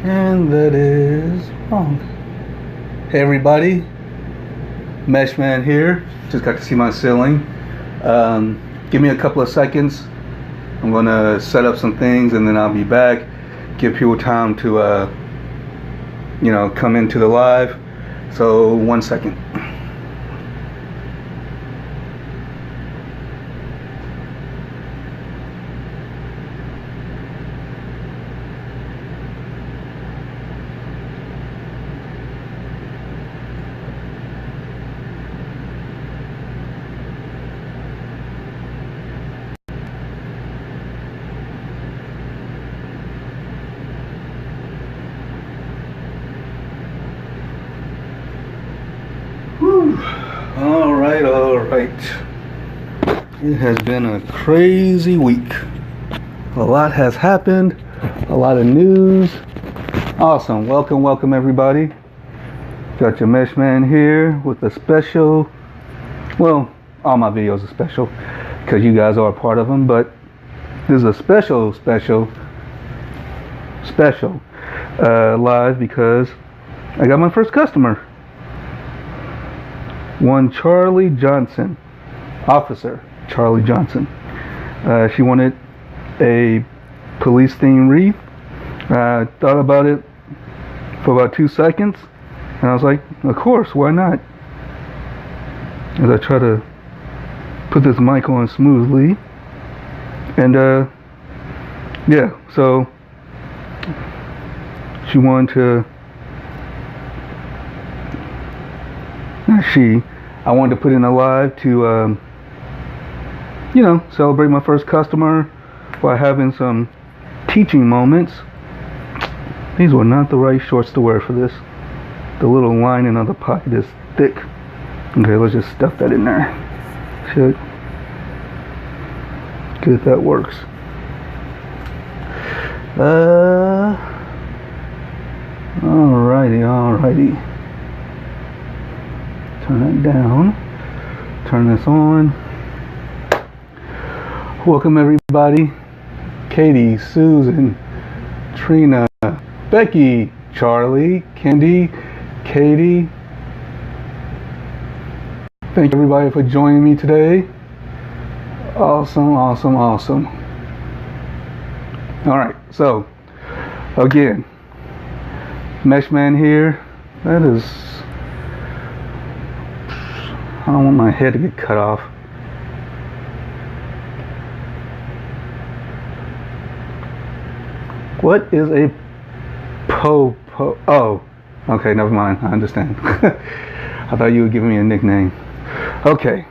And that is wrong. Hey everybody, Meshman here. Just got to see my ceiling. Give me a couple of seconds. I'm gonna set up some things and then I'll be back. Give people time to come into the live. So 1 second. All right. It has been a crazy week. A lot has happened, a lot of news. Awesome. Welcome everybody. Got your Meshman here with a special, well, all my videos are special because you guys are a part of them, but this is a special live because I got my first customer. One Charlie Johnson, Officer Charlie Johnson. She wanted a police themed wreath. I thought about it for about 2 seconds, and I was like, of course, why not? As I try to put this mic on smoothly, and yeah, so she wanted to. I wanted to put in a live to, celebrate my first customer while having some teaching moments. These were not the right shorts to wear for this. The little lining of the pocket is thick. Okay, let's just stuff that in there. Shit. Good, that works. Alrighty. Turn that down. Turn this on. Welcome everybody. Katie, Susan, Trina, Becky, Charlie, Kendi, Katie. Thank you everybody for joining me today. Awesome. Alright, so again, Meshman here. That is, I don't want my head to get cut off. What is a po? Oh, okay, never mind. I understand. I thought you were giving me a nickname. Okay.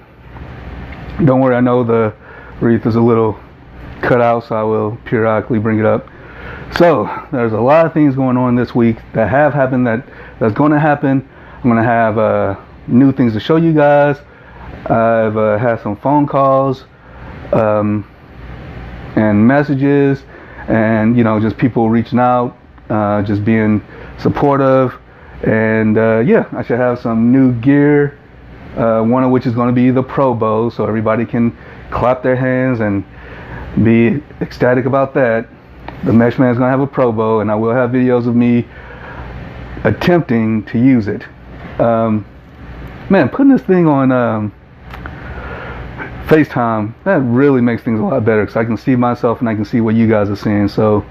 Don't worry, I know the wreath is a little cut out, so I will periodically bring it up. So, there's a lot of things going on this week that have happened, that's going to happen. I'm going to have new things to show you guys. I've had some phone calls and messages, and just people reaching out, just being supportive, and yeah, I should have some new gear, one of which is going to be the Pro Bow, so everybody can clap their hands and be ecstatic about that. The Meshman is going to have a Pro Bow, and I will have videos of me attempting to use it. Man, putting this thing on FaceTime, that really makes things a lot better because I can see myself and I can see what you guys are seeing. So,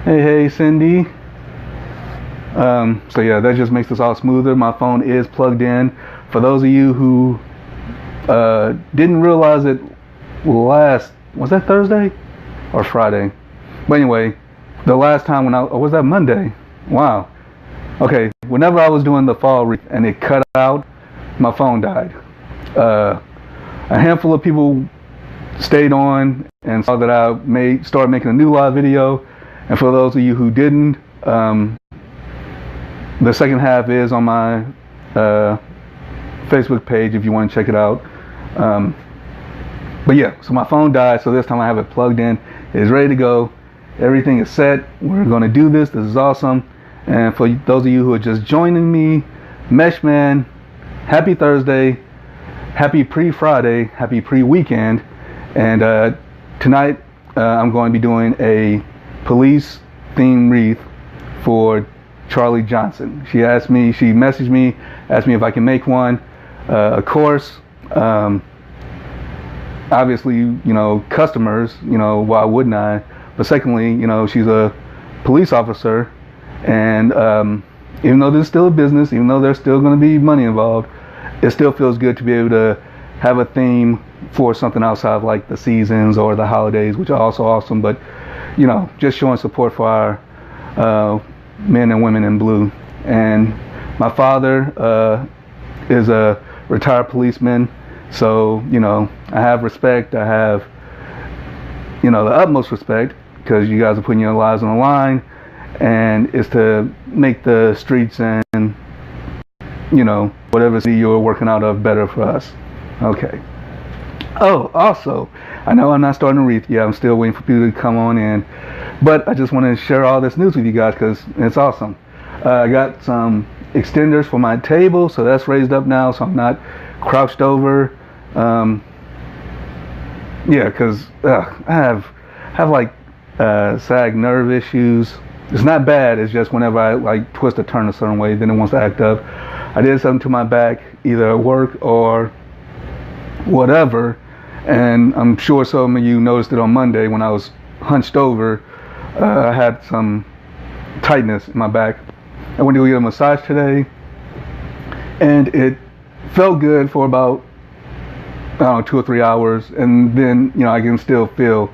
hey, Cindy. So yeah, that just makes this all smoother. My phone is plugged in. For those of you who didn't realize it was that Thursday or Friday? But anyway, the last time or was that Monday? Wow. Okay, whenever I was doing the fall wreath and it cut out, my phone died. A handful of people stayed on and saw that I started making a new live video. And for those of you who didn't, the second half is on my Facebook page if you want to check it out. But yeah, so my phone died, so this time I have it plugged in. It is ready to go. Everything is set. We're going to do this. This is awesome. And for those of you who are just joining me, Meshman, happy Thursday, happy pre-Friday, happy pre-weekend. And tonight I'm going to be doing a police theme wreath for Charlie Johnson. She messaged me, asked me if I can make one. Of course, obviously, customers, why wouldn't I? But secondly, she's a police officer, and even though this is still a business, even though there's still going to be money involved, it still feels good to be able to have a theme for something outside of like the seasons or the holidays, which are also awesome. But just showing support for our men and women in blue. And my father is a retired policeman, so I have respect. I have the utmost respect, because you guys are putting your lives on the line, and it's to make the streets and whatever city you're working out of better for us. Okay. Oh, also, I know I'm not starting a wreath yet. I'm still waiting for people to come on in, but I just want to share all this news with you guys because it's awesome. I got some extenders for my table, so that's raised up now, so I'm not crouched over. Yeah, because I have like sag nerve issues. It's not bad. It's just whenever I like twist or turn a certain way, then it wants to act up. I did something to my back, either at work or whatever, and I'm sure some of you noticed it on Monday when I was hunched over. I had some tightness in my back. I went to go get a massage today, and it felt good for about, I don't know, 2 or 3 hours, and then I can still feel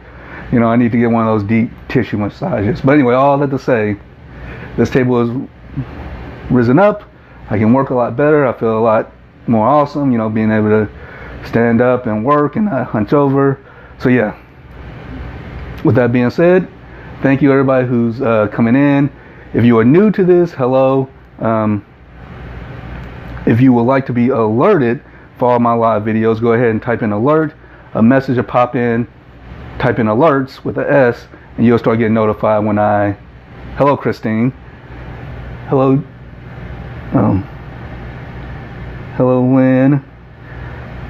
I need to get one of those deep tissue massages. But anyway, all that to say, this table has risen up. I can work a lot better. I feel a lot more awesome, being able to stand up and work and not hunch over. So yeah, with that being said, thank you everybody who's coming in. If you are new to this, hello. If you would like to be alerted for all my live videos, go ahead and type in alert. A message will pop in. Type in alerts with an S, and you'll start getting notified when hello Christine, hello Lynn.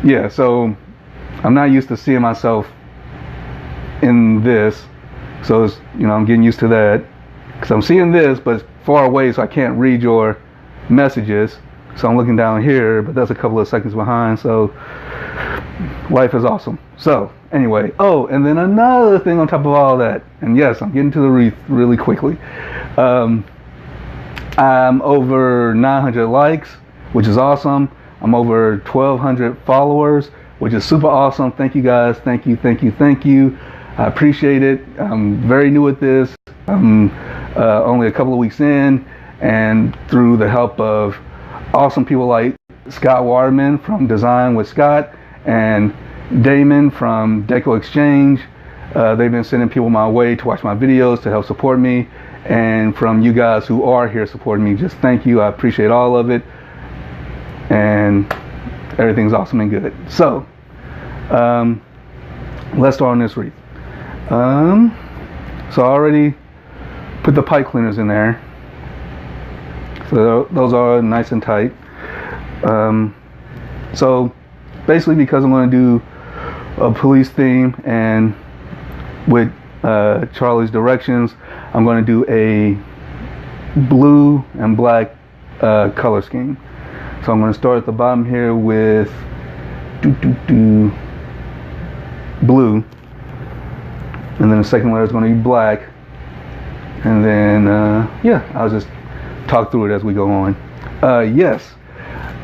Yeah, so I'm not used to seeing myself in this, so it's, I'm getting used to that, because I'm seeing this but it's far away, so I can't read your messages. So I'm looking down here, but that's a couple of seconds behind, so life is awesome. So anyway, oh, and then another thing on top of all that, and yes, I'm getting to the wreath really quickly. I'm over 900 likes, which is awesome. I'm over 1,200 followers, which is super awesome. Thank you guys. Thank you. I appreciate it. I'm very new at this. I'm only a couple of weeks in, and through the help of awesome people like Scott Waterman from Design with Scott and Damon from Deco Exchange, they've been sending people my way to watch my videos to help support me, and from you guys who are here supporting me, just thank you. I appreciate all of it, and everything's awesome and good. So let's start on this wreath. So I already put the pipe cleaners in there, so those are nice and tight. So basically, because I'm going to do a police theme, and with Charlie's directions, I'm going to do a blue and black color scheme. So I'm going to start at the bottom here with blue, and then the second layer is going to be black, and then yeah, I'll just talk through it as we go on. Yes,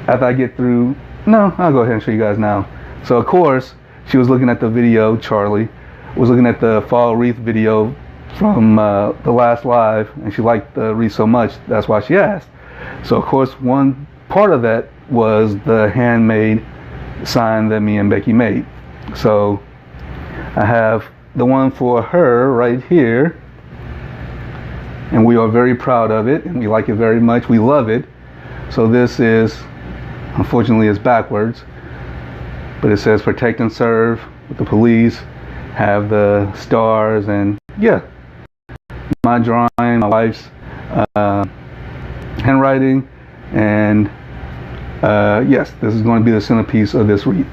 after I get through, no, I'll go ahead and show you guys now. So of course, she was looking at the video, Charlie was looking at the fall wreath video from the last live, and she liked the wreath so much, that's why she asked. So of course, one part of that was the handmade sign that me and Becky made. So I have the one for her right here, and we are very proud of it, and we like it very much. We love it. So this is, unfortunately, it's backwards, but it says protect and serve with the police, have the stars, and yeah, my drawing, my wife's handwriting, and yes, this is going to be the centerpiece of this wreath.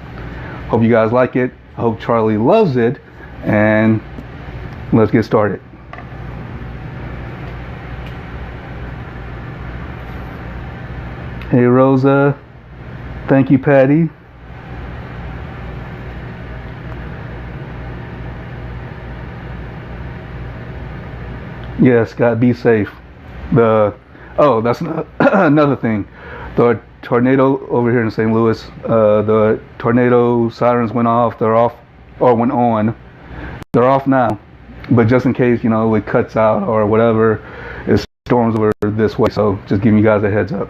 Hope you guys like it. I hope Charlie loves it, and let's get started. Hey Rosa, thank you Patty. Yeah, Scott, be safe. That's another thing. The tornado over here in St. Louis, the tornado sirens went off. They're off, or went on. They're off now, but just in case, it cuts out or whatever, it storms over this way. So just giving you guys a heads up.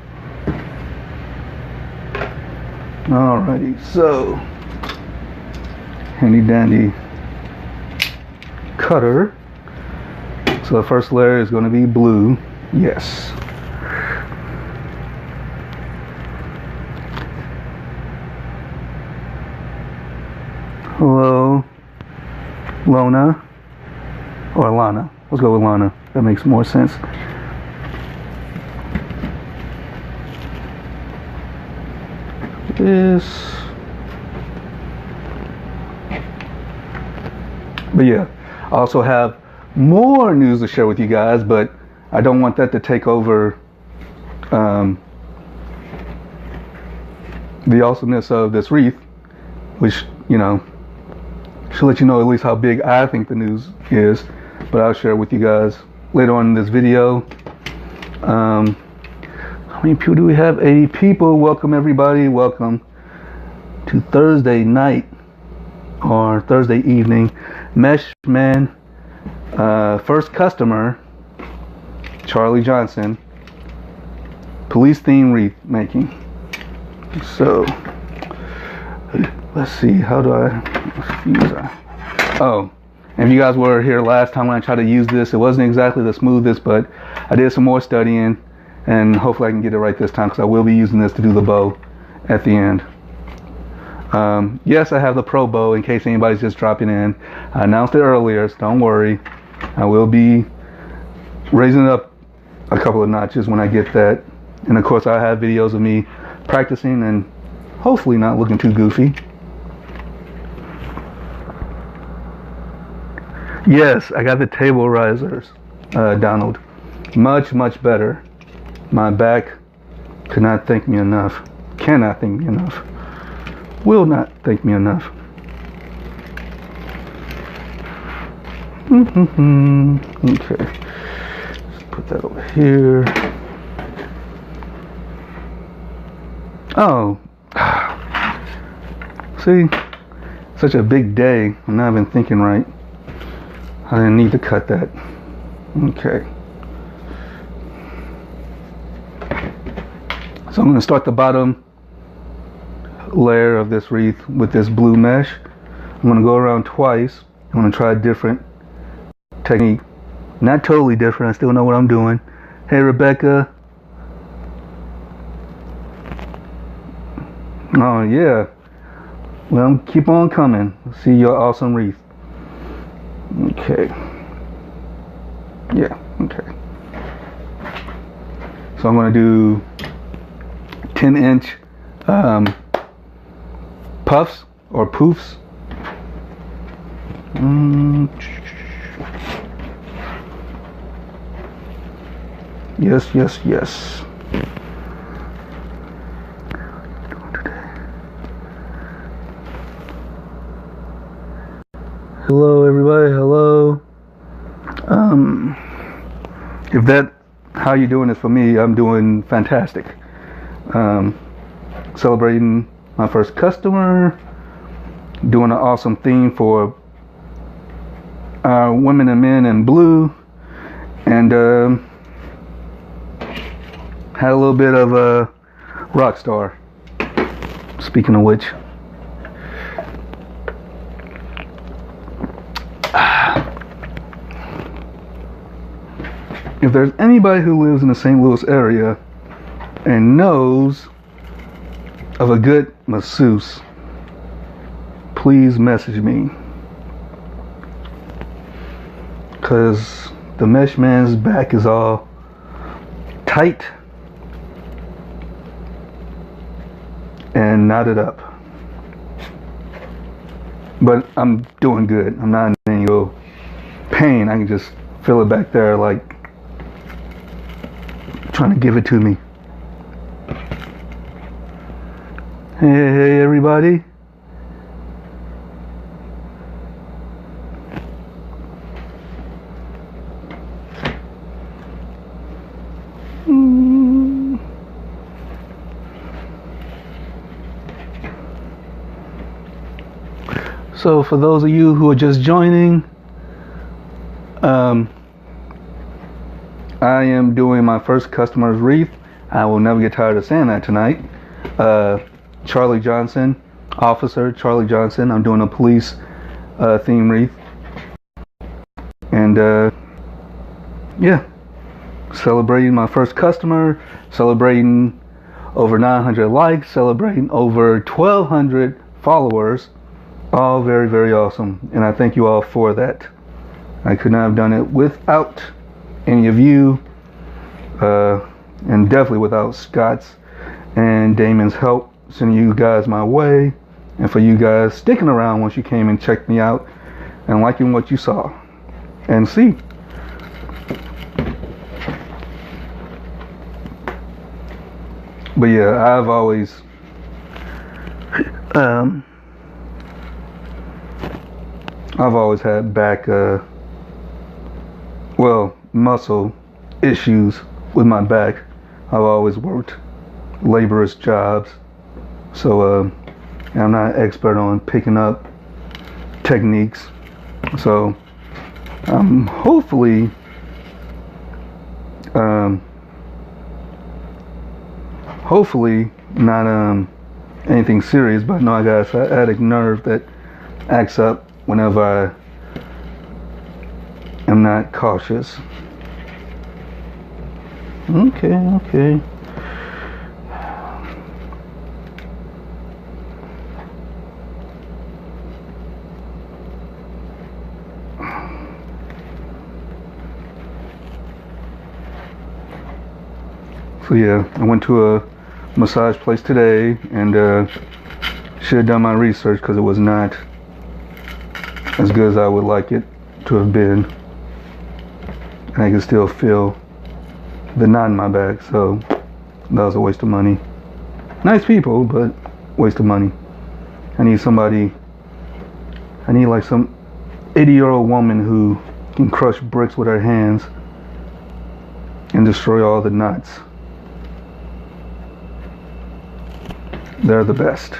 Alrighty, so handy dandy cutter. So the first layer is going to be blue. Yes. Hello, Lona, or Lana. Let's go with Lana. That makes more sense. But yeah, I also have more news to share with you guys, but I don't want that to take over the awesomeness of this wreath, which, should let you know at least how big I think the news is, but I'll share it with you guys later on in this video. How many people do we have? 80 people. Welcome everybody. Welcome to Thursday night or Thursday evening. Mesh Man, first customer, Charlie Johnson, police theme wreath making. So let's see, how do I use that? Oh, and if you guys were here last time when I tried to use this, it wasn't exactly the smoothest, but I did some more studying and hopefully I can get it right this time, because I will be using this to do the bow at the end. Yes, I have the Pro bow in case anybody's just dropping in. I announced it earlier, so don't worry. I will be raising it up a couple of notches when I get that. And of course I have videos of me practicing and hopefully not looking too goofy. Yes, I got the table risers, Donald. Much better. My back could not thank me enough. Cannot thank me enough. Will not thank me enough. Okay. Let's put that over here. Oh. See? Such a big day. I'm not even thinking right. I didn't need to cut that. Okay. So I'm going to start the bottom layer of this wreath with this blue mesh. I'm going to go around twice. I'm going to try a different technique. Not totally different. I still know what I'm doing. Hey Rebecca. Oh yeah. Well, keep on coming. See your awesome wreath. Okay. Yeah, okay. So I'm going to do 10-inch puffs or poofs. Yes. Hello everybody, hello. If that how you doing is for me, I'm doing fantastic. Celebrating my first customer, doing an awesome theme for women and men in blue, and had a little bit of a rock star. Speaking of which, if there's anybody who lives in the St. Louis area and knows of a good masseuse, please message me, because the mesh man's back is all tight and knotted up, but I'm doing good. I'm not in any real pain. I can just feel it back there, like trying to give it to me. Hey everybody. So for those of you who are just joining, I am doing my first customer's wreath. I will never get tired of saying that tonight. Charlie Johnson, Officer Charlie Johnson. I'm doing a police theme wreath. And yeah, celebrating my first customer, celebrating over 900 likes, celebrating over 1,200 followers. All very, very awesome. And I thank you all for that. I could not have done it without any of you, and definitely without Scott's and Damon's help sending you guys my way, and for you guys sticking around once you came and checked me out and liking what you saw and see. But yeah, I've always had back muscle issues with my back. I've always worked laborious jobs, so I'm not an expert on picking up techniques. So hopefully not anything serious, but no, I got a sciatic nerve that acts up whenever I am not cautious. Okay. So yeah, I went to a massage place today and should have done my research because it was not as good as I would like it to have been. And I can still feel the knot in my back, so that was a waste of money. Nice people, but waste of money. I need like some 80-year-old woman who can crush bricks with her hands and destroy all the knots. They're the best.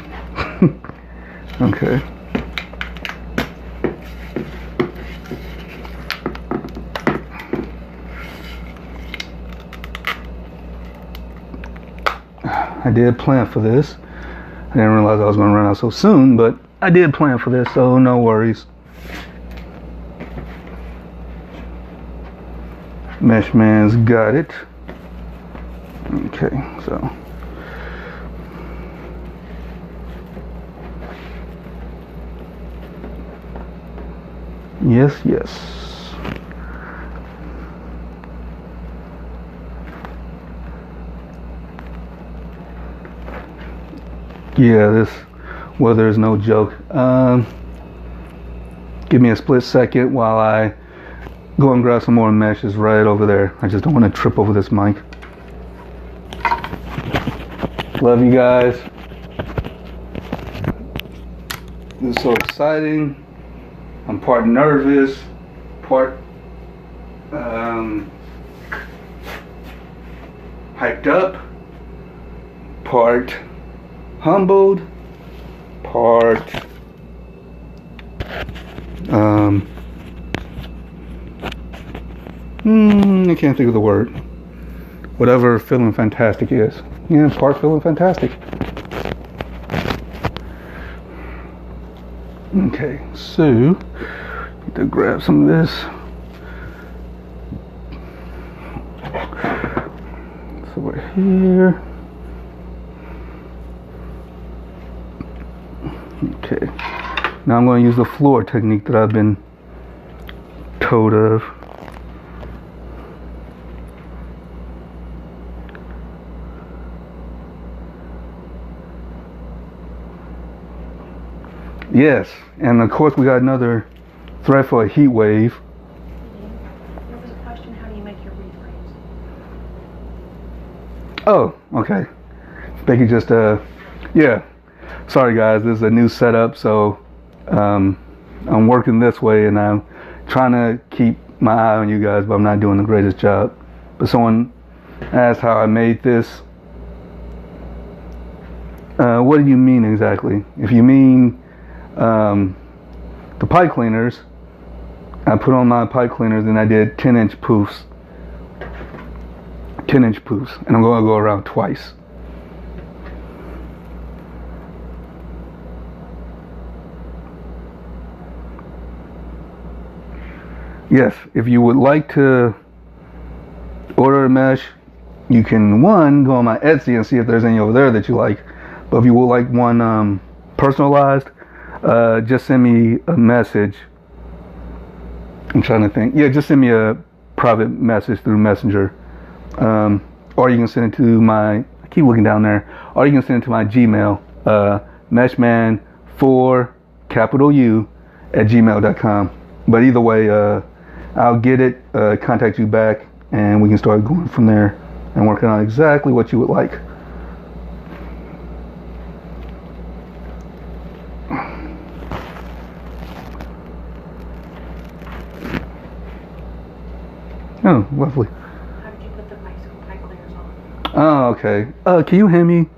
Okay. I did plan for this. I didn't realize I was going to run out so soon, but I did plan for this, so no worries. Mesh Man's got it. Okay, so. Yes. Yeah, this weather is no joke. Give me a split second while I go and grab some more meshes right over there. I just don't want to trip over this mic. Love you guys. This is so exciting. I'm part nervous, part hyped up, part humbled, part I can't think of the word. Whatever feeling fantastic is. Yeah, part feeling fantastic. Okay, so need to grab some of this. So we're here. Okay, now I'm going to use the floor technique that I've been told of. Yes, and of course we got another threat for a heat wave. There was a question, how do you make your wreath frames? Oh, okay. Becky just, yeah. sorry guys, this is a new setup, so I'm working this way and I'm trying to keep my eye on you guys, but I'm not doing the greatest job. But someone asked how I made this. What do you mean exactly? If you mean the pipe cleaners, I put on my pipe cleaners and I did 10-inch poofs. 10-inch poofs, and I'm going to go around twice. Yes, if you would like to order a mesh, you can, one, go on my Etsy and see if there's any over there that you like. But if you would like one personalized, just send me a message. I'm trying to think. Yeah, just send me a private message through Messenger. Or you can send it to my, I keep looking down there, or you can send it to my Gmail, meshman4, capital U, @gmail.com. But either way, I'll get it, contact you back, and we can start going from there and working on exactly what you would like. Oh, lovely. How did you put the bicycle pipe cleaners on? Oh, okay. Can you hand me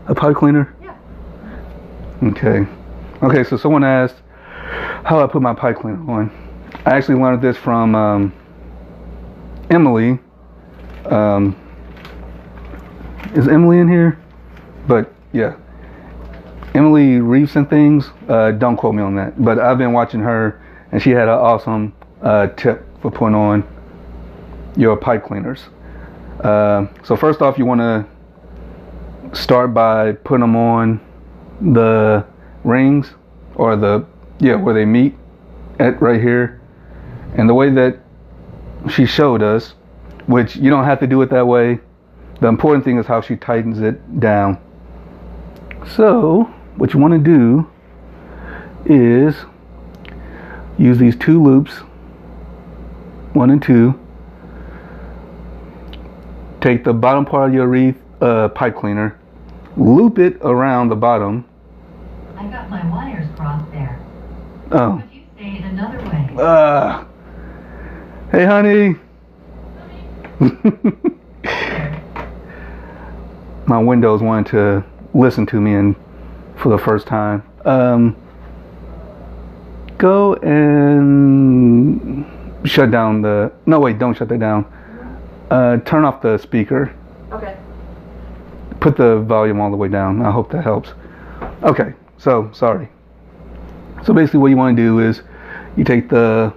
a pipe cleaner? Yeah. Okay. Okay, so someone asked how I put my pipe cleaner on. I actually learned this from Emily. Is Emily in here? But yeah, Emily Wreaths and things. Don't quote me on that. But I've been watching her, and she had an awesome tip for putting on your pipe cleaners. So first off, you want to start by putting them on the rings, or the, yeah, where they meet at right here. And the way that she showed us, which you don't have to do it that way, the important thing is how she tightens it down. So what you want to do is use these two loops, 1 and 2. Take the bottom part of your wreath pipe cleaner, loop it around the bottom. I got my wires crossed there. Oh. But you say it another way. Hey, honey. My Windows wanted to listen to me, and for the first time. Go and shut down the. No, wait, don't shut that down. Turn off the speaker. Okay. Put the volume all the way down. I hope that helps. Okay, so sorry. So basically what you want to do is you take the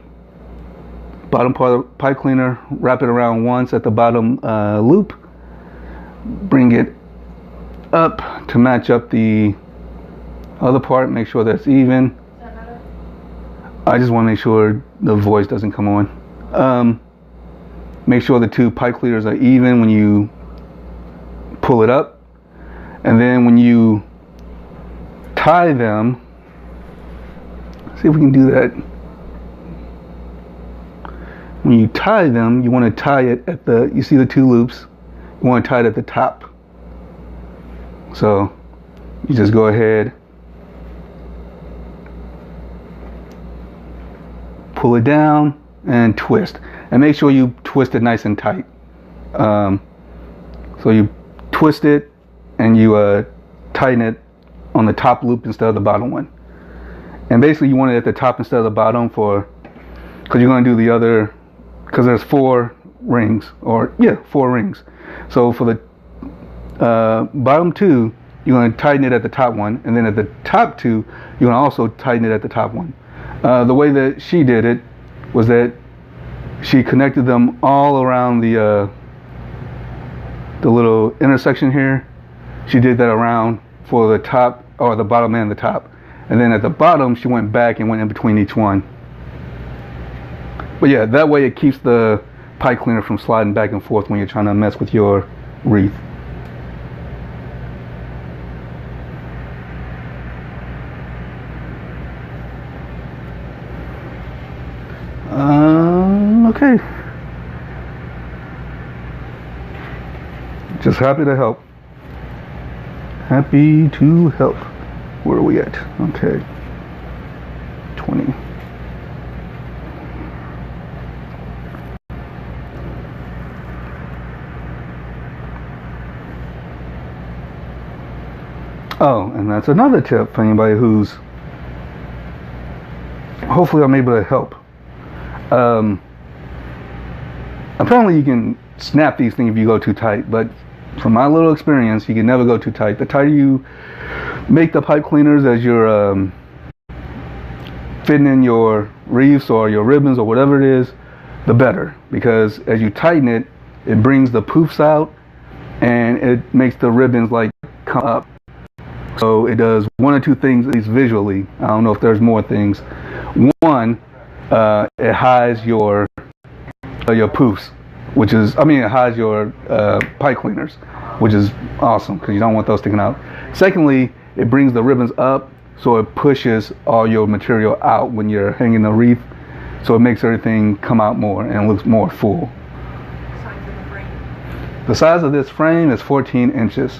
bottom part of the pipe cleaner, wrap it around once at the bottom loop, bring it up to match up the other part, make sure that's even. Does that matter? I just want to make sure the voice doesn't come on. Make sure the two pipe cleaners are even when you pull it up, and then when you tie them, see if we can do that. When you tie them, you want to tie it at the, you see the two loops, you want to tie it at the top. So you just go ahead, pull it down and twist, and make sure you twist it nice and tight. So you twist it and you tighten it on the top loop instead of the bottom one. And basically you want it at the top instead of the bottom for, because you're going to do the other, because there's 4 rings, or yeah, 4 rings. So for the bottom 2, you're going to tighten it at the top one, and then at the top 2, you're going to also tighten it at the top one. The way that she did it was that she connected them all around the little intersection here. She did that around for the top, or the bottom and the top. And then at the bottom, she went back and went in between each one. But yeah, that way it keeps the pipe cleaner from sliding back and forth when you're trying to mess with your wreath. Okay. Just happy to help. Happy to help. Where are we at? Okay. 20. Oh, and that's another tip for anybody who's, hopefully I'm able to help. Apparently you can snap these things if you go too tight, but from my little experience, you can never go too tight. The tighter you make the pipe cleaners as you're fitting in your wreaths or your ribbons or whatever it is, the better. Because as you tighten it, it brings the poofs out and it makes the ribbons like come up. So it does one or two things, at least visually. I don't know if there's more things. One, it hides your poofs, which is, it hides your pipe cleaners, which is awesome because you don't want those sticking out. Secondly, it brings the ribbons up, so it pushes all your material out when you're hanging the wreath, so it makes everything come out more and looks more full. Size of the frame. The size of this frame is 14 inches.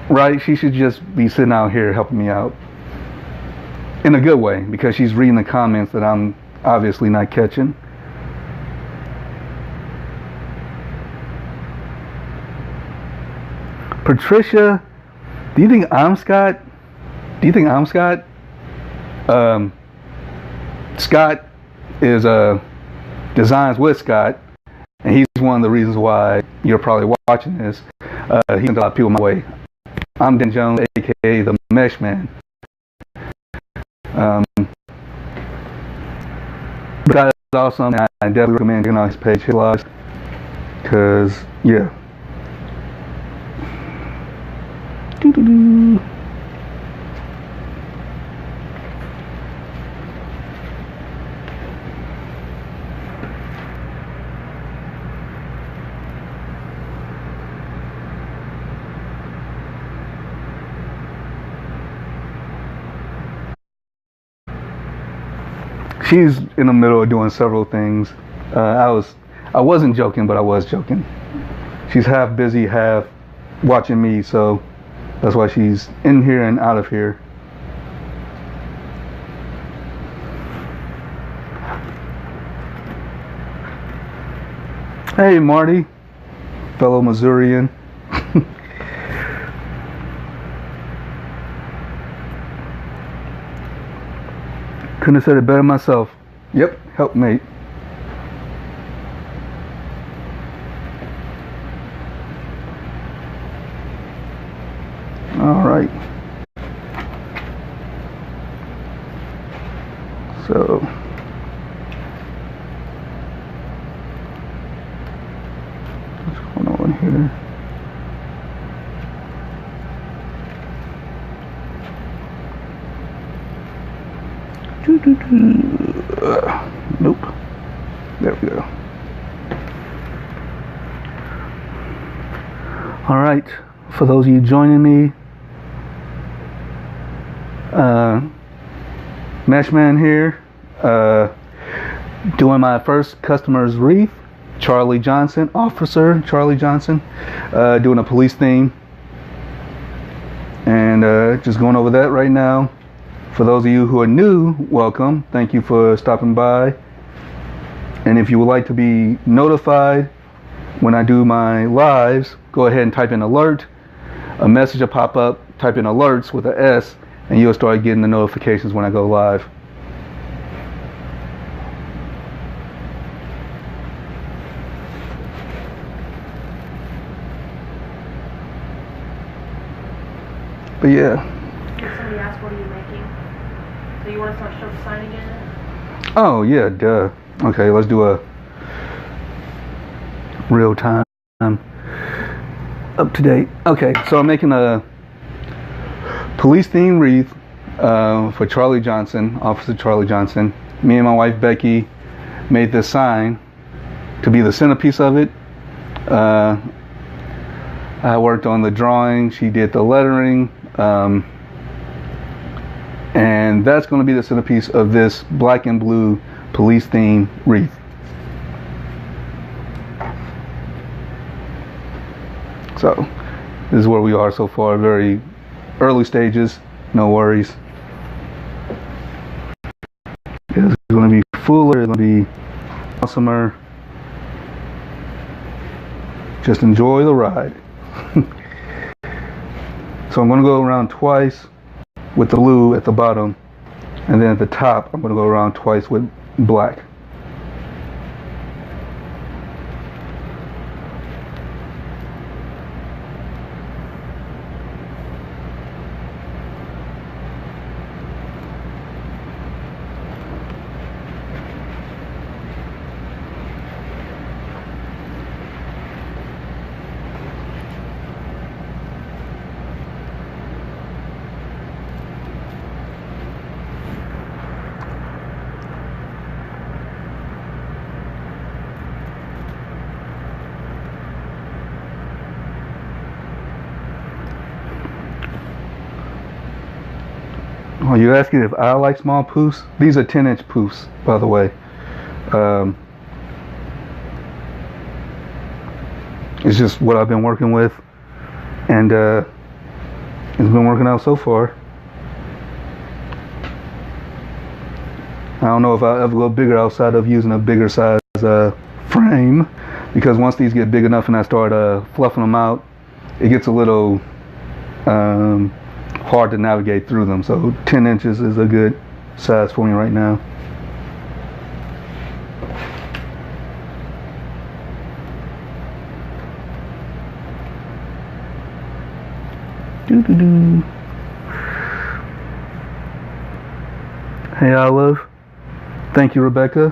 Right, she should just be sitting out here helping me out. In a good way, because she's reading the comments that I'm obviously not catching. Patricia, do you think I'm Scott? Do you think I'm Scott? Scott is Designs with Scott, and he's one of the reasons why you're probably watching this. He sends a lot of people my way. I'm Dan Jones, aka the Mesh Man. Scott is awesome. I definitely recommend checking out his page, his blogs, because yeah. Doo-doo-doo. She's in the middle of doing several things. I wasn't joking, but I was joking. She's half busy, half watching me, so that's why she's in here and out of here. Hey, Marty, fellow Missourian. Couldn't have said it better myself. Yep, helpmate. All right. So what's going on here? Nope. There we go. All right. For those of you joining me, Meshman here, doing my first customer's wreath. Charlie Johnson, Officer Charlie Johnson, doing a police theme, and just going over that right now. For those of you who are new, welcome. Thank you for stopping by. And if you would like to be notified when I do my lives, go ahead and type in alert. A message will pop up, type in alerts with an S, and you'll start getting the notifications when I go live. But yeah. Did somebody ask what are you making? So you want to show the sign again? Oh yeah, duh. Okay, let's do a real time, up to date. Okay, so I'm making a police themed wreath for Charlie Johnson, Officer Charlie Johnson. Me and my wife Becky made this sign to be the centerpiece of it. I worked on the drawing, she did the lettering, and that's going to be the centerpiece of this black and blue police themed wreath. So this is where we are so far. Very early stages, no worries. It's going to be fuller, it's going to be awesomer. Just enjoy the ride. So I'm going to go around twice with the blue at the bottom, and then at the top I'm going to go around twice with black. Oh, you're asking if I like small poofs? These are 10-inch poofs, by the way. It's just what I've been working with, and it's been working out so far. I don't know if I'll ever go bigger outside of using a bigger size frame, because once these get big enough and I start fluffing them out, it gets a little hard to navigate through them. So 10 inches is a good size for me right now. Doo-doo-doo. Hey Olive, thank you Rebecca.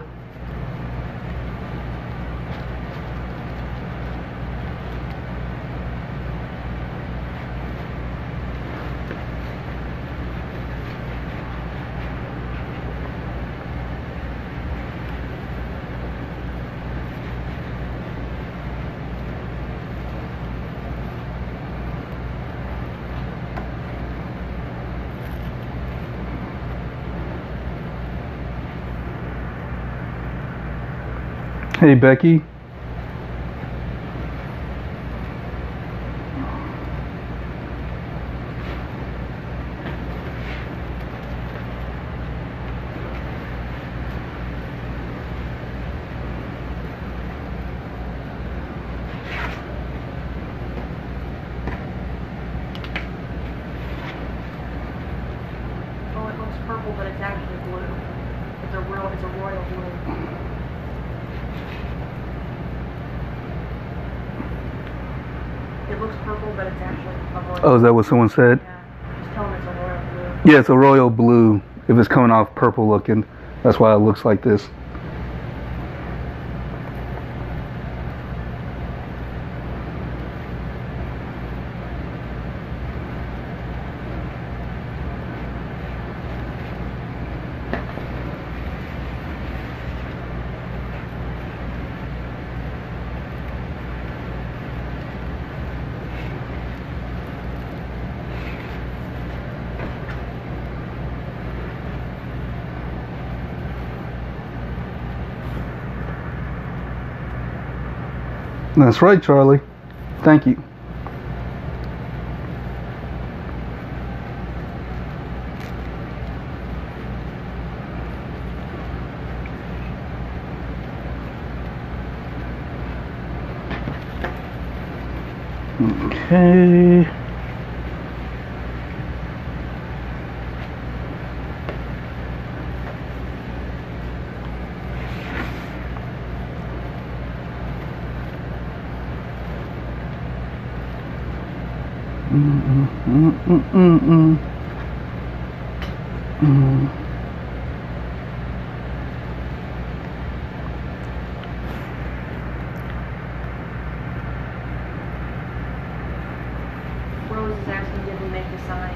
Hey Becky. Oh, it looks purple, but it's actually blue. It's a royal blue. It looks purple, but it's actually a royal. Oh, is that what someone said? Yeah. Just tell them it's a royal blue. Yeah, it's a royal blue. If it's coming off purple looking, that's why it looks like this. That's right, Charlie. Thank you. Okay. Rose is asking, did we make the sign?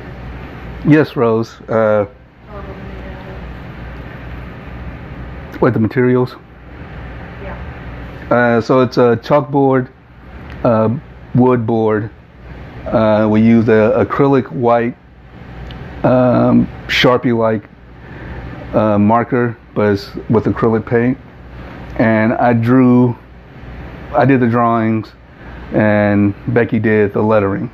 Yes, Rose. What, the materials? Yeah. So it's a chalkboard, wood board. We use a acrylic white Sharpie-like marker, but it's with acrylic paint. And I did the drawings, and Becky did the lettering.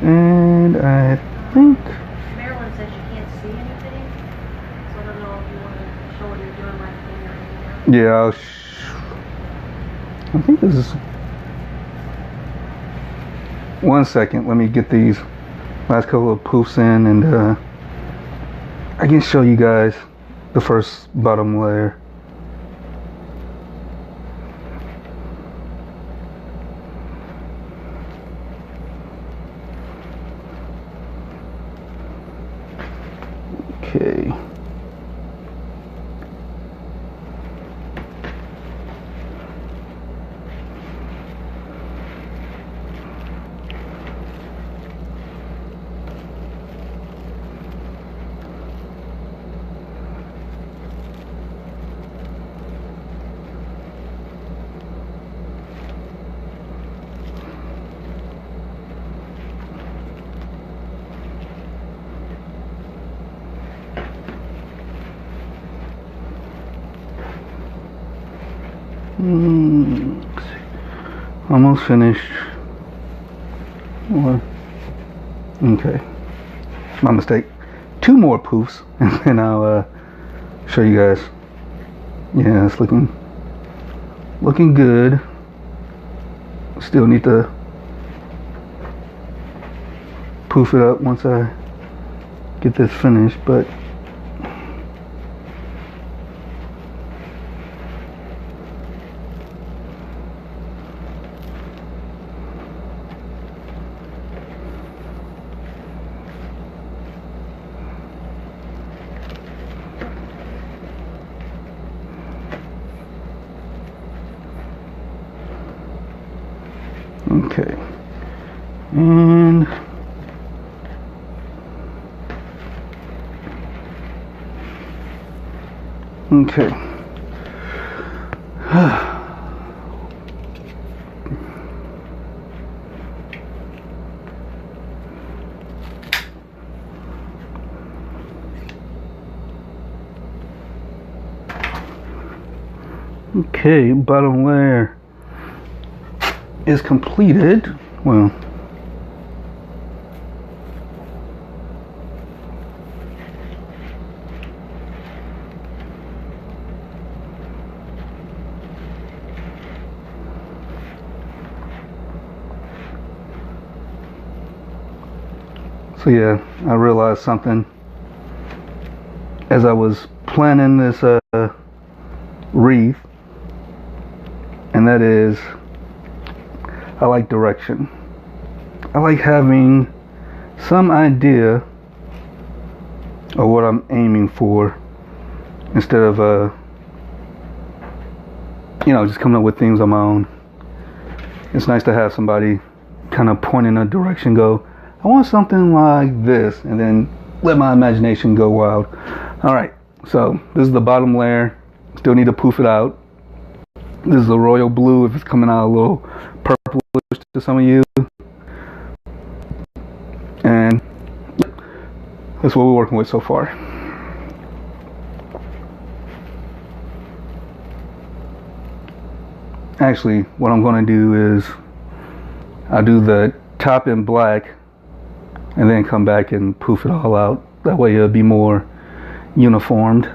And I think Marilyn says you can't see anything, so I don't know if you want to show what you're doing right here. yeah, I think this is. 1 second, let me get these last couple of poofs in, and I can show you guys the first bottom layer. Okay. Almost finished. Okay, my mistake. 2 more poofs, and then I'll show you guys. Yeah, it's looking good. Still need to poof it up once I get this finished, but okay. And okay. Okay, bottom layer is completed. Well, so yeah, I realized something as I was planning this wreath, and that is, I like direction. I like having some idea of what I'm aiming for, instead of just coming up with things on my own. It's nice to have somebody kind of point in a direction, go, I want something like this, and then let my imagination go wild. Alright, so this is the bottom layer. Still need to poof it out. This is the royal blue, if it's coming out a little purplish to some of you. And that's what we're working with so far. Actually, what I'm going to do is I'll do the top in black and then come back and poof it all out. That way it'll be more uniformed.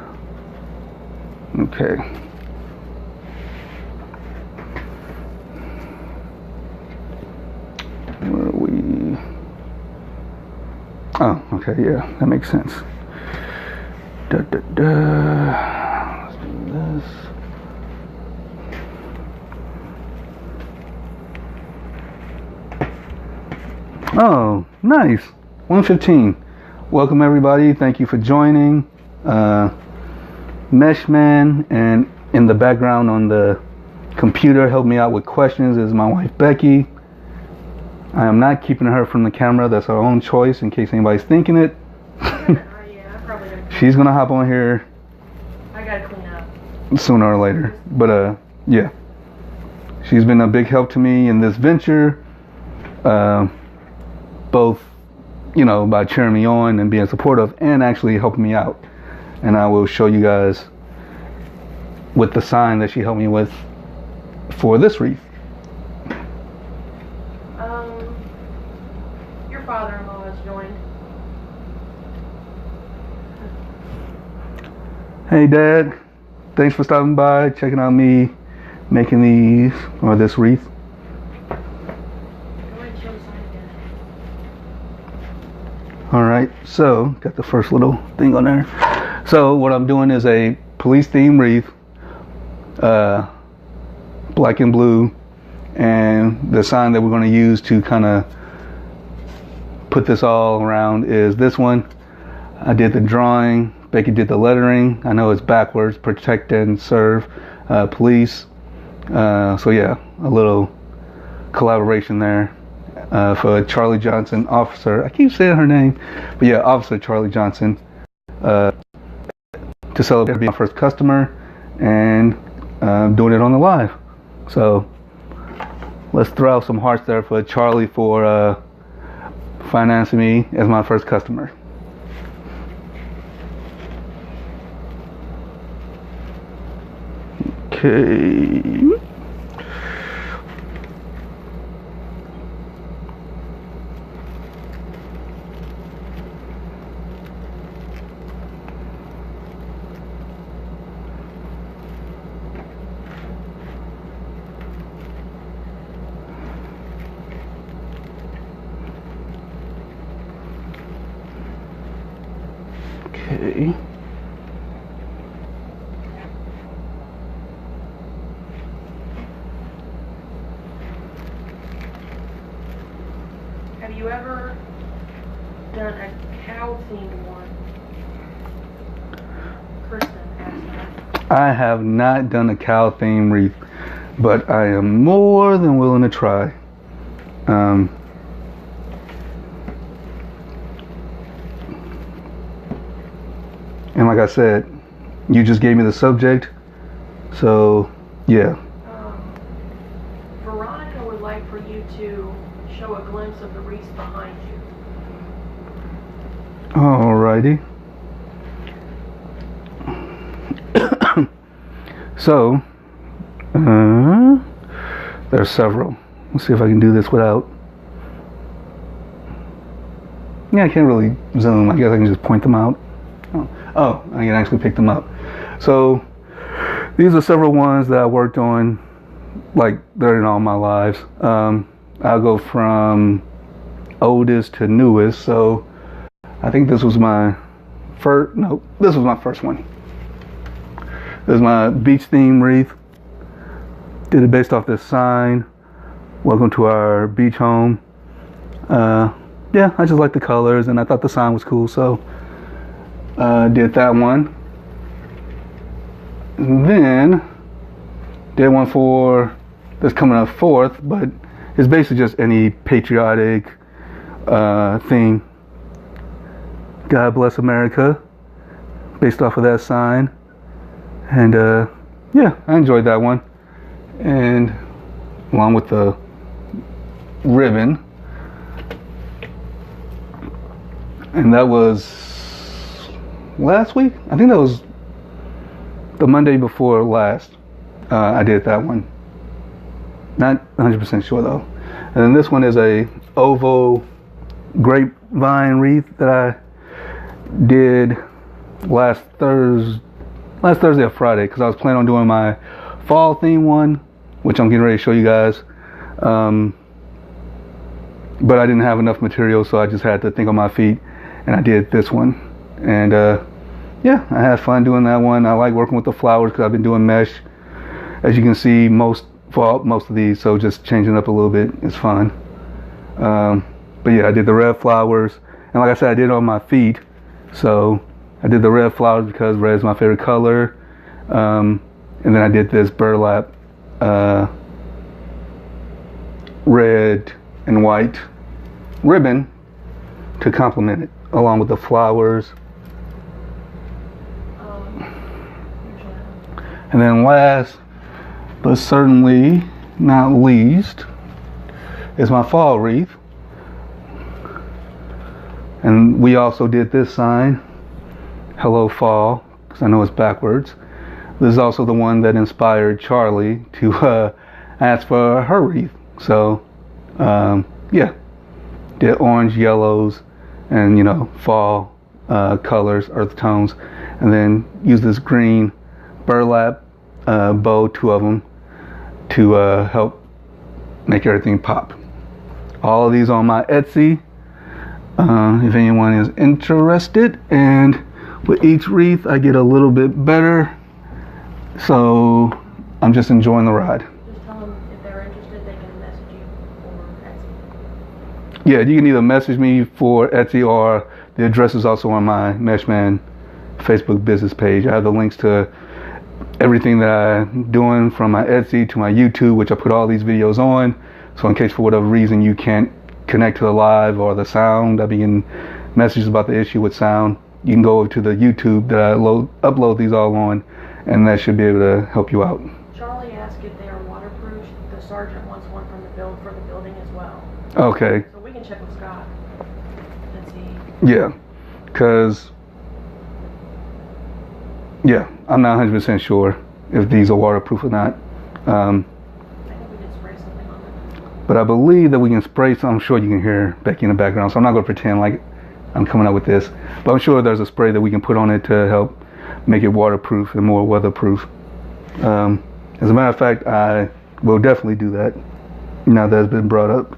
Okay. Where are we? Oh, okay, yeah, that makes sense. Let's do this. Oh, nice. 1:15. Welcome everybody. Thank you for joining. Meshman, and in the background on the computer, help me out with questions, is my wife Becky. I am not keeping her from the camera. That's her own choice, in case anybody's thinking it. Yeah, I probably gotta She's gonna hop on here. I gotta clean up. Sooner or later. But yeah. She's been a big help to me in this venture. Both, by cheering me on and being supportive, and actually helping me out. And I will show you guys with the sign that she helped me with for this wreath. Your Hey Dad, thanks for stopping by, checking out me making these, or this wreath. Go ahead and show the sign again. Alright, so got the first little thing on there. So what I'm doing is a police themed wreath, black and blue, and the sign that we're going to use to kind of put this all around is this one. I did the drawing, Becky did the lettering. I know it's backwards, protect and serve police. So yeah, a little collaboration there for Charlie Johnson, officer. I keep saying her name, but yeah, Officer Charlie Johnson, to celebrate being my first customer and doing it on the live. So let's throw out some hearts there for Charlie for financing me as my first customer. Okay. Okay. Have you ever done a cow themed one? Kristen asked that. I have not done a cow theme wreath, but I am more than willing to try. And like I said, you just gave me the subject, so yeah. Veronica would like for you to show a glimpse of the wreaths behind you. Alrighty. So, there's several. Let's see if I can do this without. Yeah, I can't really zoom. I guess I can just point them out. Oh, I can actually pick them up. So, these are several ones that I worked on, like during all my lives. I'll go from oldest to newest. So, I think this was my first. No, this was my first one. This is my beach theme wreath. Did it based off this sign. Welcome to our beach home. Yeah, I just like the colors and I thought the sign was cool, so did that one. And then did one for this coming up 4th, but it's basically just any patriotic thing. God bless America, based off of that sign. And yeah, I enjoyed that one. And along with the ribbon. And that was last week? I think that was the Monday before last. I did that one. Not 100% sure though. And then this one is a oval grapevine wreath that I did last Thursday or Friday, because I was planning on doing my fall theme one, which I'm getting ready to show you guys. But I didn't have enough material, so I just had to think on my feet, and I did this one. And yeah, I had fun doing that one. I like working with the flowers because I've been doing mesh, as you can see, most of these, so just changing up a little bit is fun. But yeah, I did the red flowers, and like I said, I did it on my feet. So I did the red flowers because red is my favorite color. And then I did this burlap red and white ribbon to complement it, along with the flowers. And then last, but certainly not least, is my fall wreath. And we also did this sign, Hello Fall, because I know it's backwards. This is also the one that inspired Charlie to ask for her wreath. So, yeah, did orange, yellows, and fall colors, earth tones. and then use this green burlap bow, 2 of them, to help make everything pop. All of these on my Etsy, if anyone is interested, and with each wreath I get a little bit better, so I'm just enjoying the ride. Just tell them if they're interested, they can message you or Etsy. Yeah, you can either message me for Etsy, or the address is also on my Meshman Facebook business page. I have the links to everything that I'm doing, from my Etsy to my YouTube, which I put all these videos on. So in case for whatever reason you can't connect to the live or the sound, I've been getting messages about the issue with sound, you can go over to the YouTube that I upload these all on, and that should be able to help you out. Charlie asked if they are waterproof. The sergeant wants one from the for the building as well. Okay. So we can check with Scott and see. Yeah, because I'm not 100% sure if these are waterproof or not. I think we can spray something on them. But I believe that we can spray some. I'm sure you can hear Becky in the background, so I'm not going to pretend like I'm coming up with this. But I'm sure there's a spray that we can put on it to help make it waterproof and more weatherproof. As a matter of fact, I will definitely do that now that it's been brought up.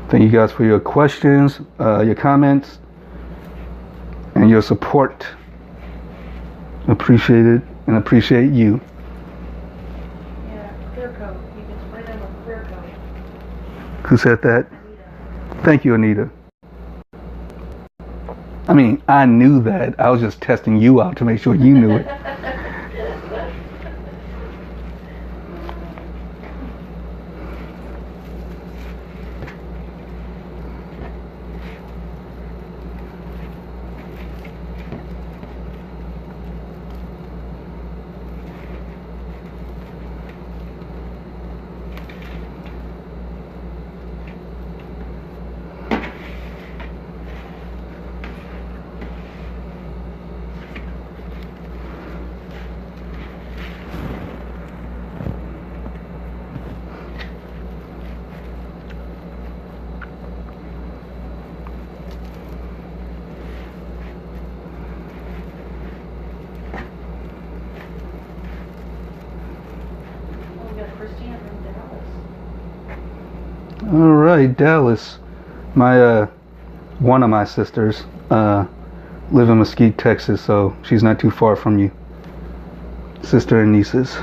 Thank you guys for your questions, your comments, and your support. Appreciate it, and appreciate you. Yeah, clear coat. You can spray them with clear coat. Who said that? Anita. Thank you, Anita. I mean, I knew that. I was just testing you out to make sure you knew it. All right, Dallas. My one of my sisters live in Mesquite, Texas, so she's not too far from you. Sister and nieces.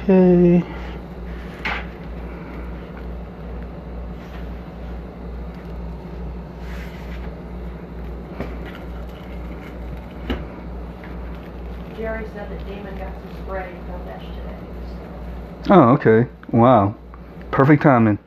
Okay. Jerry said that Damon got some spray for mesh today. Oh, okay. Wow. Perfect timing.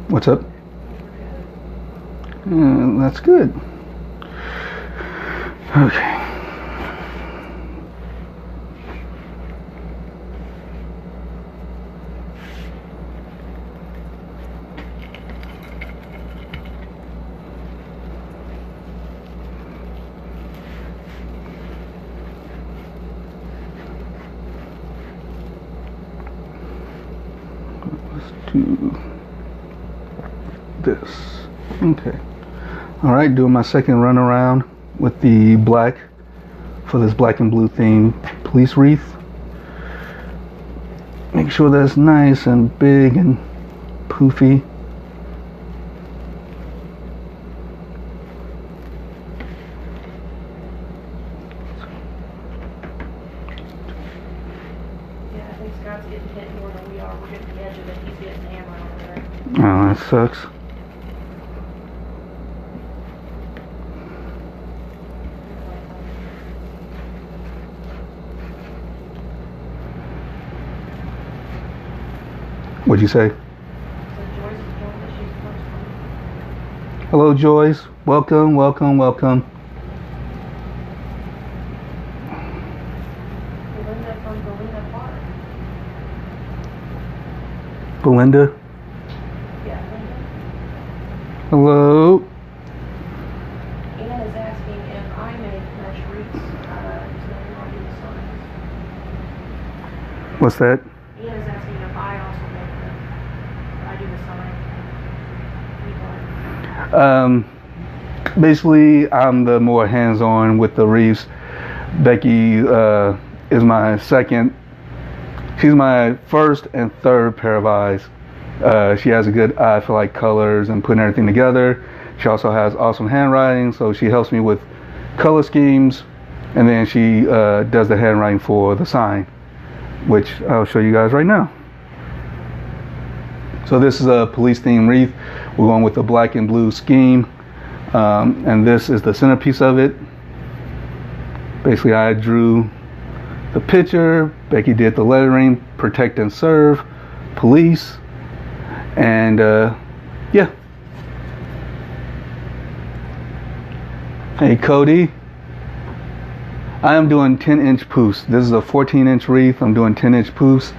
What's up? That's good. Okay. Let's do this. Okay. All right, doing my second run around with the black for this black and blue theme police wreath. Make sure that's nice and big and poofy. Yeah, I think Scott's getting hit more than we are. We're getting the edge of it. He's getting hammered over there. Oh, that sucks. What'd you say? So Joyce is joined us. She's the first one. Hello, Joyce. Welcome, welcome, welcome. Belinda from Belinda Park. Belinda. Yeah, Linda. Hello. Ian is asking if I make mesh wreaths. He's not going to do the signs. What's that? Ian is asking if I also make them. I do the signs. Basically, I'm the more hands-on with the wreaths. Becky is my second. She's my first and third pair of eyes. She has a good eye for like colors and putting everything together. She also has awesome handwriting, so she helps me with color schemes, and then she does the handwriting for the sign, which I'll show you guys right now. So this is a police themed wreath. We're going with the black and blue scheme, and this is the centerpiece of it. Basically, I drew the picture, Becky did the lettering, protect and serve, police, and yeah. Hey Cody, I am doing 10-inch poofs. This is a 14-inch wreath. I'm doing 10-inch poofs,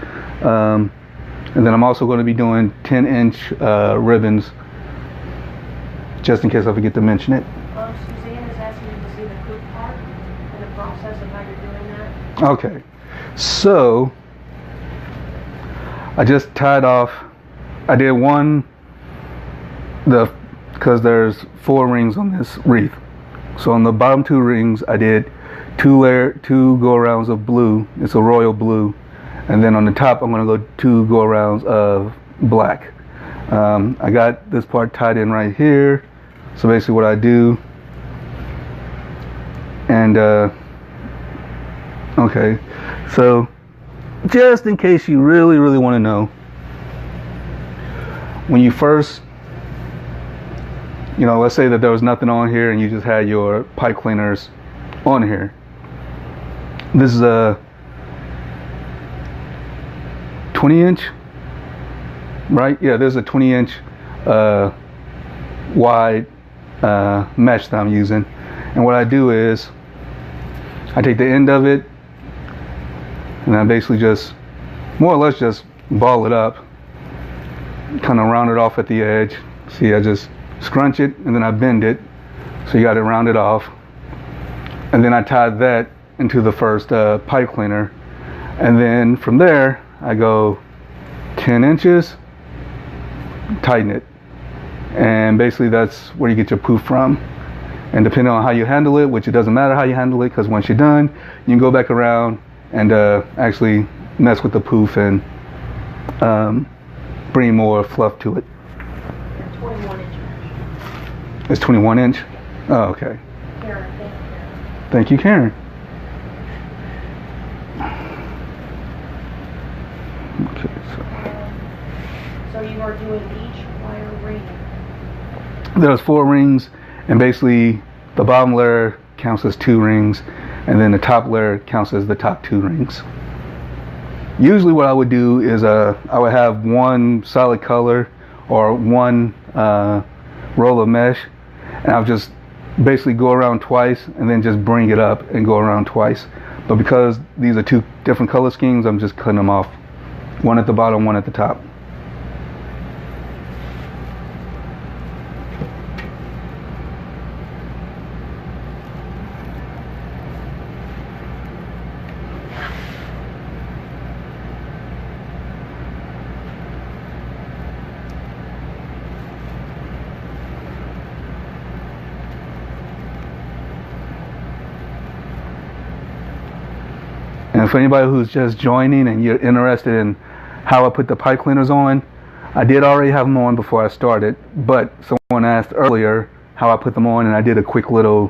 and then I'm also going to be doing 10-inch ribbons, just in case I forget to mention it. Suzanne is asking you to see the coop part and the process of how you're doing that. Okay, so I just tied off. I did one, because there's 4 rings on this wreath. So on the bottom 2 rings, I did 2 go-arounds of blue. It's a royal blue, and then on the top, I'm gonna go 2 go-arounds of black. I got this part tied in right here. So basically, what I do, and okay, so just in case you really want to know, when you first, let's say that there was nothing on here and you just had your pipe cleaners on here. This is a 20-inch, right? Yeah, there's a 20-inch wide mesh that I'm using. And what I do is I take the end of it and I basically just more or less just ball it up, kind of round it off at the edge. See, I just scrunch it and then I bend it, so you got it rounded off, and then I tie that into the first pipe cleaner, and then from there I go 10 inches, tighten it, and basically that's where you get your poof from. And depending on how you handle it, which it doesn't matter how you handle it, because once you're done, you can go back around and actually mess with the poof and bring more fluff to it. 21 inch. It's 21 inch? Oh, okay. Karen, Thank you, Karen. Okay, so you are doing each wire ring. There's 4 rings, and basically the bottom layer counts as 2 rings, and then the top layer counts as the top 2 rings. Usually what I would do is I would have one solid color or one roll of mesh, and I'll just basically go around twice and then just bring it up and go around twice. But because these are 2 different color schemes, I'm just cutting them off, one at the bottom, one at the top. And for anybody who's just joining and you're interested in how I put the pipe cleaners on, I did already have them on before I started, but someone asked earlier how I put them on, and I did a quick little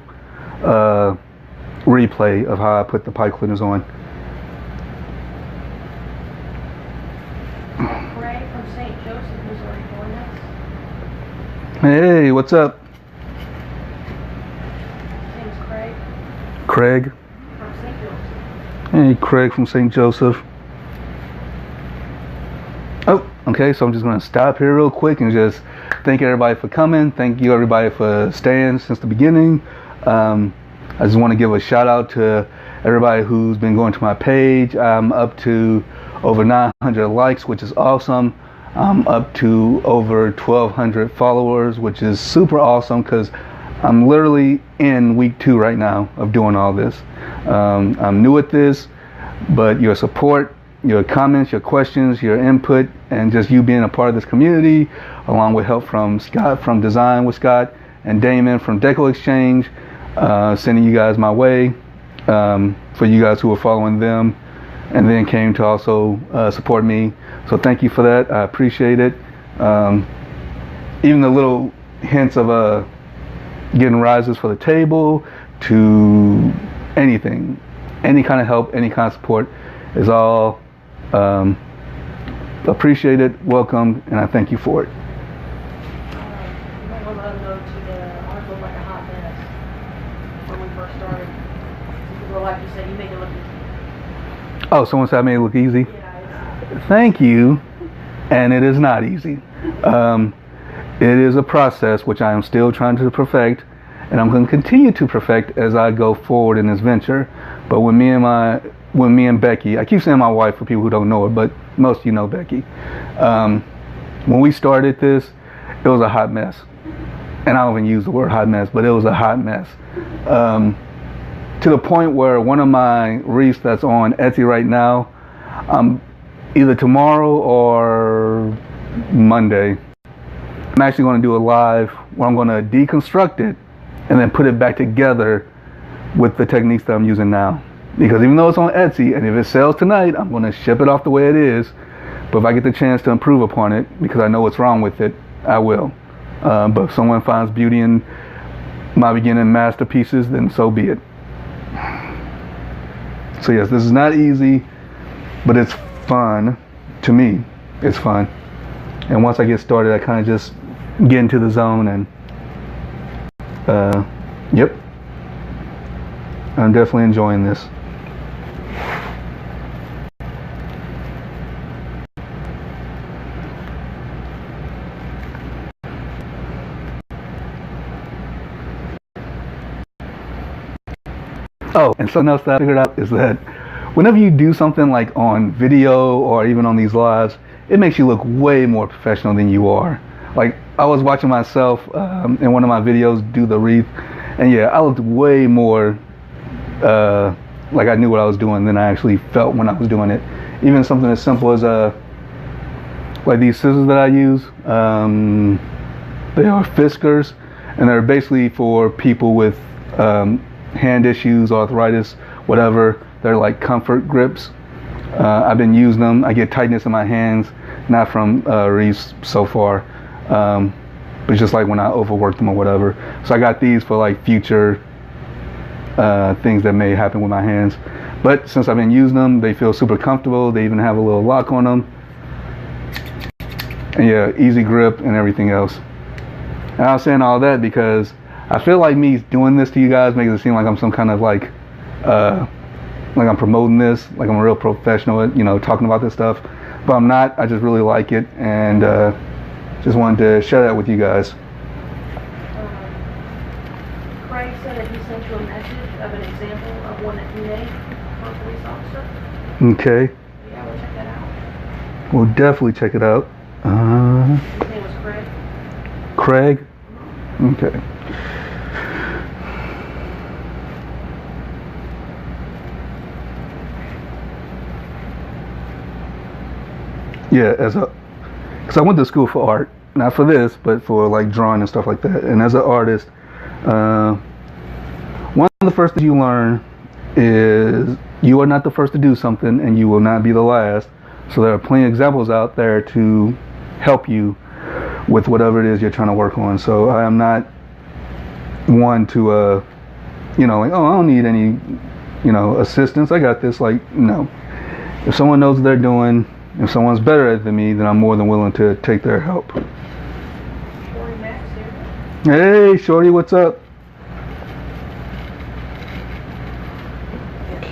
replay of how I put the pipe cleaners on. Craig from St. Joseph, Missouri, joined us. Hey, what's up? His name's Craig Craig. from St. Joseph. Hey, Craig from St. Joseph. Oh, Okay, so I'm just going to stop here real quick and just thank everybody for coming. Thank you everybody for staying since the beginning. I just want to give a shout out to everybody who's been going to my page. I'm up to over 900 likes, which is awesome. I'm up to over 1,200 followers, which is super awesome because I'm literally in week 2 right now of doing all this. I'm new at this, but your support, your comments, your questions, your input, and just you being a part of this community, along with help from Scott from Design with Scott and Damon from Deco Exchange, sending you guys my way, for you guys who are following them and then came to also support me. So thank you for that. I appreciate it. Even the little hints of getting rises for the table to anything, any kind of help, any kind of support is all appreciated, welcomed, and I thank you for it. You might want to let them go to the article like a hot mess when we first started. People like you said, you make it look easy. Oh, someone said I made it look easy? Yeah, Thank you. And it is not easy. It is a process which I am still trying to perfect, and I'm going to continue to perfect as I go forward in this venture. But when me and Becky, I keep saying my wife for people who don't know her, but most of you know Becky. When we started this, it was a hot mess. And I don't even use the word hot mess, but it was a hot mess. To the point where one of my wreaths that's on Etsy right now, either tomorrow or Monday, I'm actually going to do a live where I'm going to deconstruct it and then put it back together with the techniques that I'm using now. Because even though it's on Etsy, and if it sells tonight, I'm going to ship it off the way it is. But if I get the chance to improve upon it, because I know what's wrong with it, I will. But if someone finds beauty in my beginning masterpieces, then so be it. So yes, this is not easy, but it's fun. To me, it's fun. And once I get started, I kind of just get into the zone and yep, I'm definitely enjoying this. Oh, and something else that I figured out is that whenever you do something like on video or even on these lives, it makes you look way more professional than you are. Like, I was watching myself in one of my videos do the wreath, and yeah, I looked way more like I knew what I was doing than I actually felt when I was doing it. Even something as simple as like these scissors that I use, they are Fiskars, and they're basically for people with hand issues, arthritis, whatever. They're like comfort grips. I've been using them. I get tightness in my hands, not from wreaths so far, but just like when I overwork them or whatever. So I got these for like future things that may happen with my hands. But since I've been using them, they feel super comfortable. They even have a little lock on them. And yeah, easy grip and everything else. And I was saying all that because I feel like me doing this to you guys makes it seem like I'm some kind of like I'm promoting this, like I'm a real professional at, you know, talking about this stuff. But I'm not. I just really like it, and just wanted to share that with you guys. Craig said that he sent you a message of an example of one that he made for a police officer. Okay. Yeah, we'll check that out. We'll definitely check it out. His name was Craig. Craig? Okay. Yeah, because I went to school for art, not for this, but for like drawing and stuff like that. And as an artist, one of the first things you learn is you are not the first to do something, and you will not be the last. So there are plenty of examples out there to help you with whatever it is you're trying to work on. So I am not one to, you know, like, oh, I don't need any, you know, assistance. I got this. Like, no. If someone knows what they're doing, if someone's better at it than me, then I'm more than willing to take their help. Shorty Max here. Hey, Shorty, what's up?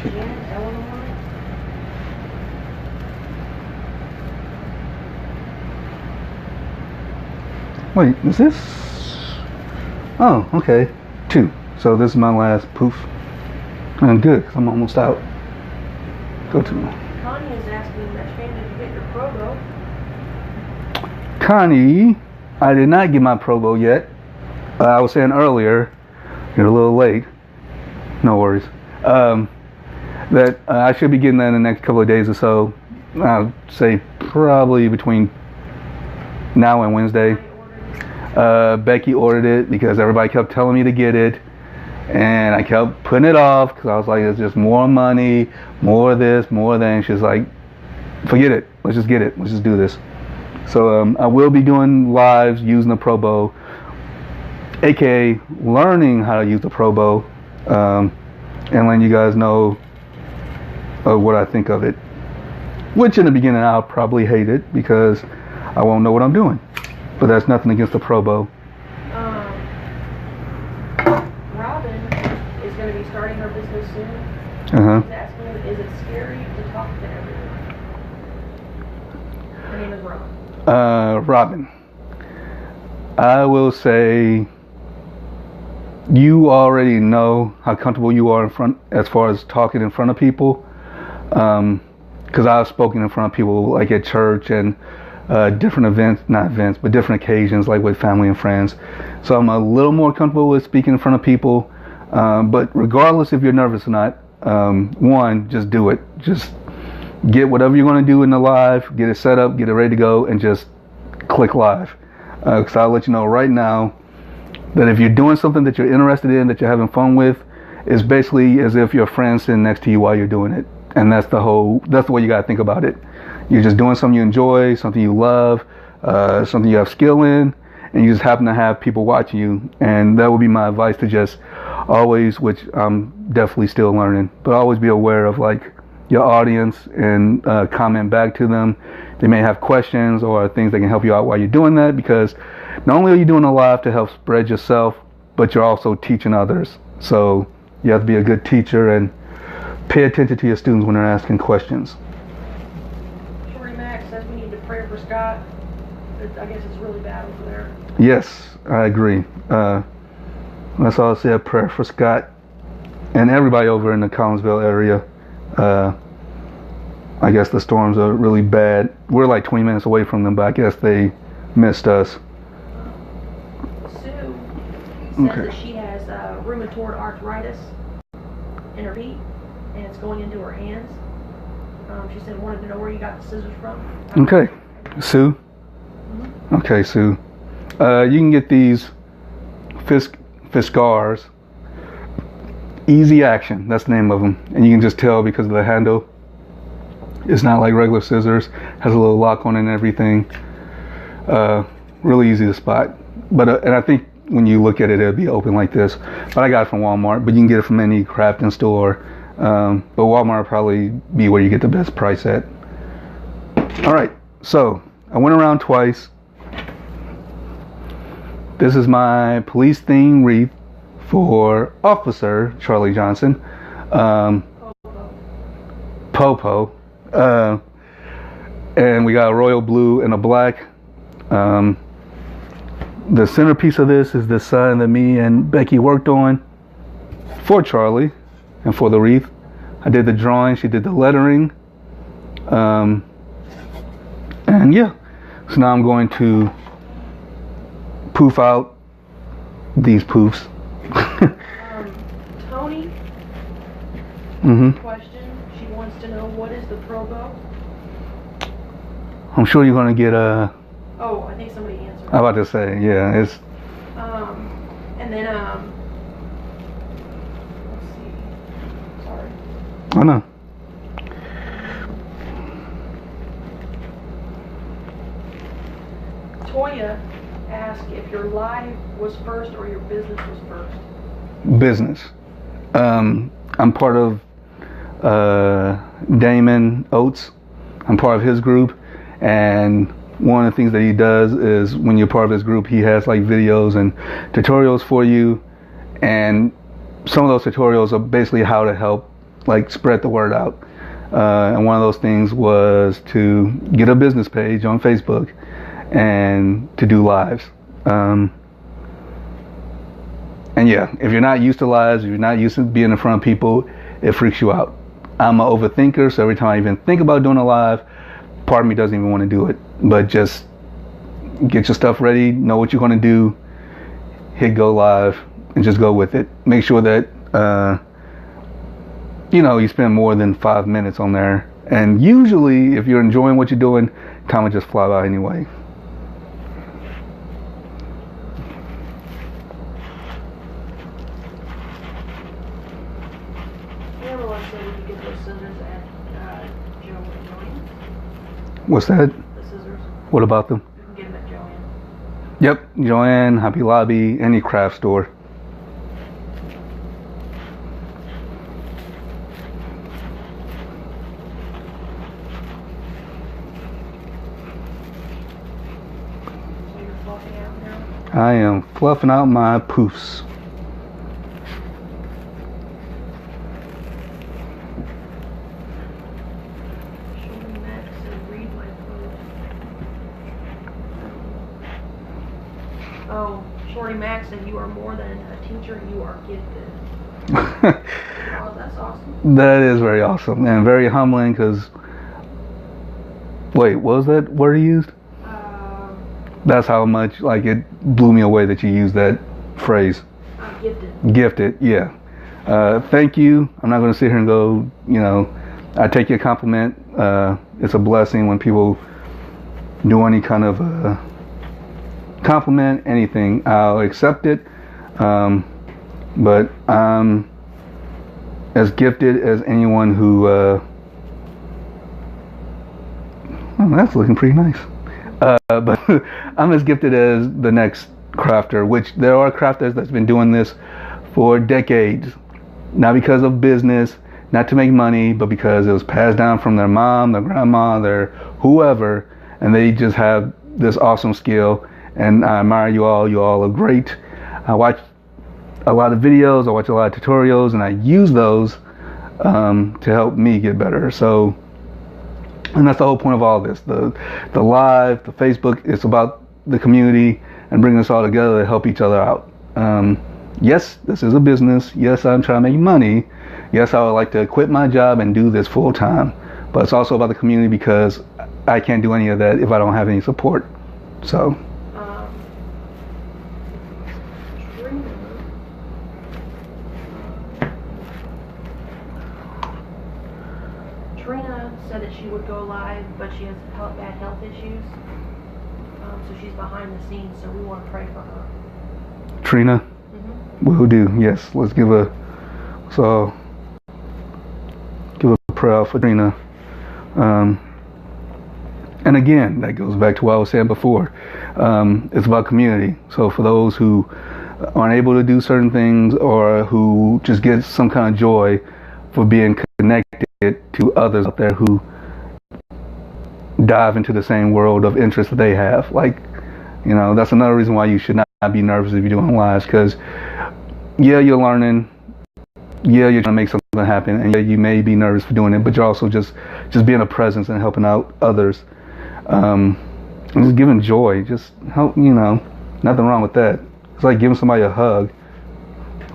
Janet, Eleanor. Wait, is this? Oh, okay. 2. So this is my last poof. I'm good, 'cause I'm almost out. Go to Connie is asking that Shane, did you get your probo? Connie. I did not get my probo yet. I was saying earlier, you're a little late. No worries. That I should be getting that in the next couple of days or so. I'll say probably between now and Wednesday. Becky ordered it because everybody kept telling me to get it, and I kept putting it off because I was like, it's just more money, more of this, more of that. And she's like, forget it. Let's just get it. Let's just do this. So I will be doing lives using the Probo, aka learning how to use the Probo, and letting you guys know what I think of it. Which in the beginning I'll probably hate it because I won't know what I'm doing. But that's nothing against the Probo. Robin is going to be starting her business soon. She's asking, is it scary to talk to everyone? Her name is Robin. Robin, I will say you already know how comfortable you are in front as far as talking in front of people, because I've spoken in front of people like at church and different events, not events, but different occasions like with family and friends. So I'm a little more comfortable with speaking in front of people, but regardless if you're nervous or not, one, just do it. Just get whatever you're going to do in the live, get it set up, get it ready to go, and just click live. Because I'll let you know right now that if you're doing something that you're interested in, that you're having fun with, it's basically as if your friend's sitting next to you while you're doing it. And that's the way you got to think about it. You're just doing something you enjoy, something you love, something you have skill in, and you just happen to have people watching you. And that would be my advice, to just always, which I'm definitely still learning, but always be aware of like your audience and comment back to them. They may have questions or things that can help you out while you're doing that, because not only are you doing a live to help spread yourself, but you're also teaching others. So you have to be a good teacher and pay attention to your students when they're asking questions. Shorty Max says we need to pray for Scott. I guess it's really bad over there. Yes, I agree. Let's all say a prayer for Scott and everybody over in the Collinsville area. I guess the storms are really bad. We're like 20 minutes away from them, but I guess they missed us. Sue says that she has rheumatoid arthritis in her feet, and it's going into her hands. She said wanted to know where you got the scissors from. Okay, Sue. Mm-hmm. Okay, Sue. You can get these Fiskars. Easy Action, that's the name of them. And you can just tell because of the handle. It's not like regular scissors. Has a little lock on it and everything. Really easy to spot. But and I think when you look at it, it'll be open like this. But I got it from Walmart. But you can get it from any crafting store. But Walmart will probably be where you get the best price at. All right. So I went around twice. This is my police theme wreath for Officer Charlie Johnson. Popo. And we got a royal blue and a black. The centerpiece of this is the sign that me and Becky worked on for Charlie and for the wreath. I did the drawing, she did the lettering. And yeah, so now I'm going to poof out these poofs. Tony, question. She wants to know, what is the Probo? I'm sure you're going to get a... Oh, I think somebody answered. I'm about to say, yeah, it's... And then, let's see. Sorry. I know. Toya asked if your live was first or your business was first. Business. I'm part of Damon Oates. I'm part of his group, and one of the things that he does is when you're part of his group, he has like videos and tutorials for you, and some of those tutorials are basically how to help like spread the word out. And one of those things was to get a business page on Facebook and to do lives. And yeah, if you're not used to lives, if you're not used to being in front of people, it freaks you out. I'm an overthinker, so every time I even think about doing a live, part of me doesn't even want to do it. But just get your stuff ready, know what you're going to do, hit go live, and just go with it. Make sure that you spend more than 5 minutes on there. And usually, if you're enjoying what you're doing, time will just fly by anyway. What's that? The scissors. What about them? You can get them at Joanne. Yep, Joanne, Hobby Lobby, any craft store. So you're fluffing out now? I am fluffing out my poofs. Oh, Shorty Max said you are more than a teacher, you are gifted. Oh, that's awesome. That is very awesome and very humbling because, wait, what was that word you used? That's how much, like, it blew me away that you used that phrase. Gifted. Gifted, yeah. Thank you. I'm not going to sit here and go, I take your compliment. It's a blessing when people do any kind of compliment, anything. I'll accept it. But I'm as gifted as anyone who... oh, that's looking pretty nice. But I'm as gifted as the next crafter, which there are crafters that's been doing this for decades. Not because of business, not to make money, but because it was passed down from their mom, their grandma, their whoever, and they just have this awesome skill. And I admire you all. You all are great. I watch a lot of videos. I watch a lot of tutorials, and I use those to help me get better. So, and that's the whole point of all this. The live, the Facebook, it's about the community and bringing us all together to help each other out. Yes, this is a business. Yes, I'm trying to make money. Yes, I would like to quit my job and do this full time. But it's also about the community because I can't do any of that if I don't have any support. So. Trina said that she would go live, but she has bad health issues. So she's behind the scenes, so we want to pray for her. Trina? Mm-hmm. Will do, yes. Let's give a prayer out for Trina. And again, that goes back to what I was saying before. It's about community. So for those who aren't able to do certain things or who just get some kind of joy for being connected to others out there who dive into the same world of interest that they have. Like, that's another reason why you should not be nervous if you're doing lives, because yeah, you're learning, yeah, you're trying to make something happen, and yeah, you may be nervous for doing it, but you're also just being a presence and helping out others, and just giving joy. Just help, nothing wrong with that. It's like giving somebody a hug.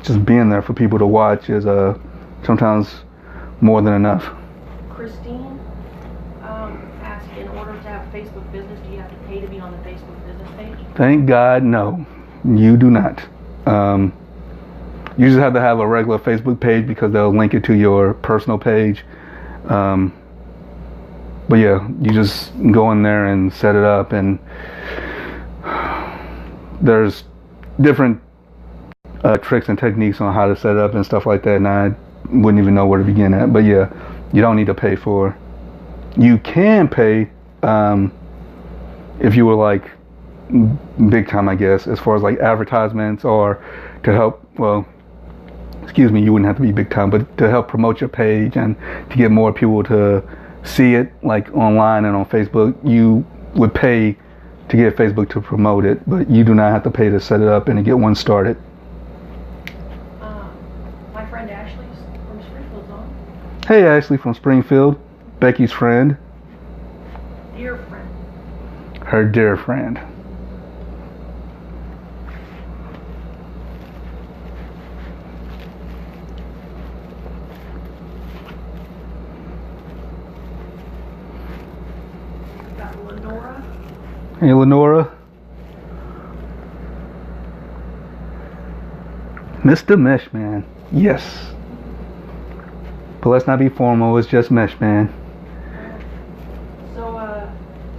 Just being there for people to watch is sometimes more than enough. Christine asked, in order to have Facebook business, do you have to pay to be on the Facebook business page? Thank God, no. You do not. You just have to have a regular Facebook page because they'll link it to your personal page. But yeah, you just go in there and set it up, and there's different tricks and techniques on how to set it up and stuff like that, and I wouldn't even know where to begin at. But yeah, you don't need to pay for. You can pay if you were like big time, I guess, as far as like advertisements or to help. Well, excuse me, you wouldn't have to be big time, but to help promote your page and to get more people to see it, like online and on Facebook, you would pay to get Facebook to promote it, but you do not have to pay to set it up and to get one started. My friend Ashley's from Springfield's on. Hey, Ashley from Springfield, Becky's friend. Dear friend. Her dear friend. got Lenora. Hey, Lenora. Mr. Mesh Man. Yes. But let's not be formal. It's just Mesh Man. So,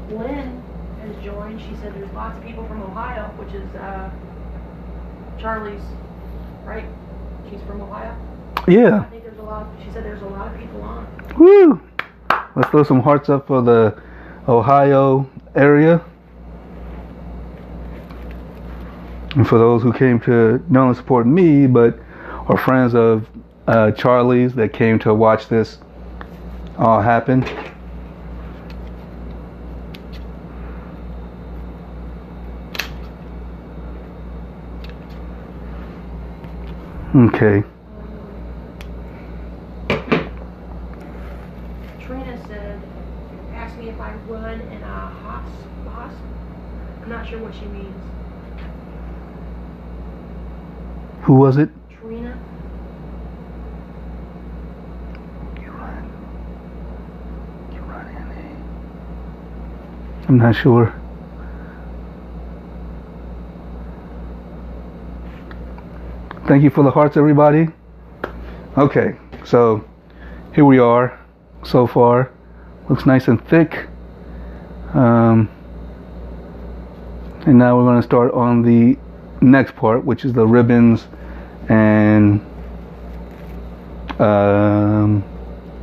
Lynn has joined. She said there's lots of people from Ohio, which is Charlie's, right? She's from Ohio. Yeah. I think there's a lot. She said there's a lot of people on. Woo! Let's throw some hearts up for the Ohio area. And for those who came to not only support me, but are friends of Charlie's that came to watch this all happen. Okay. Trina said, asked me if I run in a hosp. I'm not sure what she means. Who was it? Trina. You run in a... I'm not sure. Thank you for the hearts, everybody. Okay, so here we are so far. Looks nice and thick. And now we're going to start on the next part, which is the ribbons and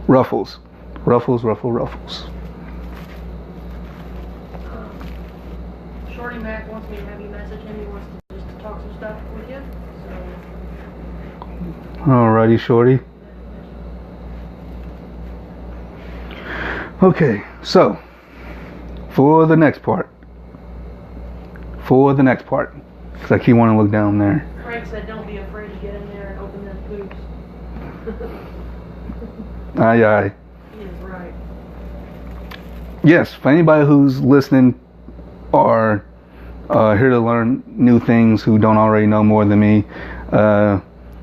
ruffles. Ruffles. Shorty Mac wants me to have you message him. He wants to just talk some stuff with you. So. Alrighty, Shorty. Okay, so for the next part, because I keep wanting to look down there. Frank said, "Don't be afraid to get in there and open them poops." Aye. He is right. Yes, for anybody who's listening or here to learn new things who don't already know more than me,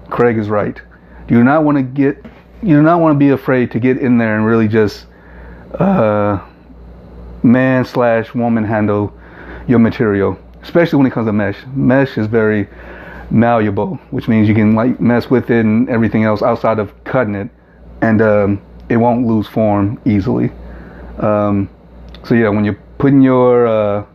Craig is right. You do not want to be afraid to get in there and really just man/woman handle your material, especially when it comes to mesh. Mesh is very malleable, which means you can like mess with it and everything else outside of cutting it, and it won't lose form easily. So yeah, when you're putting your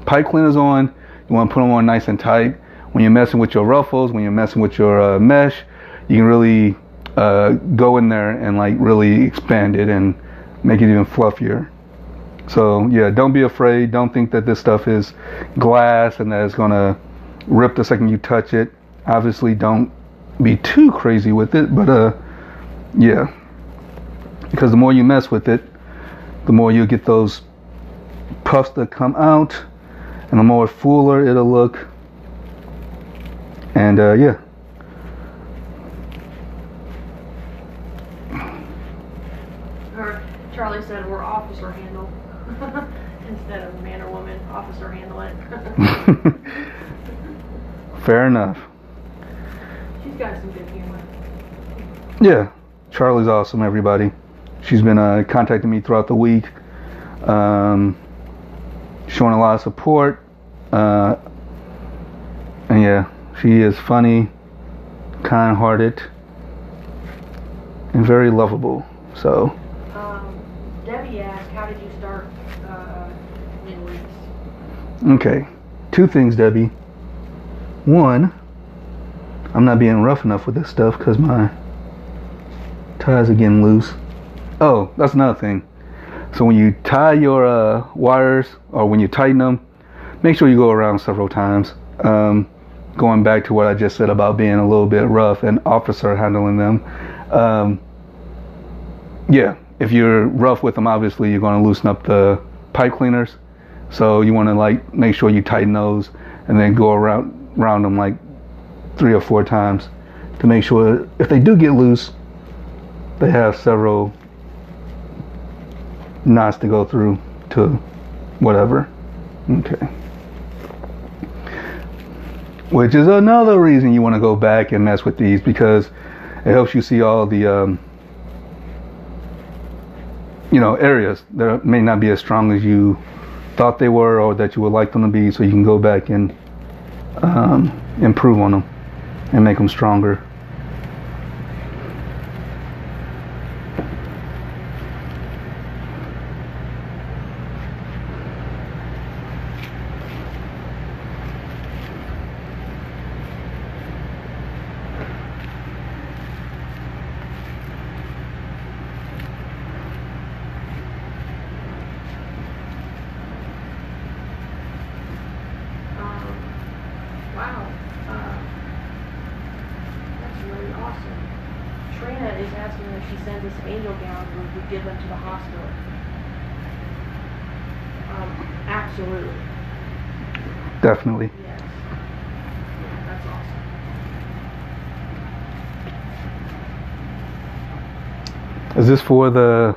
pipe cleaners on, you want to put them on nice and tight. When you're messing with your ruffles, when you're messing with your mesh, you can really go in there and like really expand it and make it even fluffier. So yeah, don't be afraid. Don't think that this stuff is glass and that it's gonna rip the second you touch it. Obviously, don't be too crazy with it, but yeah, because the more you mess with it, the more you get those puffs that come out, and the more fuller it'll look. And yeah. Or Charlie said we're officer handle instead of man or woman. Officer handle it. Fair enough. She's got some good humor. Yeah, Charlie's awesome, everybody. She's been contacting me throughout the week, showing a lot of support, and yeah, she is funny, kind-hearted, and very lovable. So Debbie asked, how did you start in Wreaths? okay, two things, Debbie. One, I'm not being rough enough with this stuff because my ties are getting loose. Oh, that's another thing. So when you tie your wires, or when you tighten them, make sure you go around several times. Going back to what I just said about being a little bit rough and officer handling them. Yeah, if you're rough with them, obviously you're going to loosen up the pipe cleaners. So you want to like make sure you tighten those and then go around them like 3 or 4 times to make sure if they do get loose, they have several knots to go through to whatever. Okay. Which is another reason you want to go back and mess with these, because it helps you see all the areas that may not be as strong as you thought they were, or that you would like them to be, so you can go back and improve on them and make them stronger. Wow. That's really awesome. Trina is asking if she sends us angel gowns and we give them to the hospital. Absolutely. Definitely. Yes. Yeah, that's awesome. Is this for the...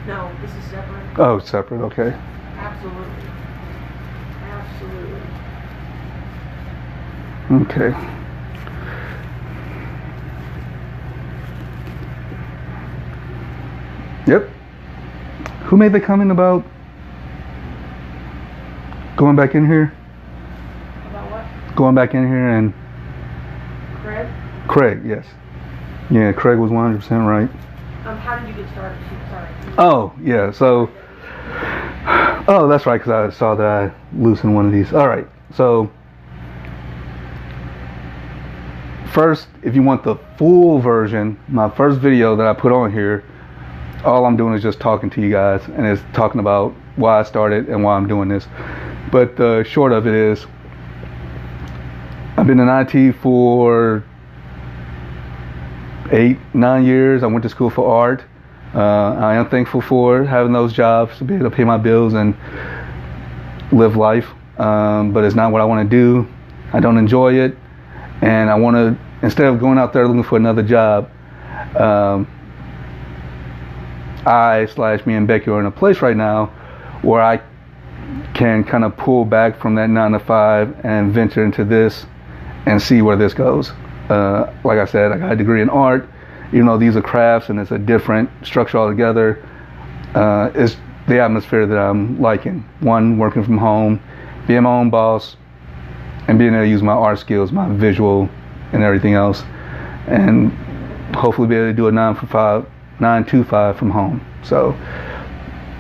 No, this is separate. Oh, separate, okay. Absolutely. Absolutely. Okay. Yep. Who made the comment about going back in here? About what? Going back in here and... Craig? Craig, yes. Yeah, Craig was 100% right. How did you get started? Sorry. Oh, yeah, so... Oh, that's right, because I saw that I loosened one of these. All right, so... First, if you want the full version, my first video that I put on here, all I'm doing is just talking to you guys, and it's talking about why I started and why I'm doing this. But the short of it is, I've been in IT for 8-9 years. I went to school for art. I am thankful for having those jobs to be able to pay my bills and live life. But it's not what I want to do. I don't enjoy it. And I want to, instead of going out there looking for another job, me and Becky are in a place right now where I can kind of pull back from that 9-to-5 and venture into this and see where this goes. Like I said, I got a degree in art. Even though these are crafts and it's a different structure altogether, it's the atmosphere that I'm liking. One, working from home, being my own boss, and being able to use my art skills, my visual and everything else, and hopefully be able to do a 9-to-5 from home. So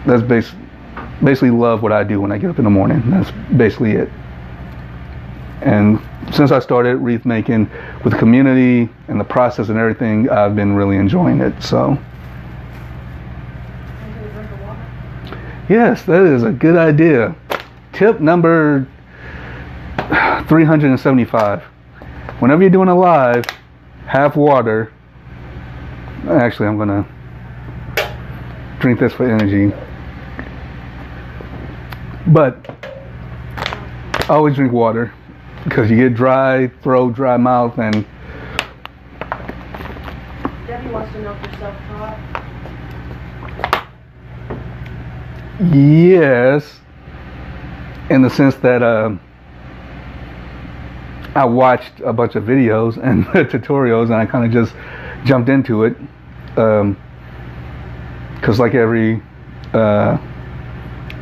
that's basically love what I do when I get up in the morning. That's basically it. And since I started wreath making with the community and the process and everything, I've been really enjoying it. So yes, that is a good idea. Tip number 375. Whenever you're doing a live, have water. Actually, I'm gonna drink this for energy. But always drink water, because you get dry throat, dry mouth, and... Debbie wants to know if you're self-taught. Yes, in the sense that I watched a bunch of videos and tutorials, and I kind of just jumped into it, because like every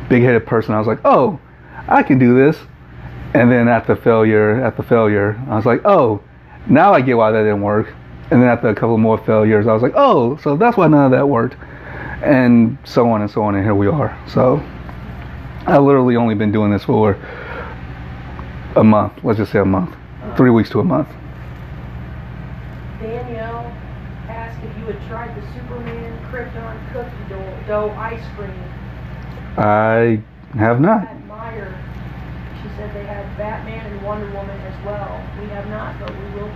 big-headed person, I was like, oh, I can do this. And then at the failure, I was like, oh, now I get why that didn't work. And then after a couple more failures, I was like, oh, so that's why none of that worked. And so on, and here we are. So I literally only been doing this for a month. Let's just say a month. 3 weeks to a month. Danielle asked if you had tried the Superman Krypton cookie dough ice cream. I have not. At Meyer, she said they had Batman and Wonder Woman as well. We have not, but we will.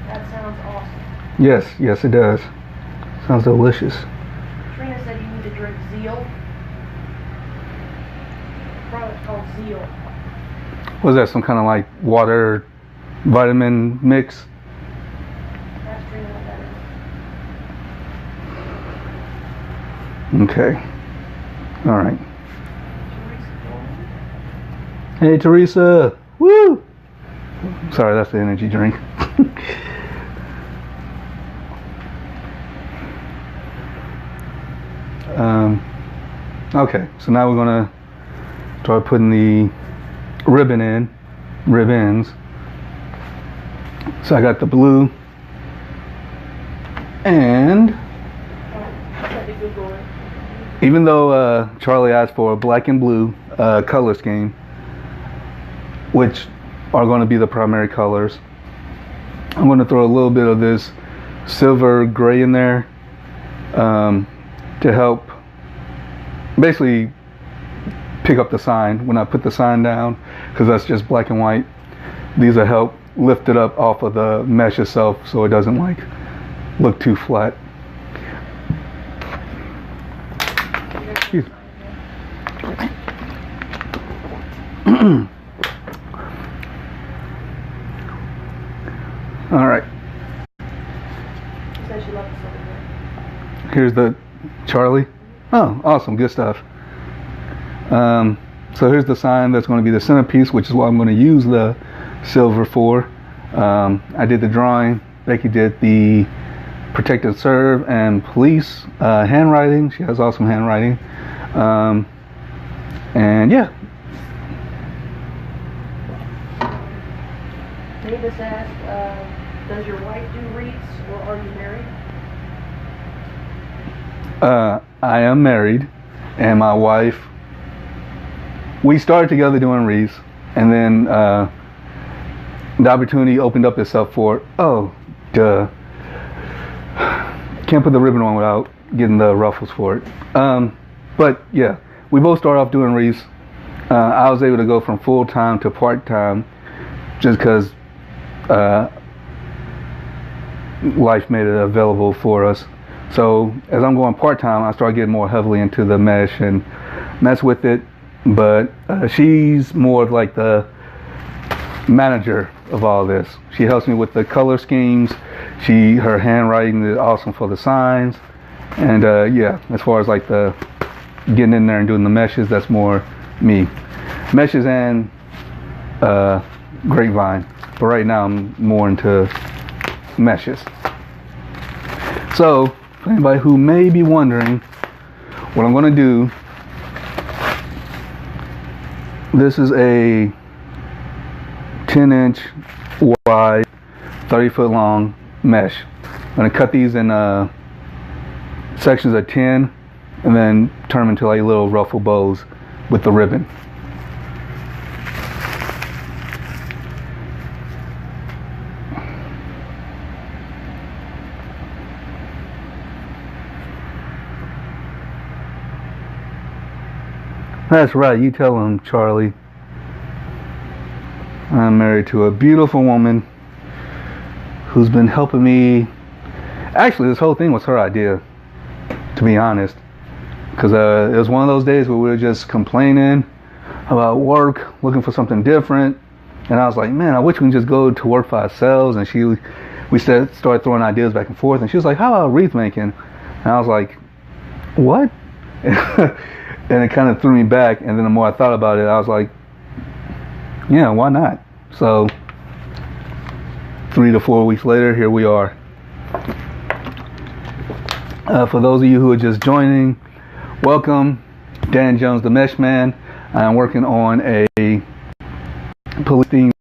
That sounds awesome. Yes, it does. Sounds delicious. Trina said you need to drink Zeal. A product called Zeal. Was that some kind of like water vitamin mix? That's Trina what that is. Okay. All right. Hey, Teresa. Woo! Sorry, that's the energy drink. Okay, so now we're gonna start putting the rib ends. So I got the blue and even though Charlie asked for a black and blue color scheme, which are going to be the primary colors, I'm going to throw a little bit of this silver gray in there to help basically pick up the sign when I put the sign down, because that's just black and white. These will help lift it up off of the mesh itself so it doesn't like look too flat. Excuse me. All right. Here's the Charlie. Oh, awesome, good stuff. So here's the sign that's going to be the centerpiece, which is what I'm going to use the silver for. I did the drawing. Becky did the protect and serve and police handwriting. She has awesome handwriting. And yeah. Davis asked, does your wife do wreaths or are you married? I am married, and my wife, we started together doing wreaths, and then the opportunity opened up itself for, oh, duh. Can't put the ribbon on without getting the ruffles for it. But yeah, we both started off doing wreaths. I was able to go from full-time to part-time just because life made it available for us. So as I'm going part-time, I started getting more heavily into the mesh and mess with it. But she's more of like the manager of all this. She helps me with the color schemes. Her handwriting is awesome for the signs. And yeah, as far as like the getting in there and doing the meshes, that's more me. Meshes and grapevine. But right now I'm more into meshes. So for anybody who may be wondering what I'm going to do, this is a 10-inch wide, 30-foot long mesh. I'm going to cut these in sections of 10 and then turn them into like little ruffle bows with the ribbon. That's right, you tell him, Charlie. I'm married to a beautiful woman who's been helping me. Actually, this whole thing was her idea, to be honest. Because it was one of those days where we were just complaining about work, looking for something different. And I was like, man, I wish we can just go to work for ourselves. And we started throwing ideas back and forth. And she was like, how about wreath making? And I was like, what? And it kind of threw me back, and then the more I thought about it, I was like, yeah, why not? So 3 to 4 weeks later, here we are. For those of you who are just joining, welcome. Dan Jones, the Mesh Man. I'm working on a police theme.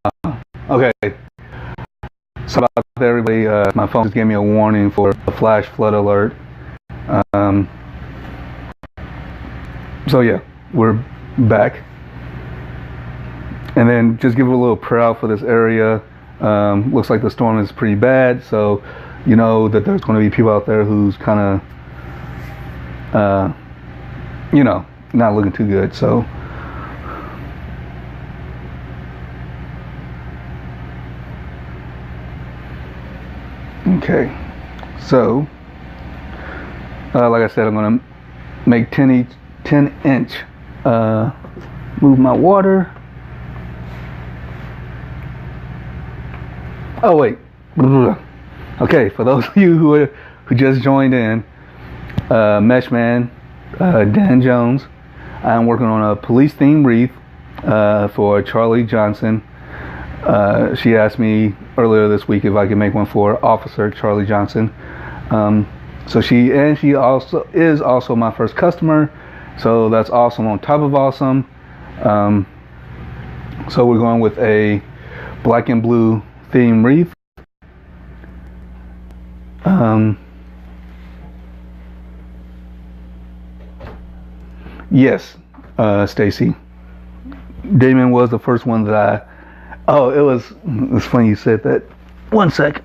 Okay. So about that, everybody, my phone just gave me a warning for a flash flood alert. So yeah, we're back. And then just give it a little prayer out for this area. Looks like the storm is pretty bad, so you know that there's going to be people out there who's kind of, you know, not looking too good. So okay, so like I said, I'm going to make 10-inch. Move my water. Oh wait. Okay, for those of you who just joined in, Meshman, Dan Jones. I'm working on a police themed wreath for Charlie Johnson. She asked me earlier this week if I could make one for Officer Charlie Johnson. So she also is my first customer, So that's awesome on top of awesome. So we're going with a black and blue theme wreath. Yes, Stacy. Damon was the first one that it's funny you said that. One sec.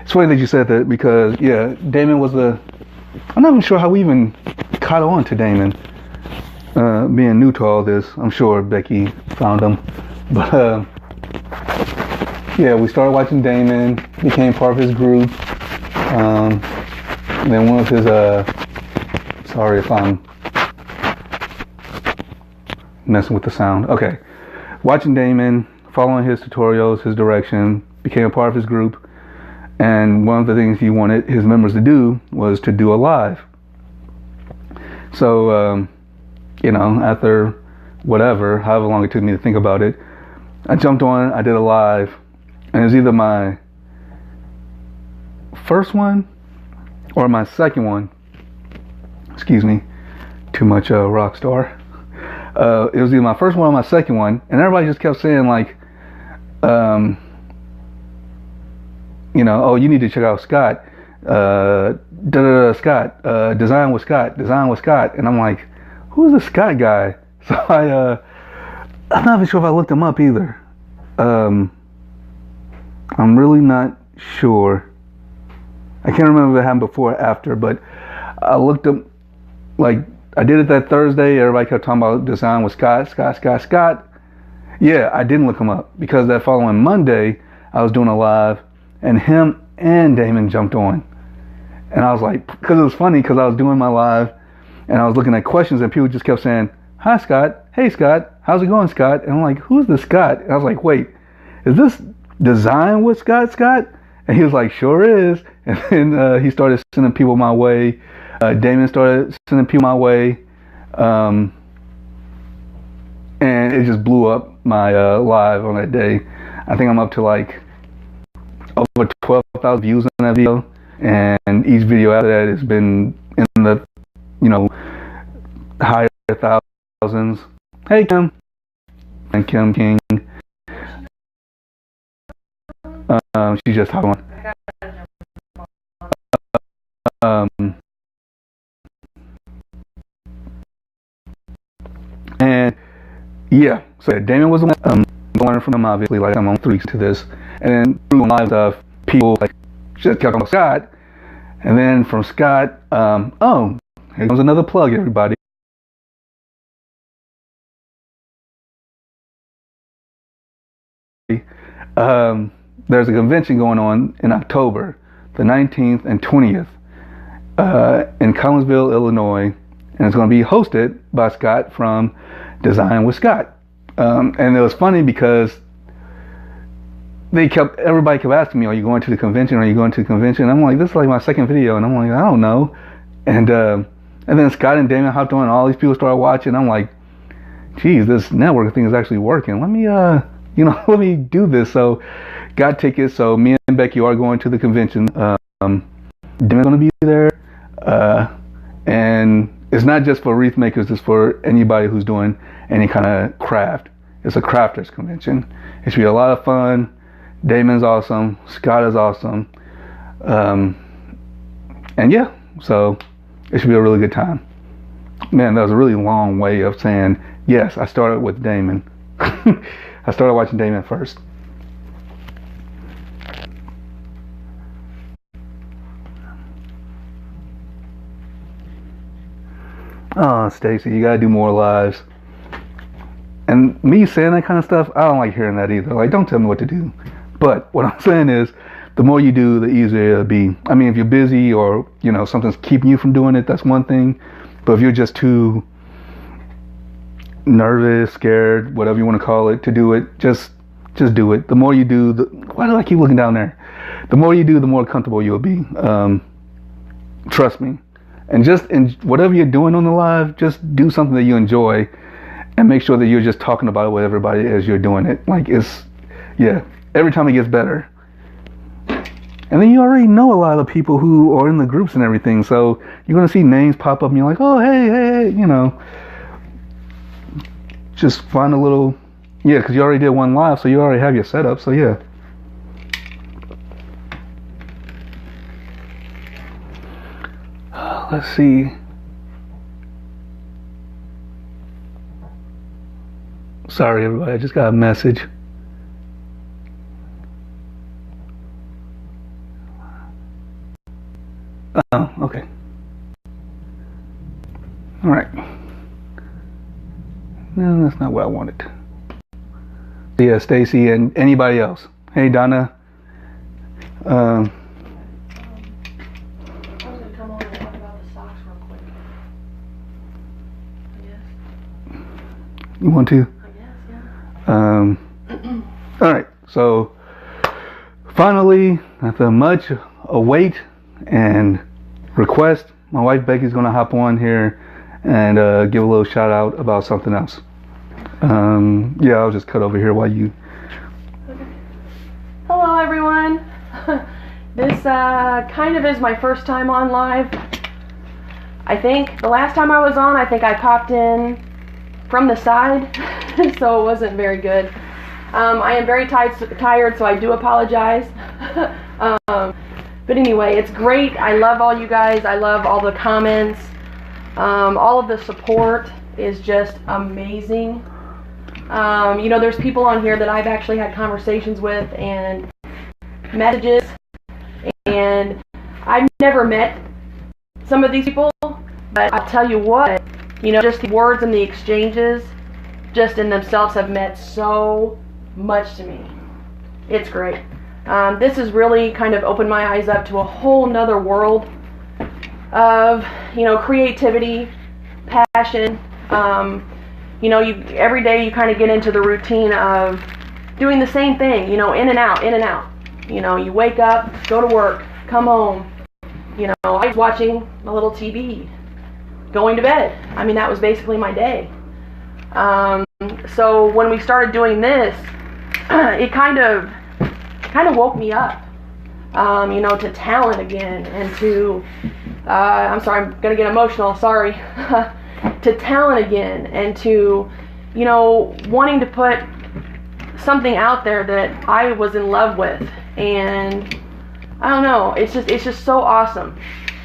It's funny that you said that because, yeah, Damon was I'm not even sure how we even caught on to Damon. Being new to all this, I'm sure Becky found him. But, yeah, we started watching Damon, became part of his group. Then one of his, sorry if I'm messing with the sound. Okay. Watching Damon, following his tutorials, his direction, became a part of his group. And one of the things he wanted his members to do was to do a live. So, after however long it took me to think about it, I jumped on, I did a live, and it was either my first one or my second one. Excuse me, too much rock star. It was either my first one or my second one, and everybody just kept saying like, oh, you need to check out Scott, Scott, Design with Scott, and I'm like, who's the Scott guy? So I'm not even sure if I looked him up either. I'm really not sure. I can't remember if it happened before or after, but I looked up, like, I did it that Thursday. Everybody kept talking about Design with Scott. Yeah, I didn't look him up because that following Monday, I was doing a live, and him and Damon jumped on. And I was like, because it was funny, because I was doing my live, and I was looking at questions, and people just kept saying, hi, Scott. Hey, Scott. How's it going, Scott? And I'm like, who's the Scott? And I was like, wait, is this Design with Scott? And he was like, sure is. And then he started sending people my way. Damon started sending people my way. And it just blew up my live on that day. I think I'm up to like over 12,000 views on that video. And each video after that has been in the, higher thousands. Hey, Kim. And Kim King. She just hopped on. And yeah, so Damon was the one learning from him, obviously, like I'm on 3 weeks to this. And then through live stuff, people like just kept on Scott. And then from Scott, oh, here comes another plug, everybody. There's a convention going on in October, the 19th and 20th, in Collinsville, Illinois, and it's going to be hosted by Scott from Design with Scott. And it was funny because everybody kept asking me, are you going to the convention? Are you going to the convention? And I'm like, this is like my second video, and I'm like, I don't know. And then Scott and Damon hopped on, and all these people started watching. I'm like, geez, this network thing is actually working. Let me let me do this. So got tickets. So me and Becky are going to the convention. Damon's going to be there. And it's not just for wreath makers, it's for anybody who's doing any kind of craft. It's a crafters convention. It should be a lot of fun. Damon's awesome. Scott is awesome. And yeah, so it should be a really good time. Man, that was a really long way of saying, yes, I started with Damon. I started watching Damon first. Oh, Stacy, you gotta do more lives. And me saying that kind of stuff, I don't like hearing that either. Like, don't tell me what to do. But what I'm saying is, the more you do, the easier it'll be. I mean, if you're busy or, something's keeping you from doing it, that's one thing. But if you're just too nervous, scared, whatever you want to call it, to do it, just do it. The more you do, why do I keep looking down there? The more you do, the more comfortable you'll be. Trust me. And just in whatever you're doing on the live, just do something that you enjoy, and make sure that you're just talking about it with everybody as you're doing it. Like every time it gets better. And then you already know a lot of the people who are in the groups and everything. So you're going to see names pop up and you're like, oh, hey, you know. Just find a little, yeah, because you already did one live, so you already have your setup, so yeah. Let's see. Sorry, everybody, I just got a message. Oh, okay. All right. No, that's not what I wanted. Yeah, Stacy and anybody else. Hey, Donna. I was going to come on and talk about the socks real quick. I guess. You want to? I guess, yeah. All right. So, finally, after much await and request, my wife Becky's going to hop on here and give a little shout out about something else. Yeah, I'll just cut over here while you. Okay. Hello, everyone. This kind of is my first time on live. I think the last time I was on, I think I popped in from the side, so it wasn't very good. I am very tired, so I do apologize. But anyway, it's great. I love all you guys. I love all the comments. All of the support is just amazing. You know, there's people on here that I've actually had conversations with and messages, and I've never met some of these people, but I'll tell you what, you know, just the words and the exchanges just in themselves have meant so much to me. It's great. This has really kind of opened my eyes up to a whole nother world of, you know, creativity, passion. You know, every day you kind of get into the routine of doing the same thing, you know, in and out, in and out. You know, you wake up, go to work, come home. You know, I was watching a little TV, going to bed. I mean, that was basically my day. So when we started doing this, it kind of woke me up, you know, to talent again, and to, I'm sorry, I'm going to get emotional, sorry, to talent again, and to, you know, wanting to put something out there that I was in love with, and I don't know, it's just so awesome,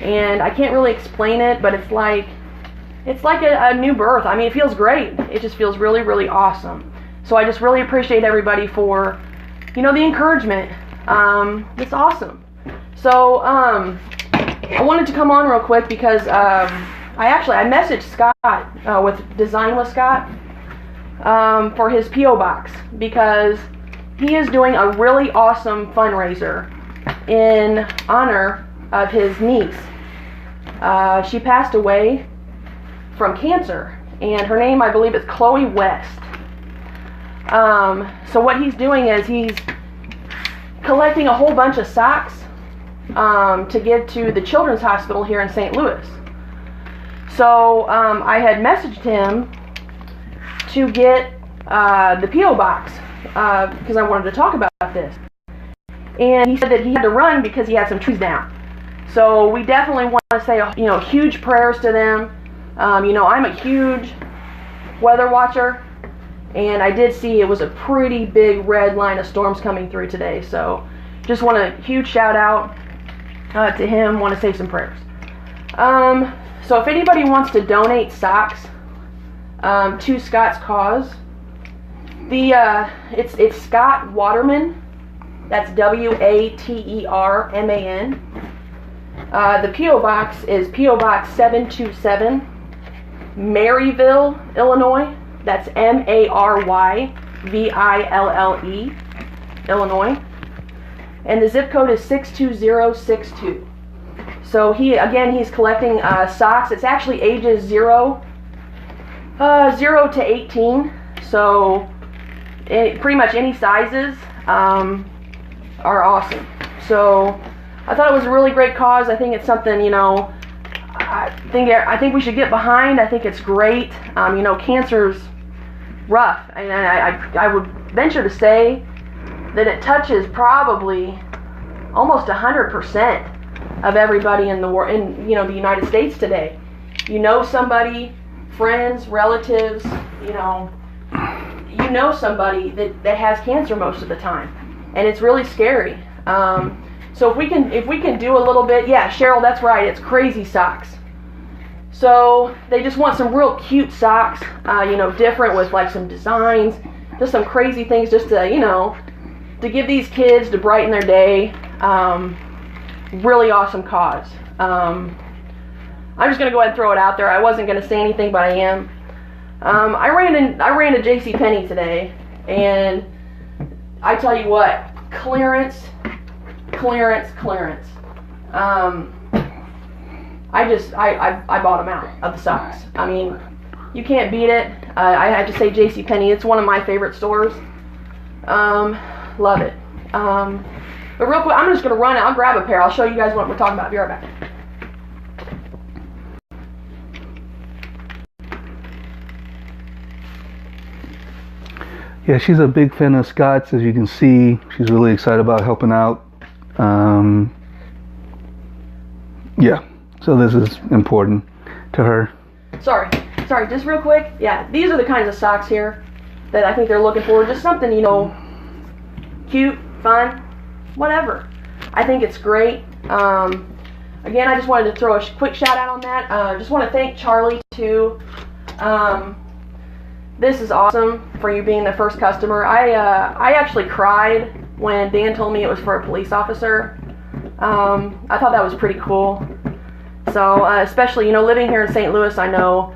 and I can't really explain it, but it's like a new birth. I mean, it feels great. It just feels really, really awesome. So I just really appreciate everybody for, you know, the encouragement. It's awesome. So I wanted to come on real quick because I messaged Scott with Design with Scott for his P.O. box, because he is doing a really awesome fundraiser in honor of his niece. She passed away from cancer, and her name, I believe, is Chloe West. So what he's doing is he's collecting a whole bunch of socks to give to the Children's Hospital here in St. Louis. So I had messaged him to get the P.O. box because I wanted to talk about this. And he said that he had to run because he had some trees down. So we definitely want to say, you know, huge prayers to them. You know, I'm a huge weather watcher, and I did see it was a pretty big red line of storms coming through today. So just want a huge shout out to him. Want to say some prayers. So if anybody wants to donate socks to Scott's cause, it's Scott Waterman. That's Waterman. The P.O. Box is P.O. Box 727, Maryville, Illinois. That's Maryville, Illinois. And the zip code is 62062. So he's collecting socks. It's actually ages 0 to 18. So pretty much any sizes are awesome. So I thought it was a really great cause. I think it's something, you know, I think we should get behind. I think it's great. You know, cancer's rough, and I would venture to say that it touches probably almost 100% of everybody in the world, in the United States today. You know somebody, friends, relatives, you know somebody that has cancer most of the time, and it's really scary. So if we can do a little bit, yeah, Cheryl, that's right, it's crazy socks. So they just want some real cute socks, different with like some designs, just some crazy things, just to to give these kids to brighten their day. Really awesome cause. I'm just gonna go ahead and throw it out there. I wasn't gonna say anything, but I am. I ran to JCPenney today, and I tell you what, clearance. I bought them out of the socks. I mean, you can't beat it. I had to say JCPenney. It's one of my favorite stores. Love it. But real quick, I'm just gonna run. I'll grab a pair. I'll show you guys what we're talking about. Be right back. Yeah, she's a big fan of Scott's, as you can see. She's really excited about helping out. Yeah, so this is important to her. Sorry, just real quick. Yeah, these are the kinds of socks here that I think they're looking for. Just something, cute, fun, whatever. I think it's great. Again, I just wanted to throw a quick shout out on that. Just want to thank Charlie too. This is awesome for you being the first customer. I actually cried when Dan told me it was for a police officer. I thought that was pretty cool. So, especially, living here in St. Louis, I know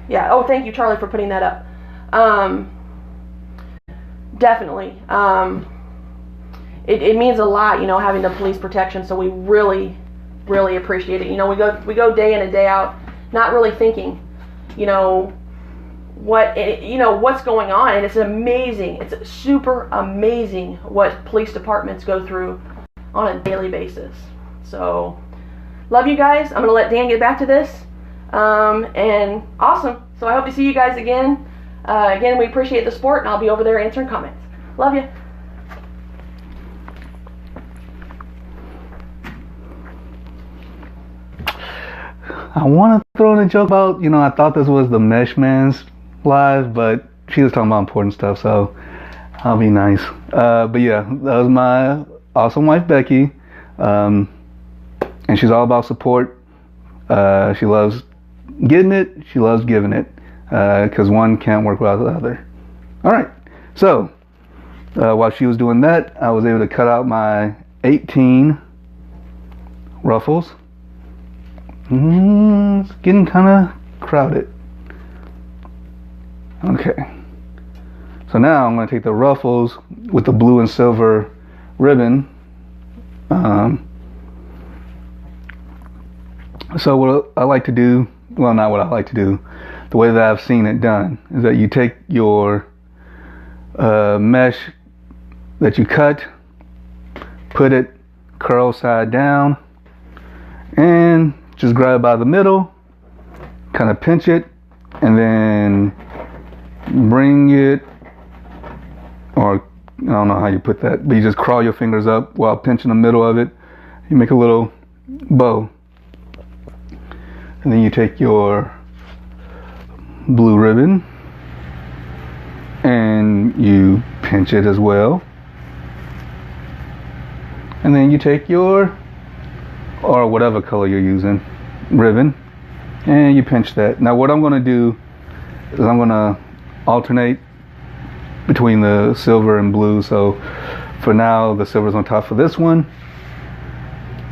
yeah. Oh, thank you, Charlie, for putting that up. Definitely. It means a lot, having the police protection. So we really appreciate it. We go day in and day out, not really thinking, what's going on, and it's amazing. It's super amazing what police departments go through on a daily basis. So, love you guys. I'm gonna let Dan get back to this, and awesome. So I hope to see you guys again. Again, we appreciate the support, and I'll be over there answering comments. Love you. I want to throw in a joke about, I thought this was the Mesh Man's live, but she was talking about important stuff, so I'll be nice. But yeah, that was my awesome wife, Becky, and she's all about support. She loves getting it, she loves giving it, because one can't work without the other. Alright, so while she was doing that, I was able to cut out my 18 ruffles. It's getting kind of crowded. Okay, so now I'm going to take the ruffles with the blue and silver ribbon. So what I like to do, well, not what I like to do, the way that I've seen it done is that you take your mesh that you cut, put it curl side down, and just grab it by the middle, kind of pinch it, and then bring it, or I don't know how you put that, but you just crawl your fingers up while pinching the middle of it. You make a little bow, and then you take your blue ribbon and you pinch it as well, and then you take your, or whatever color you're using, ribbon, and you pinch that. Now what I'm going to do is I'm going to alternate between the silver and blue. So for now, the silver's on top for this one,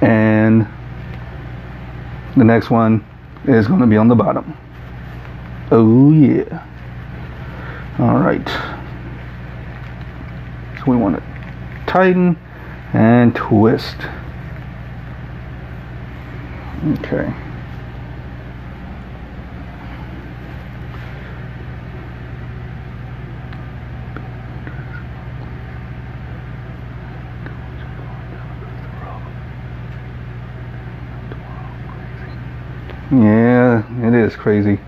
and the next one is going to be on the bottom. Oh yeah. All right, so we want to tighten and twist. Okay. Yeah, it is crazy.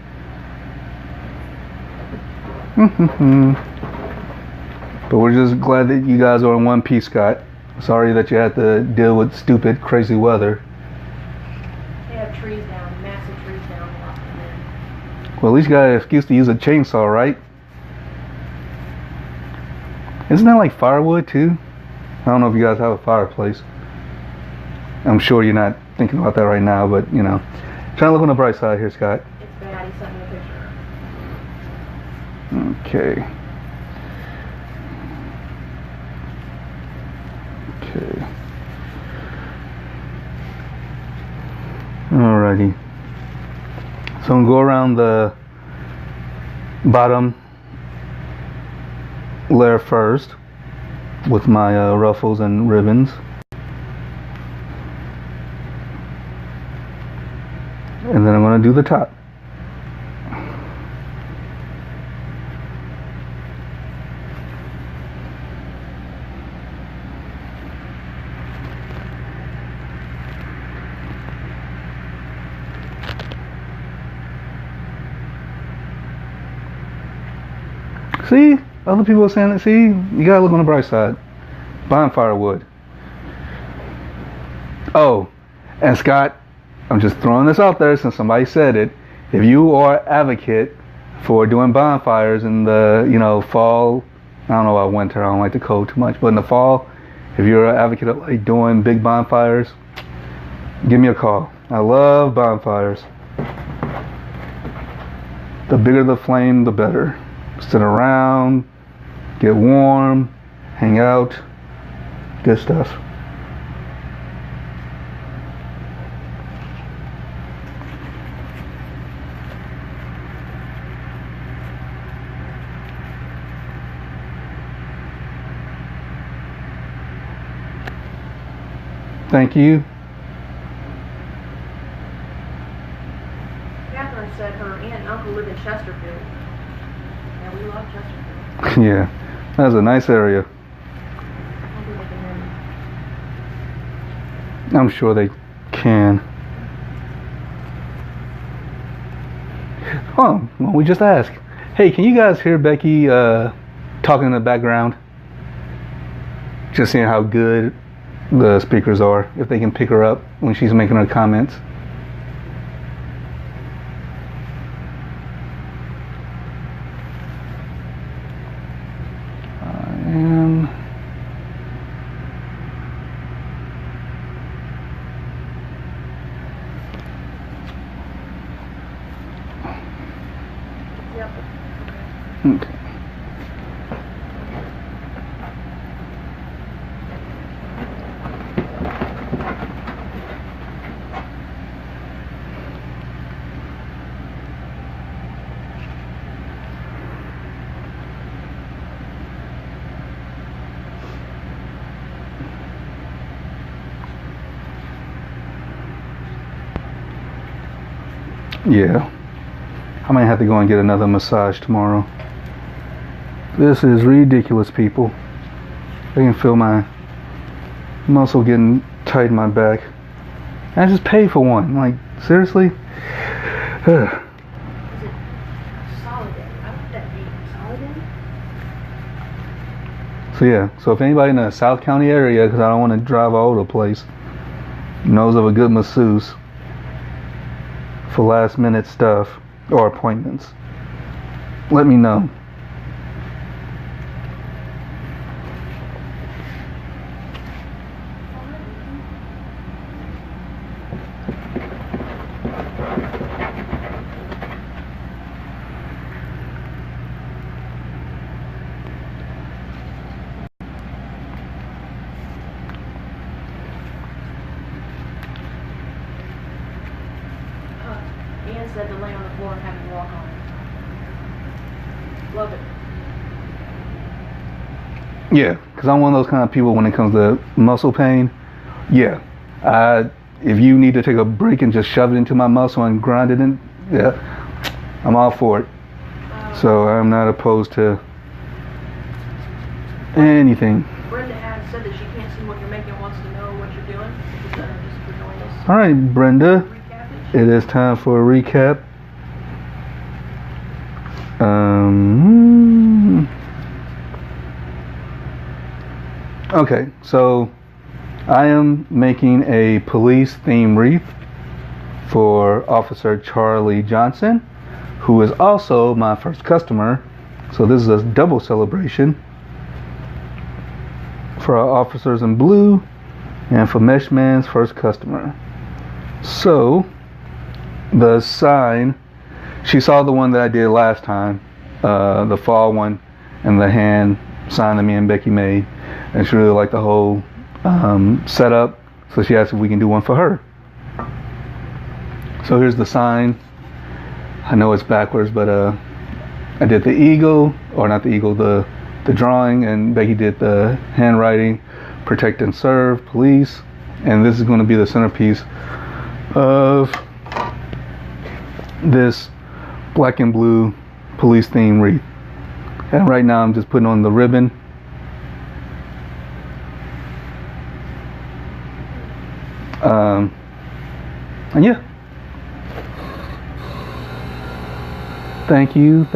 But we're just glad that you guys are in one piece, Scott. Sorry that you had to deal with stupid, crazy weather. They have trees down, massive trees down a lot of them. Well, at least you got an excuse to use a chainsaw, right? Isn't that like firewood too? I don't know if you guys have a fireplace. I'm sure you're not thinking about that right now, but you know. Trying to look on the bright side here, Scott. It's bad. He sent me a picture. Okay. Okay. Alrighty. So I'm gonna go around the bottom layer first with my ruffles and ribbons. And then I'm going to do the top. See? Other people are saying that. See? You gotta look on the bright side. Bonfire wood. Oh, and Scott, I'm just throwing this out there since somebody said it. If you are an advocate for doing bonfires in the, you know, fall, I don't know about winter, I don't like the cold too much, but in the fall, if you're an advocate of like doing big bonfires, give me a call. I love bonfires. The bigger the flame, the better. Sit around, get warm, hang out, good stuff. Thank you. Catherine said her aunt and uncle live in Chesterfield. Yeah, we love Chesterfield. Yeah, that's a nice area. Hopefully they can hear me. I'm sure they can. Oh, well, we just asked. Hey, can you guys hear Becky talking in the background? Just seeing how good the speakers are, if they can pick her up when she's making her comments. Yep. Okay. Yeah, I might have to go and get another massage tomorrow. This is ridiculous, people. I can feel my muscle getting tight in my back. And I just paid for one. Like, seriously? Is it Soliday? I like that name. Soliday? So yeah, so if anybody in the South County area, because I don't want to drive all over the place, knows of a good masseuse for last minute stuff or appointments, let me know. Ian said to lay on the floor and have me walk on it. Love it. Yeah, because I'm one of those kind of people when it comes to muscle pain. Yeah, if you need to take a break and just shove it into my muscle and grind it in, yeah, I'm all for it. So I'm not opposed to anything. Brenda had said that she can't see what you're making, wants to know what you're doing. Just for joining us. All right, Brenda. Recap it. It is time for a recap. Okay, so I am making a police theme wreath for Officer Charlie Johnson, who is also my first customer. So this is a double celebration for our officers in blue and for Meshman's first customer. So the sign, she saw the one that I did last time, the fall one, and the hand sign that me and Becky made, and she really liked the whole setup, so she asked if we can do one for her. So here's the sign. I know it's backwards, but I did the eagle, or not the eagle, the drawing, and Becky did the handwriting, protect and serve, police, and this is going to be the centerpiece of this black and blue police theme wreath. And right now I'm just putting on the ribbon. And yeah. Thank you.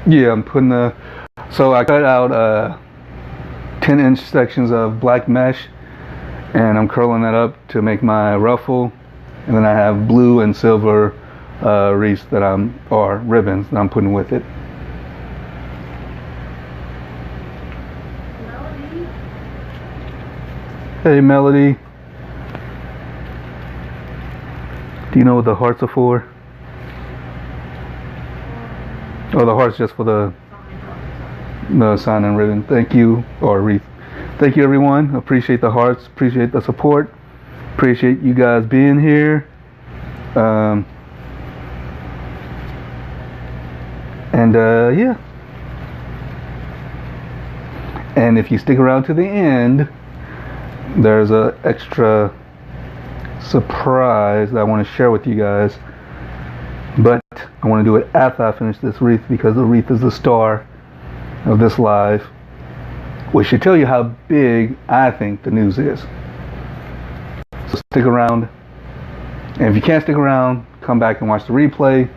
Yeah, I'm putting so I cut out 10-inch sections of black mesh, and I'm curling that up to make my ruffle, and then I have blue and silver wreaths or ribbons that I'm putting with it. Melody. Hey Melody, do you know what the hearts are for? Oh, the heart's just for the sign and ribbon. Thank you, or wreath. Thank you, everyone. Appreciate the hearts. Appreciate the support. Appreciate you guys being here. Yeah. And if you stick around to the end, there's an extra surprise that I want to share with you guys. But I want to do it after I finish this wreath, because the wreath is the star of this live, which should tell you how big I think the news is. So stick around. And if you can't stick around, come back and watch the replay.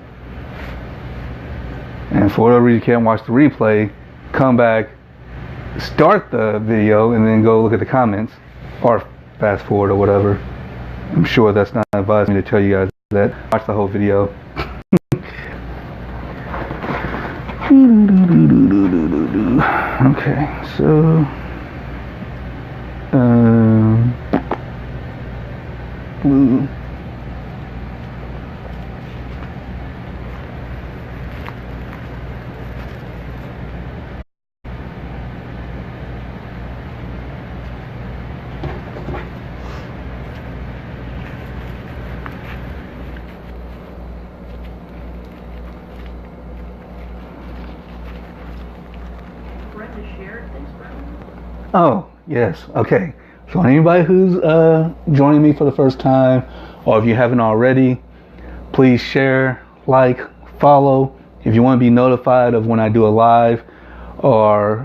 And for whatever reason you can't watch the replay, come back, start the video, and then go look at the comments, or fast forward or whatever. I'm sure that's not advised me to tell you guys that. Watch the whole video. Okay, so blue. Oh, yes. Okay. So anybody who's joining me for the first time, or if you haven't already, please share, like, follow. If you want to be notified of when I do a live or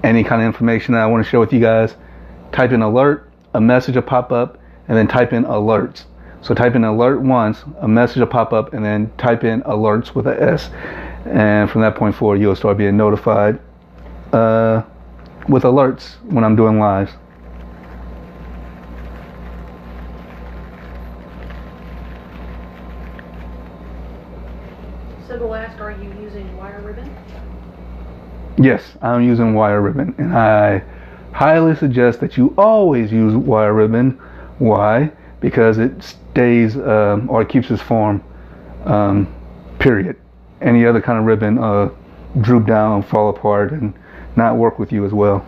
any kind of information that I want to share with you guys, type in alert, a message will pop up, and then type in alerts. So type in alert once, a message will pop up, and then type in alerts with an S. And from that point forward, you'll start being notified with alerts when I'm doing lives. Sybil asked, are you using wire ribbon? Yes, I'm using wire ribbon, and I highly suggest that you always use wire ribbon. Why? Because it stays or it keeps its form, period. Any other kind of ribbon droop down, fall apart, and not work with you as well.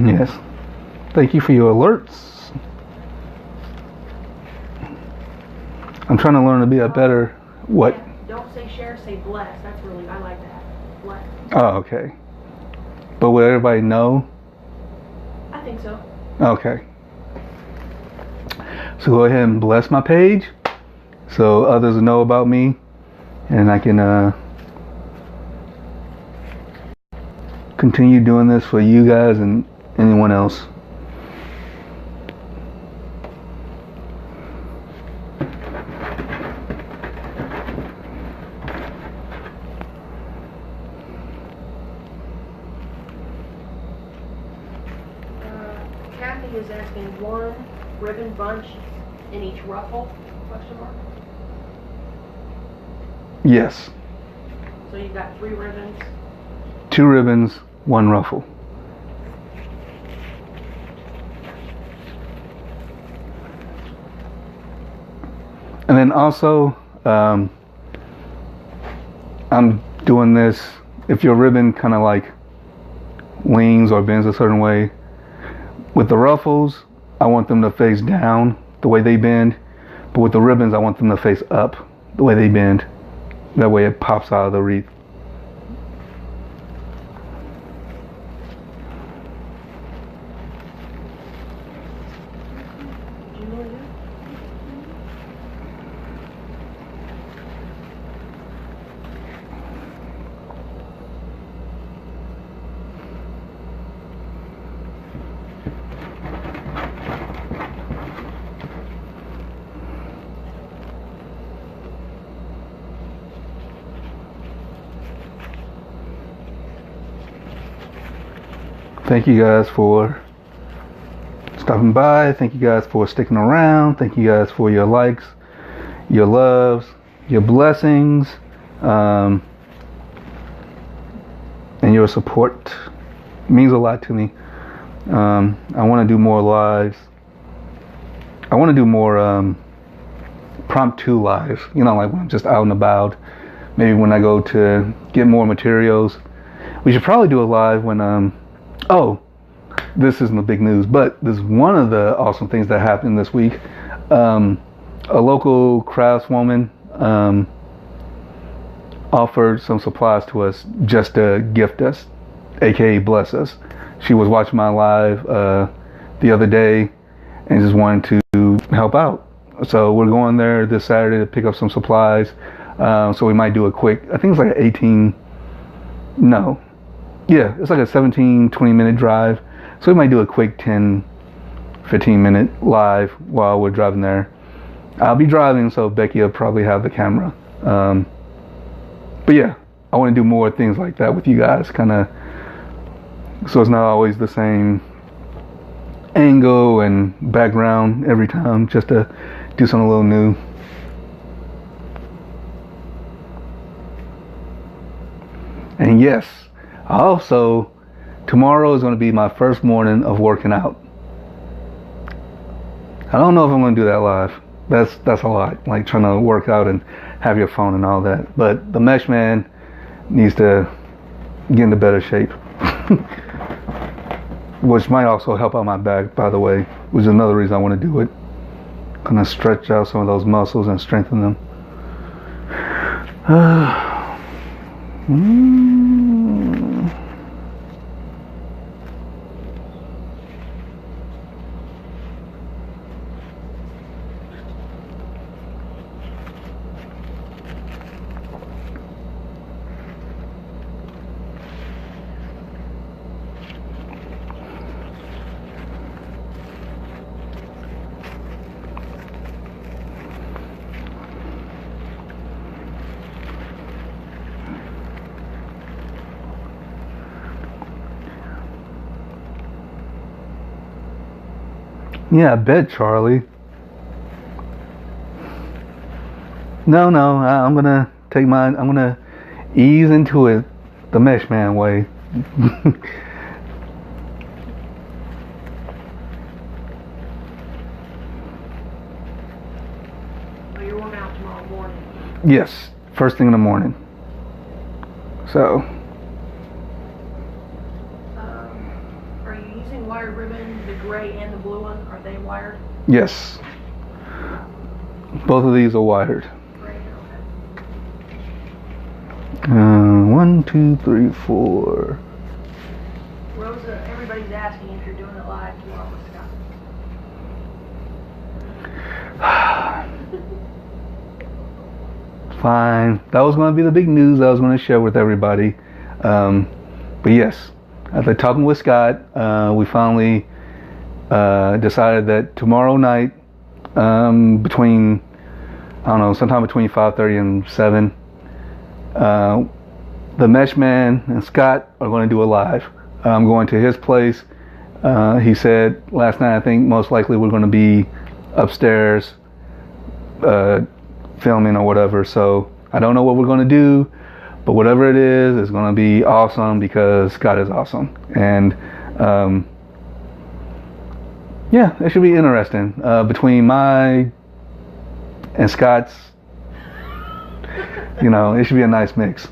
Yes. Thank you for your alerts. I'm trying to learn to be a better what? Yeah, don't say share, say bless. That's really, I like that. Bless. Oh, okay. But will everybody know? I think so. Okay. So go ahead and bless my page so others know about me, and I can continue doing this for you guys and anyone else. Kathy is asking one ribbon bunch in each ruffle, question mark. Yes. So you've got 3 ribbons. 2 ribbons, 1 ruffle. And then also, I'm doing this, if your ribbon kind of like leans or bends a certain way, with the ruffles, I want them to face down the way they bend, but with the ribbons, I want them to face up the way they bend. That way it pops out of the wreath. Thank you guys for stopping by. Thank you guys for sticking around. Thank you guys for your likes, your loves, your blessings, and your support. It means a lot to me. I want to do more lives. I want to do more impromptu lives. You know, like when I'm just out and about. Maybe when I go to get more materials. We should probably do a live when oh, this isn't the big news, but this is one of the awesome things that happened this week. A local craftswoman offered some supplies to us just to gift us, aka bless us. She was watching my live the other day and just wanted to help out. So we're going there this Saturday to pick up some supplies. So we might do a quick, I think it's like an it's like a 17-20 minute drive. So we might do a quick 10-15 minute live while we're driving there. I'll be driving, so Becky will probably have the camera. But yeah, I want to do more things like that with you guys, kind of, so it's not always the same angle and background every time, just to do something a little new. And yes, also, tomorrow is going to be my first morning of working out. I don't know if I'm going to do that live. That's a lot, like trying to work out and have your phone and all that. But the mesh man needs to get into better shape. Which might also help out my back, by the way, which is another reason I want to do it. Kind of stretch out some of those muscles and strengthen them. Yeah, I bet, Charlie. No, I'm gonna take mine. I'm gonna ease into it the mesh man way. So you're working out tomorrow morning? Yes, first thing in the morning. So. Are you using wire gray and the blue one, are they wired? Yes. Both of these are wired. Gray, okay. 1, 2, 3, 4. Rosa, everybody's asking if you're doing it live tomorrow with Scott. Fine. That was going to be the big news I was going to share with everybody. But yes, after talking with Scott, we finally decided that tomorrow night, between, I don't know, sometime between 5:30 and 7, the Mesh Man and Scott are going to do a live. I'm going to his place. He said last night, I think most likely we're going to be upstairs filming or whatever. So I don't know what we're going to do, but whatever it is, it's going to be awesome because Scott is awesome. And yeah, it should be interesting. Between my and Scott's, you know, it should be a nice mix.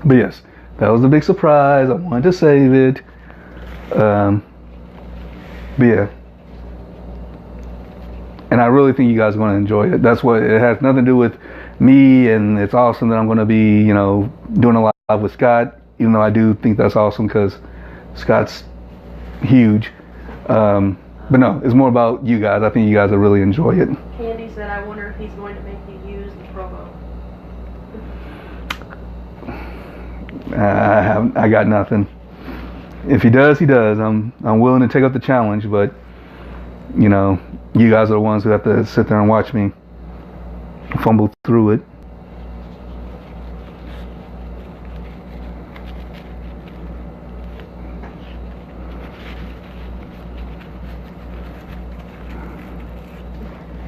But yes, that was a big surprise. I wanted to save it. But yeah. And I really think you guys are going to enjoy it. That's what it has nothing to do with me, and it's awesome that I'm going to be, you know, doing a live with Scott, even though I do think that's awesome because Scott's huge. But no, it's more about you guys. I think you guys will really enjoy it. Candy said, I wonder if he's going to make you use the promo. I got nothing. If he does, he does. I'm willing to take up the challenge, but you know, you guys are the ones who have to sit there and watch me fumble through it.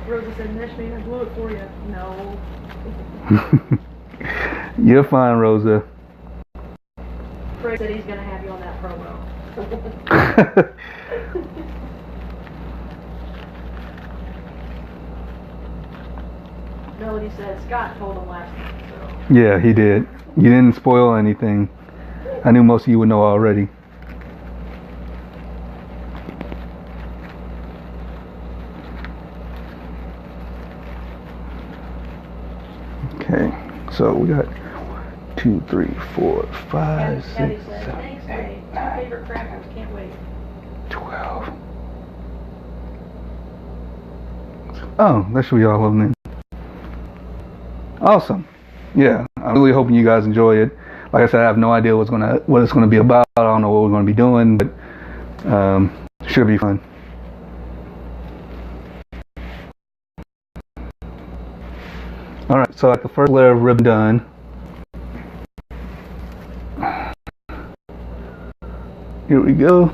Rosa said, Mesh Man, I blew it for you. No. You're fine, Rosa. Craig said he's going to have you on that promo. Melody said Scott told him last night. So. Yeah, he did. You didn't spoil anything. I knew most of you would know already. Okay, so we got 2, 3, 4, 5, 6, 7, 8, 9, favorite crackers, can't wait. 12. Oh, that should be all of them then. Awesome. Yeah, I'm really hoping you guys enjoy it. Like I said, I have no idea what it's gonna be about. I don't know what we're gonna be doing, but should be fun. All right, so like the first layer of ribbon done. Here we go.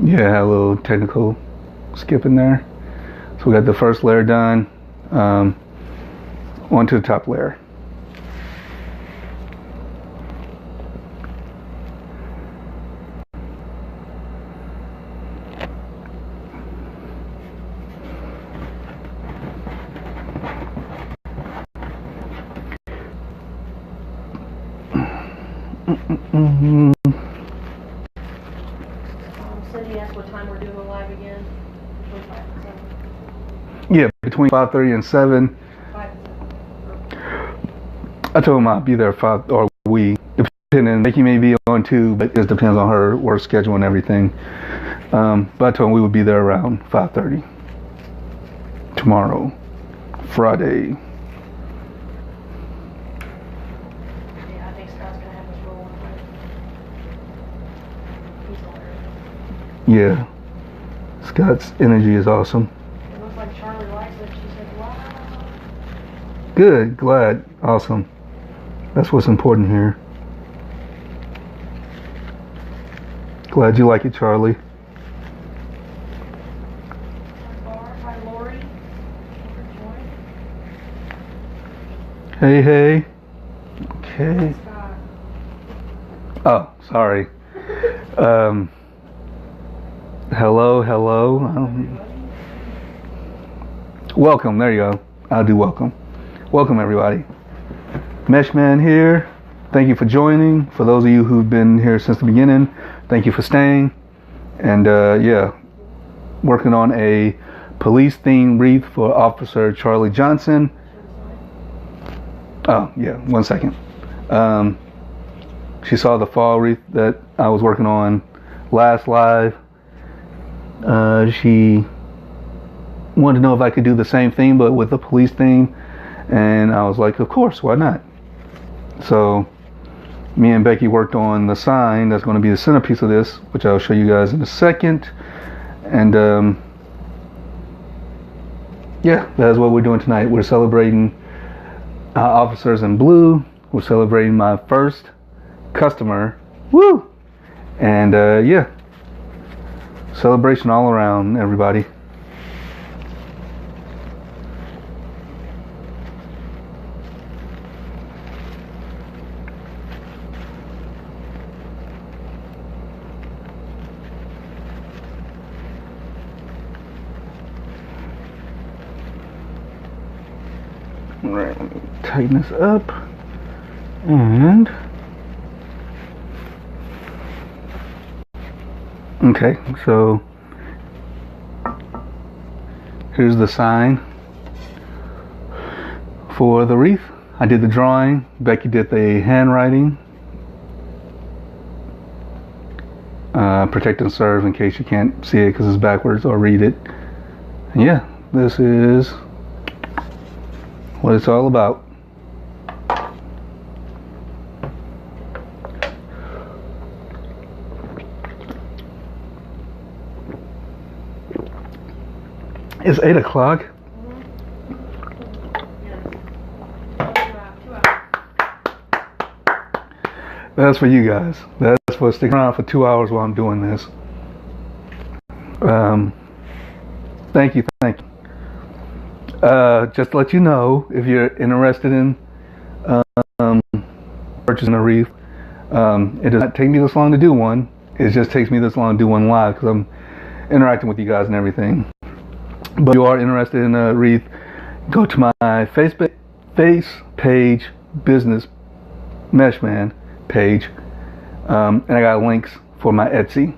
Yeah, a little technical skip in there. So we got the first layer done. Onto the top layer. Cindy asked what time we're doing live again. Yeah, between 5:30 and 7. 5 and 7. I told him I'll be there 5, or we, depending. Nikki may be on 2, but it just depends on her work schedule and everything. But I told him we would be there around 5:30 tomorrow, Friday. Yeah, I think Scott's gonna have us rolling quick. He's hilarious. Yeah, Scott's energy is awesome. It looks like Charlie likes it. She said, wow. Good, glad, awesome. That's what's important here. Glad you like it, Charlie. Hi, Lori. Hey, hey. Okay. Oh, sorry. Hello. Welcome. There you go. I'll do welcome. Welcome, everybody. Meshman here. Thank you for joining. For those of you who've been here since the beginning, thank you for staying. And yeah, working on a police themed wreath for Officer Charlie Johnson. Oh yeah, 1 second. She saw the fall wreath that I was working on last live. She wanted to know if I could do the same thing but with a police theme, and I was like, of course, why not? So me and Becky worked on the sign that's going to be the centerpiece of this, which I'll show you guys in a second. And yeah, that's what we're doing tonight. We're celebrating Officers in Blue. We're celebrating my first customer. Woo! And yeah, celebration all around, everybody. Alright, let me tighten this up. And okay, so here's the sign for the wreath. I did the drawing, Becky did the handwriting. Protect and serve, in case you can't see it because it's backwards, or read it. And yeah, this is what it's all about. It's 8 o'clock. That's for you guys. That's for sticking around for 2 hours while I'm doing this. Thank you. Just to let you know, if you're interested in purchasing a wreath, it does not take me this long to do one. It just takes me this long to do one live because I'm interacting with you guys and everything. But if you are interested in a wreath, go to my Facebook page, Business Meshman page, and I got links for my Etsy.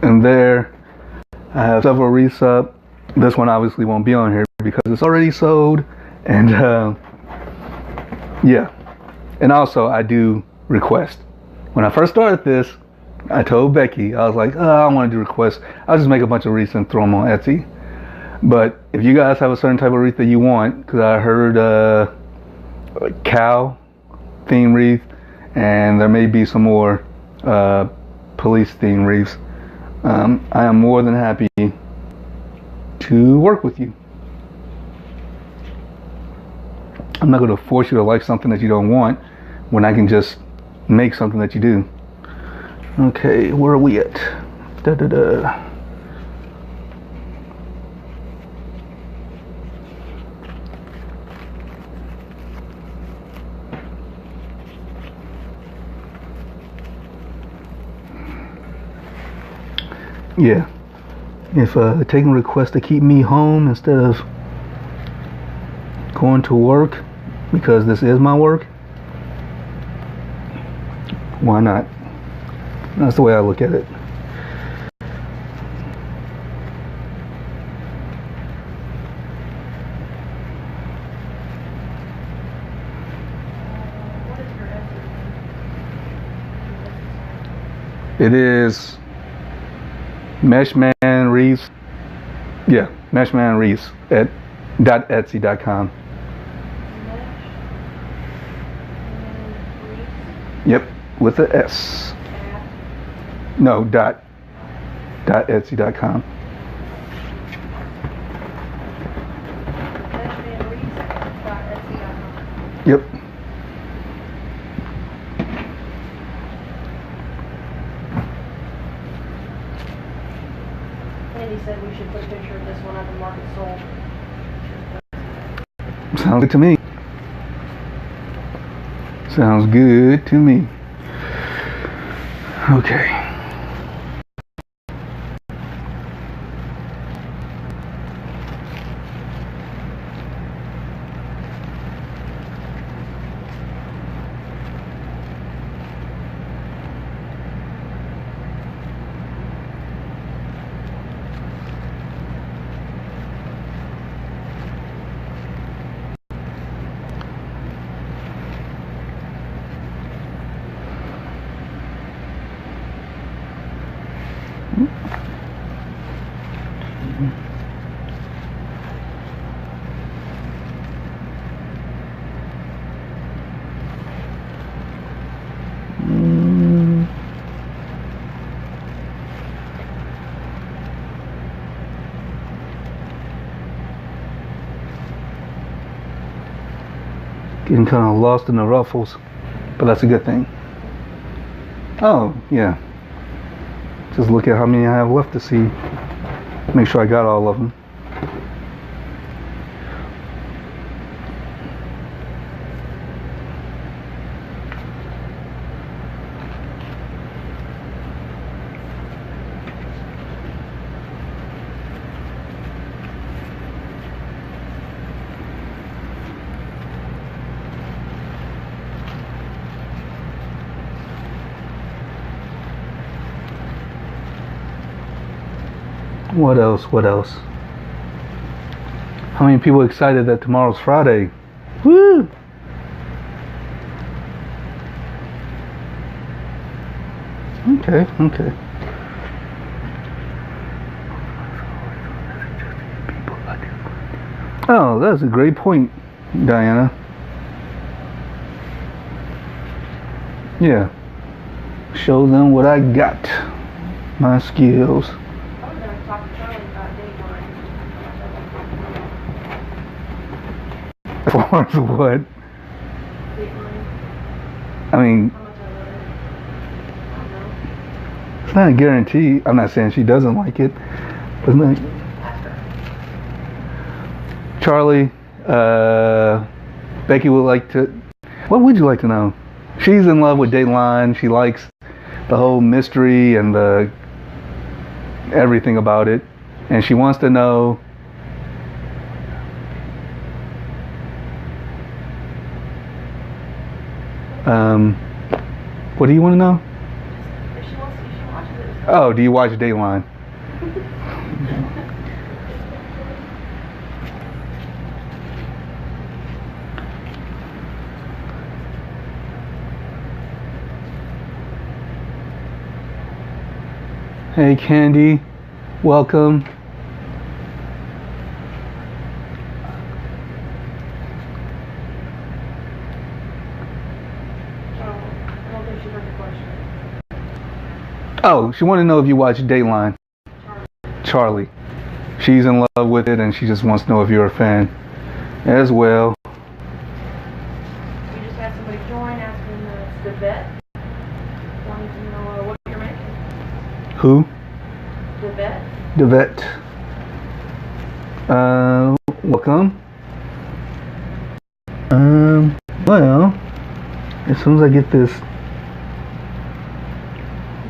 And there I have several wreaths up. This one obviously won't be on here because it's already sold. And yeah. And also I do request. When I first started this, I told Becky, I was like, oh, I don't want to do requests. I'll just make a bunch of wreaths and throw them on Etsy. But if you guys have a certain type of wreath that you want, because I heard cow theme wreath, and there may be some more police theme wreaths, I am more than happy to work with you. I'm not going to force you to like something that you don't want when I can just make something that you do. Okay, where are we at? Yeah, if taking requests to keep me home instead of going to work, because this is my work, why not? That's the way I look at it. It is Meshman Wreaths. Yeah, Meshman Wreaths at .etsy.com. Yep, with a S. No, .etsy.com. Yep. Andy said we should put a picture of this one on the market sold. Sounds good to me. Sounds good to me. Okay. Getting kind of lost in the ruffles, but that's a good thing. Oh, yeah. Just look at how many I have left to see. Make sure I got all of them. What else? What else? How many people excited that tomorrow's Friday? Woo! Okay, okay. Oh, that's a great point, Diana. Yeah. Show them what I got. My skills. As far as what? I mean, it's not a guarantee. I'm not saying she doesn't like it. But not. Charlie, Becky would like to. What would you like to know? She's in love with Dateline. She likes the whole mystery and the everything about it, and she wants to know. What do you want to know? If she watches it. Oh, do you watch Dateline? Hey, Candy. Welcome. Oh, she wanted to know if you watch Dateline. Charlie. She's in love with it and she just wants to know if you're a fan as well. We just had somebody join asking the vet. Wanting to know what you're making. Who? The vet. The vet. Welcome. Well, as soon as I get this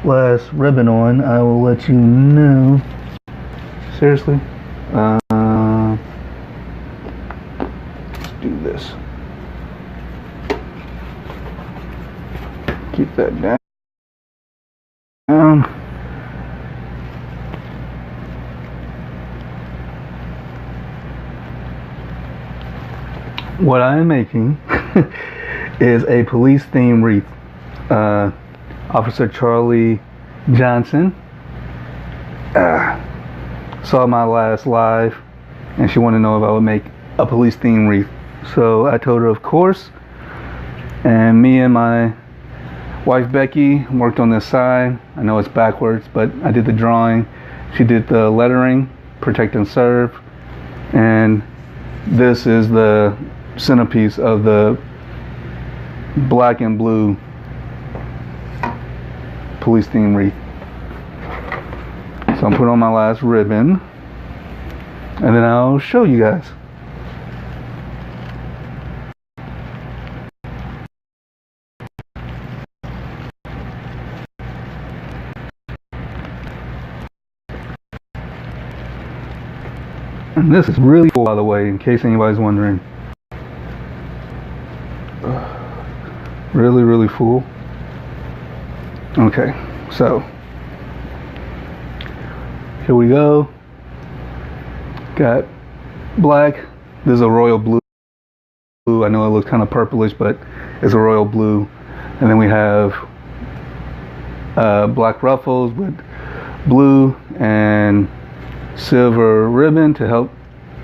last ribbon on, I will let you know. Seriously? Let's do this. Keep that down. What I am making is a police themed wreath. Officer Charlie Johnson saw my last live and she wanted to know if I would make a police themed wreath. So I told her of course, and me and my wife Becky worked on this side. I know it's backwards, but I did the drawing. She did the lettering, protect and serve, and this is the centerpiece of the black and blue police theme wreath. So I'm putting on my last ribbon and then I'll show you guys. And this is really full, by the way, in case anybody's wondering. Really, really full. Okay, so here we go. Got black. This is a royal blue. I know it looks kind of purplish, but it's a royal blue. And then we have black ruffles with blue and silver ribbon to help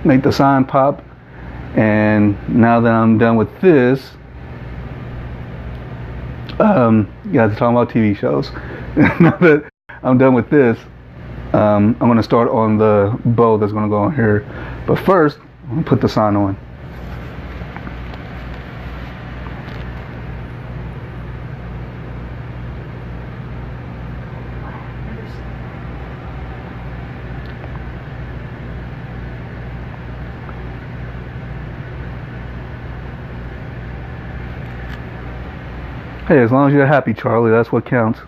make the sign pop. And now that I'm done with this, you guys are talking about TV shows. Now that I'm done with this, I'm going to start on the bow that's going to go on here. But first, I'm going to put the sign on. Hey, as long as you're happy, Charlie, that's what counts.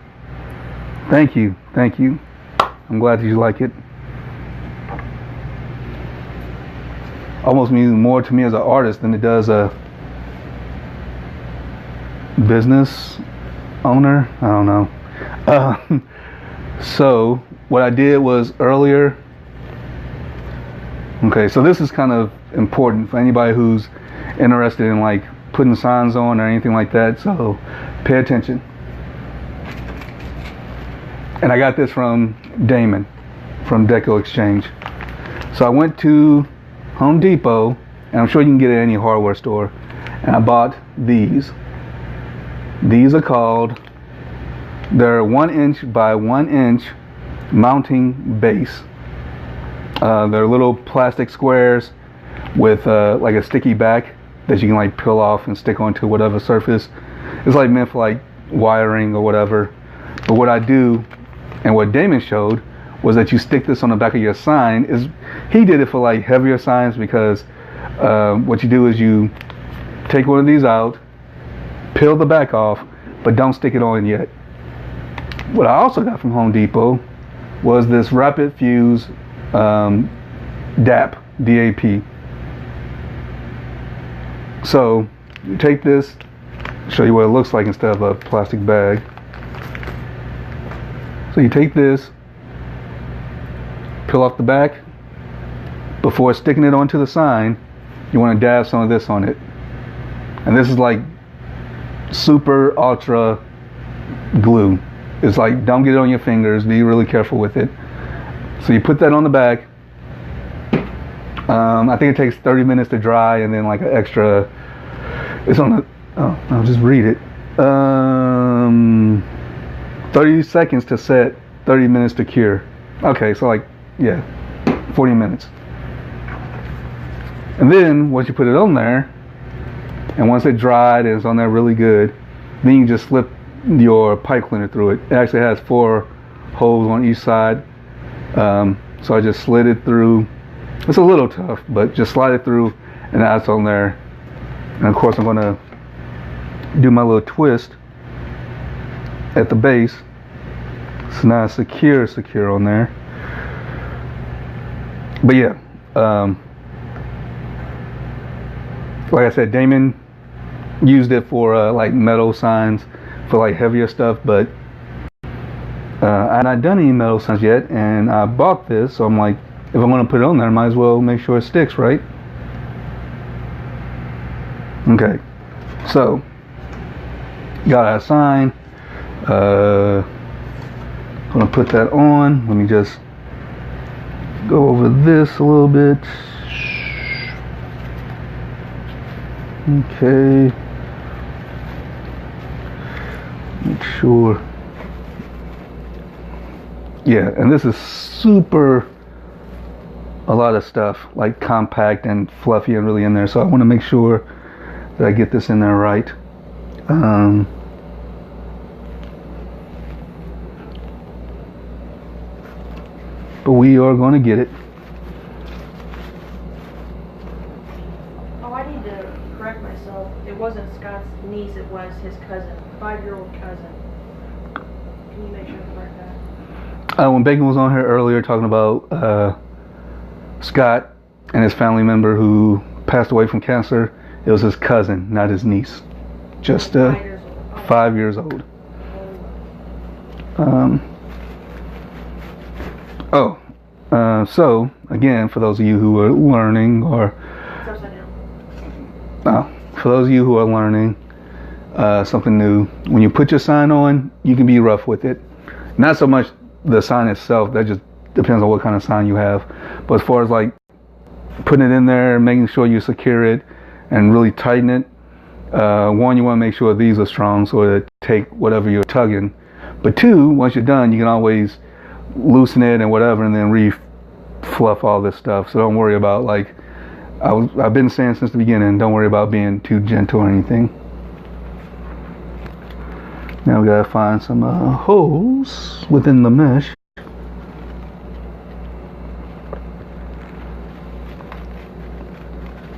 Thank you. Thank you. I'm glad that you like it. Almost means more to me as an artist than it does a business owner. I don't know. So what I did was earlier. Okay, so this is kind of important for anybody who's interested in like putting signs on or anything like that. So pay attention. And I got this from Damon from Deco Exchange. So I went to Home Depot, and I'm sure you can get it at any hardware store, and I bought these. These are called, they're 1 inch by 1 inch mounting base. They're little plastic squares with like a sticky back that you can like peel off and stick onto whatever surface. It's like meant for like wiring or whatever. But what I do, and what Damon showed, was that you stick this on the back of your sign. He did it for like heavier signs because what you do is you take one of these out, peel the back off, but don't stick it on yet. What I also got from Home Depot was this Rapid Fuse DAP, DAP. So you take this, show you what it looks like instead of a plastic bag. So you take this, peel off the back. Before sticking it onto the sign, you want to dab some of this on it. And this is like super ultra glue. It's like, don't get it on your fingers, be really careful with it. So you put that on the back. I think it takes 30 minutes to dry, and then like an extra, it's on the, oh, I'll just read it. 30 seconds to set, 30 minutes to cure. Okay, so like, yeah, 40 minutes. And then once you put it on there, and once it dried and it's on there really good, then you just slip your pipe cleaner through it. It actually has 4 holes on each side. So I just slid it through. It's a little tough, but just slide it through, and that's on there. And of course I'm gonna do my little twist at the base. So now it's secure on there. But yeah, like I said, Damon used it for like metal signs, for like heavier stuff, but I hadn't done any metal signs yet, and I bought this, so I'm like, if I'm gonna put it on there, I might as well make sure it sticks, right? Okay, so got our sign. Gonna put that on. Let me just go over this a little bit. Okay. Make sure. Yeah, and this is super, a lot of stuff, like compact and fluffy and really in there. So I want to make sure that I get this in there right. But we are going to get it. Oh, I need to correct myself. It wasn't Scott's niece, it was his cousin, 5-year-old cousin. Can you make sure to correct that? When Bacon was on here earlier talking about Scott and his family member who passed away from cancer, it was his cousin, not his niece. Just 5 years old. 5 years old. So again, for those of you who are learning, or for those of you who are learning something new, when you put your sign on, you can be rough with it. Not so much the sign itself, that just depends on what kind of sign you have. But as far as like putting it in there, making sure you secure it and really tighten it, one, you want to make sure these are strong so that take whatever you're tugging. But two, once you're done, you can always loosen it and whatever, and then fluff all this stuff. So don't worry about, like I've been saying since the beginning, don't worry about being too gentle or anything. Now we gotta find some holes within the mesh.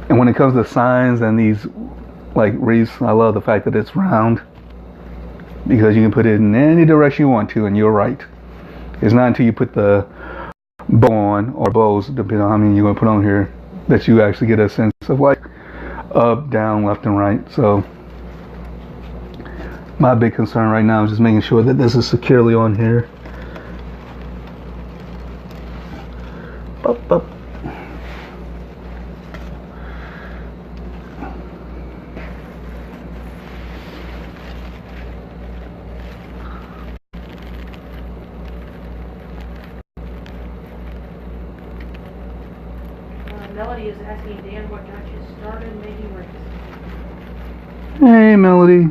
And when it comes to signs and these like wreaths, I love the fact that it's round. because you can put it in any direction you want to, and you're right. It's not until you put the bow on, or bows, depending on how many you're going to put on here, that you actually get a sense of like up, down, left, and right. So my big concern right now is just making sure that this is securely on here. Up. Melody is asking Dan what got you started making wreaths. Hey, Melody.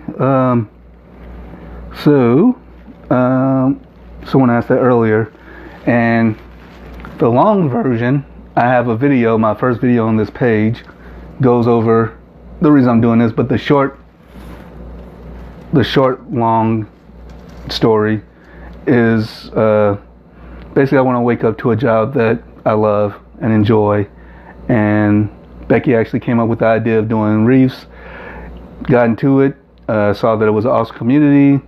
Someone asked that earlier, and the long version, I have a video. My first video on this page goes over the reason I'm doing this, but the short long story is basically I want to wake up to a job that I love and enjoy. And Becky actually came up with the idea of doing Wreaths, got into it, saw that it was an awesome community,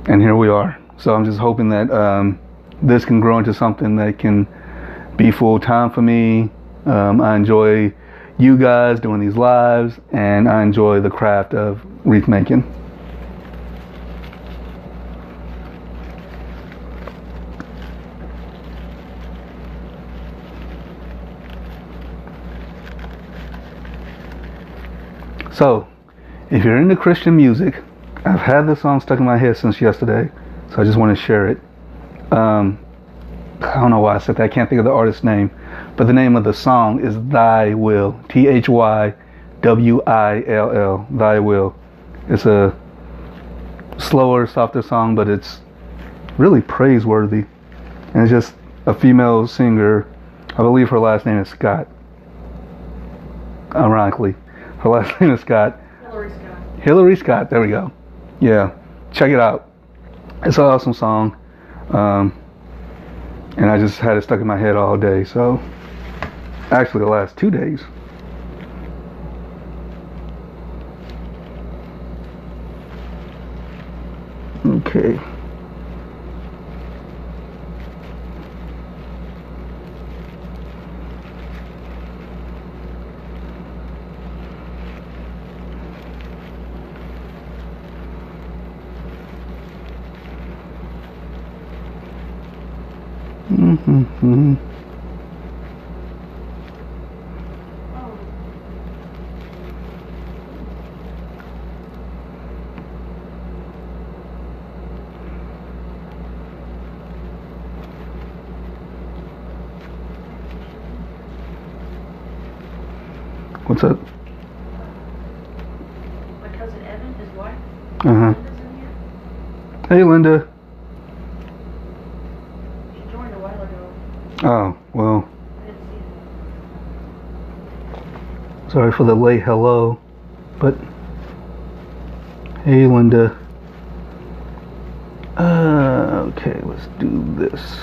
and here we are. So I'm just hoping that this can grow into something that can be full time for me. I enjoy you guys doing these lives, and I enjoy the craft of wreath making. So, if you're into Christian music, I've had this song stuck in my head since yesterday, so I just want to share it. I don't know why I said that. I can't think of the artist's name, but the name of the song is Thy Will. Thywill. Thy Will. It's a slower, softer song, but it's really praiseworthy. And it's just a female singer. I believe her last name is Scott. Ironically. Her last name is Scott. Hillary Scott. There we go. Yeah. Check it out. It's an awesome song. And I just had it stuck in my head all day. So, actually the last 2 days. Okay. Mm-hmm. What's up? My cousin Evan, his wife. Uh-huh. Linda's in here. Hey, Linda. She joined a while ago. Oh, well, I didn't see her. sorry for the late hello, but hey, Linda. Okay, let's do this.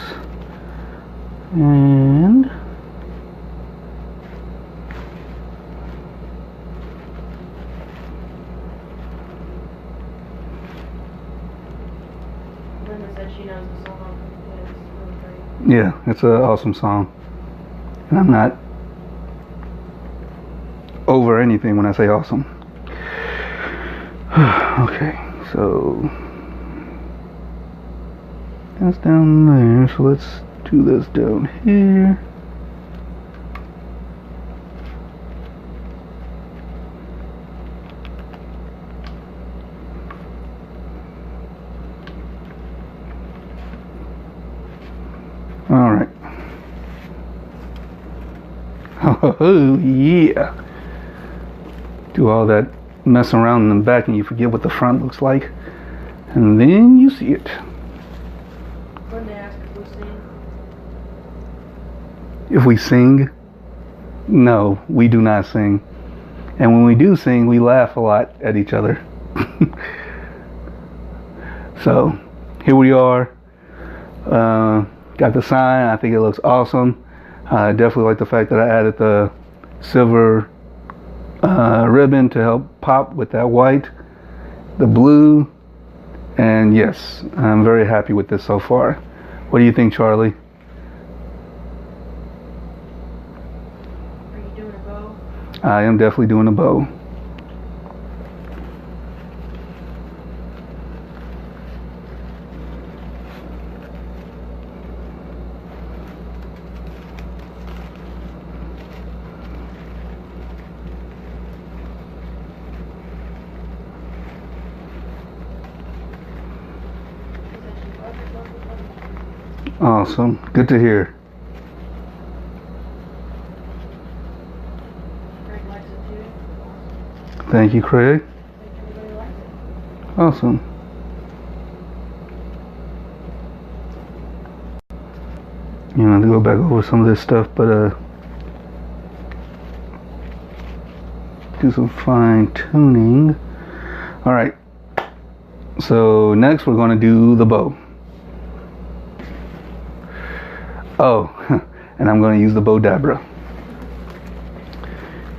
And Linda said she knows the song. It's really great. yeah, it's an awesome song. And I'm not over anything when I say awesome. Okay, so that's down there, so let's do this down here. All right. Oh yeah. Do all that messing around in the back and you forget what the front looks like, and then you see it. Linda asked if we sing. If we sing, no, we do not sing. And when we do sing, we laugh a lot at each other. So here we are. Got the sign. I think it looks awesome. I definitely like the fact that I added the silver ribbon to help pop with that white, the blue, And yes, I'm very happy with this so far. What do you think, Charlie? Are you doing a bow? I am definitely doing a bow. Awesome. Good to hear. Greg likes it too. Thank you, Craig. I think everybody likes it. Awesome. You know, to go back over some of this stuff, but do some fine tuning. All right. So next we're going to do the bow. Oh, and I'm going to use the Bowdabra.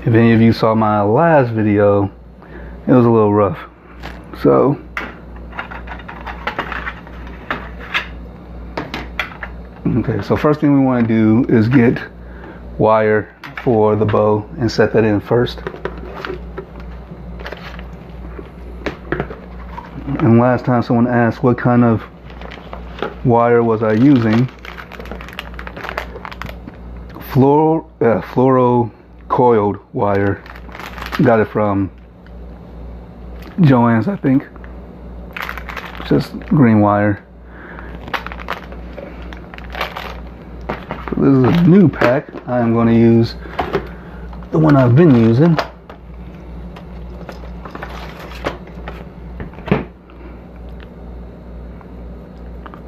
If any of you saw my last video, it was a little rough. So, okay, so first thing we want to do is get wire for the bow and set that in first. And last time someone asked what kind of wire was I using. Fluoro coiled wire. Got it from Joann's, I think. Just green wire. So this is a new pack. I am going to use the one I've been using.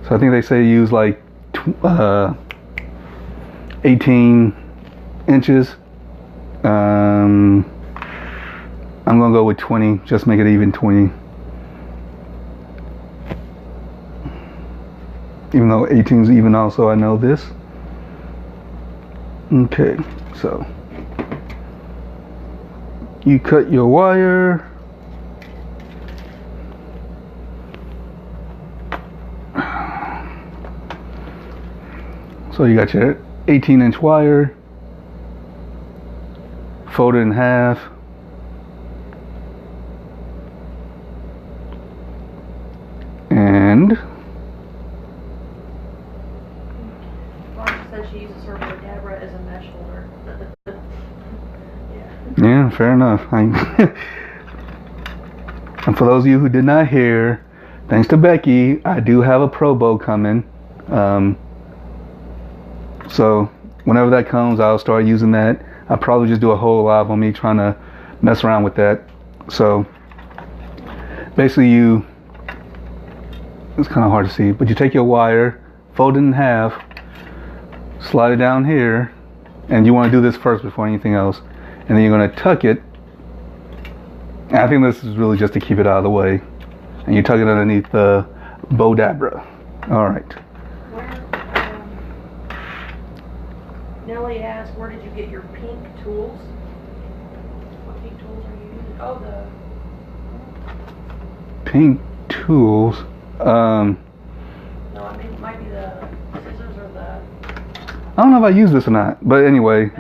So I think they say use like 18 inches. I'm gonna go with 20, just make it even 20. Even though 18 is even also, I know this. Okay, so you cut your wire. So you got your 18-inch wire, fold it in half, and Mom said she uses her Bowdabra as a mesh holder. yeah, fair enough. And for those of you who did not hear, thanks to Becky, I do have a Pro Bow coming. So whenever that comes, I'll start using that. I'll probably just do a whole live on me trying to mess around with that. So basically it's kind of hard to see, but you take your wire, fold it in half, slide it down here, and you want to do this first before anything else. And then you're going to tuck it. And I think this is really just to keep it out of the way. And you tuck it underneath the Bowdabra. All right. Nellie asked, where did you get your pink tools? What pink tools are you using? Oh, the... Pink tools. No, I mean, it might be the scissors or the... I don't know if I use this or not. But anyway,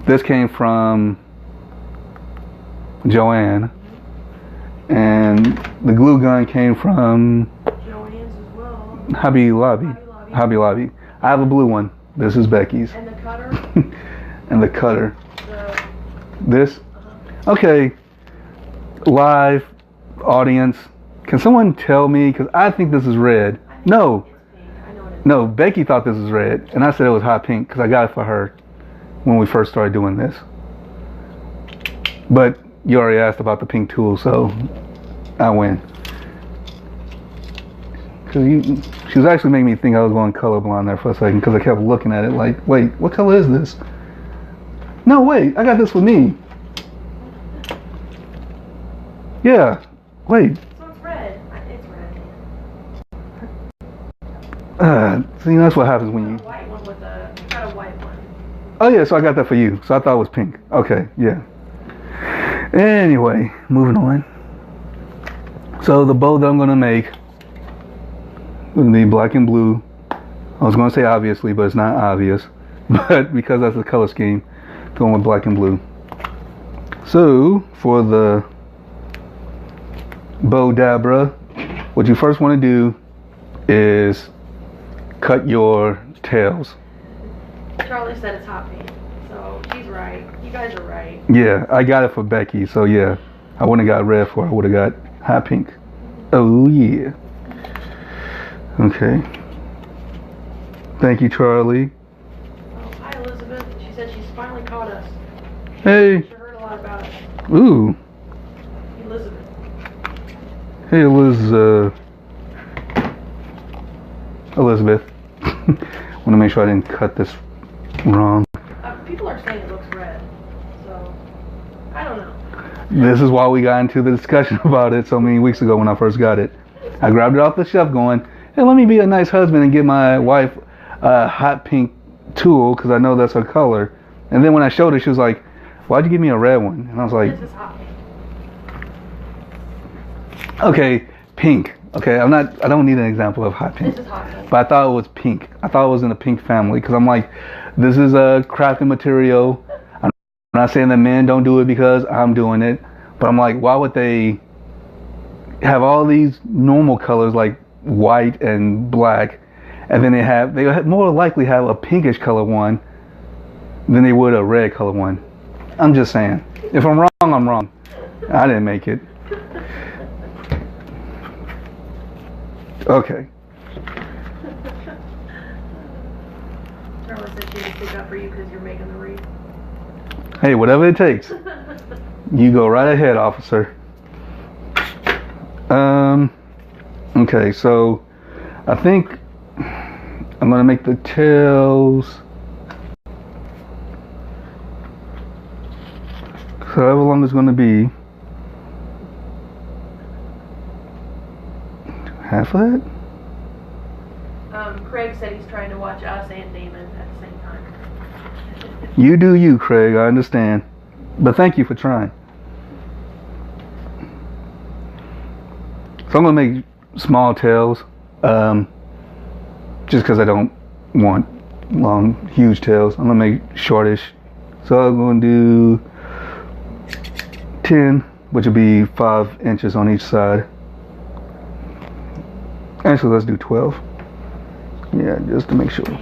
this came from Joann. And the glue gun came from... Joann's as well. Hobby Lobby. I have a blue one. This is Becky's. And the cutter? And the cutter. This? Okay. Live audience. Can someone tell me? Because I think this is red. No. It's pink. I know what it is. No, Becky thought this was red. And I said it was hot pink because I got it for her when we first started doing this. But you already asked about the pink tool, so I win. She was actually making me think I was going colorblind there for a second because I kept looking at it like, wait, what color is this? No, wait, I got this with me. Yeah, wait. So it's red. It's red. See, that's what happens when you... White one with a... You got a white one. Oh yeah, so I got that for you. So I thought it was pink. Okay, yeah. Anyway, moving on. So the bow that I'm gonna make will be black and blue. I was gonna say obviously, but it's not obvious. But because that's the color scheme, going with black and blue. So for the Bowdabra, what you first want to do is cut your tails. Charlie said it's hot pink, so she's right. You guys are right. Yeah, I got it for Becky, so yeah. I wouldn't have got red for her, I would have got hot pink. Oh yeah. Okay. Thank you, Charlie. Oh, hi, Elizabeth. She said she's finally caught us. Hey. She heard a lot about us. Ooh. Elizabeth. Hey, Elizabeth. Want to make sure I didn't cut this wrong. People are saying it looks red, so I don't know. This is why we got into the discussion about it so many weeks ago when I first got it. I grabbed it off the shelf going, hey, let me be a nice husband and get my wife a hot pink tulle because I know that's her color. And then when I showed her, she was like, why'd you give me a red one? And I was like, This is hot pink. okay, pink. Okay, I don't need an example of hot pink. This is hot pink. But I thought it was pink. I thought it was in the pink family because I'm like, this is a crafting material. I'm not saying that men don't do it because I'm doing it, but I'm like, why would they have all these normal colors like white and black, and then they more likely have a pinkish color one than they would a red color one. I'm just saying. If I'm wrong, I'm wrong. I didn't make it. Okay. Charlie said she would stick up for you because you're making the wreath. Hey, whatever it takes. You go right ahead, officer. Okay, so I think I'm gonna make the tails however long it's gonna be. Half of that? Craig said he's trying to watch us and Damon at the same time. You do you, Craig, I understand. But thank you for trying. So I'm gonna make small tails, just because I don't want long, huge tails. I'm gonna make shortish. So I'm gonna do 10, which would be 5 inches on each side. Actually, let's do 12. Yeah, just to make sure.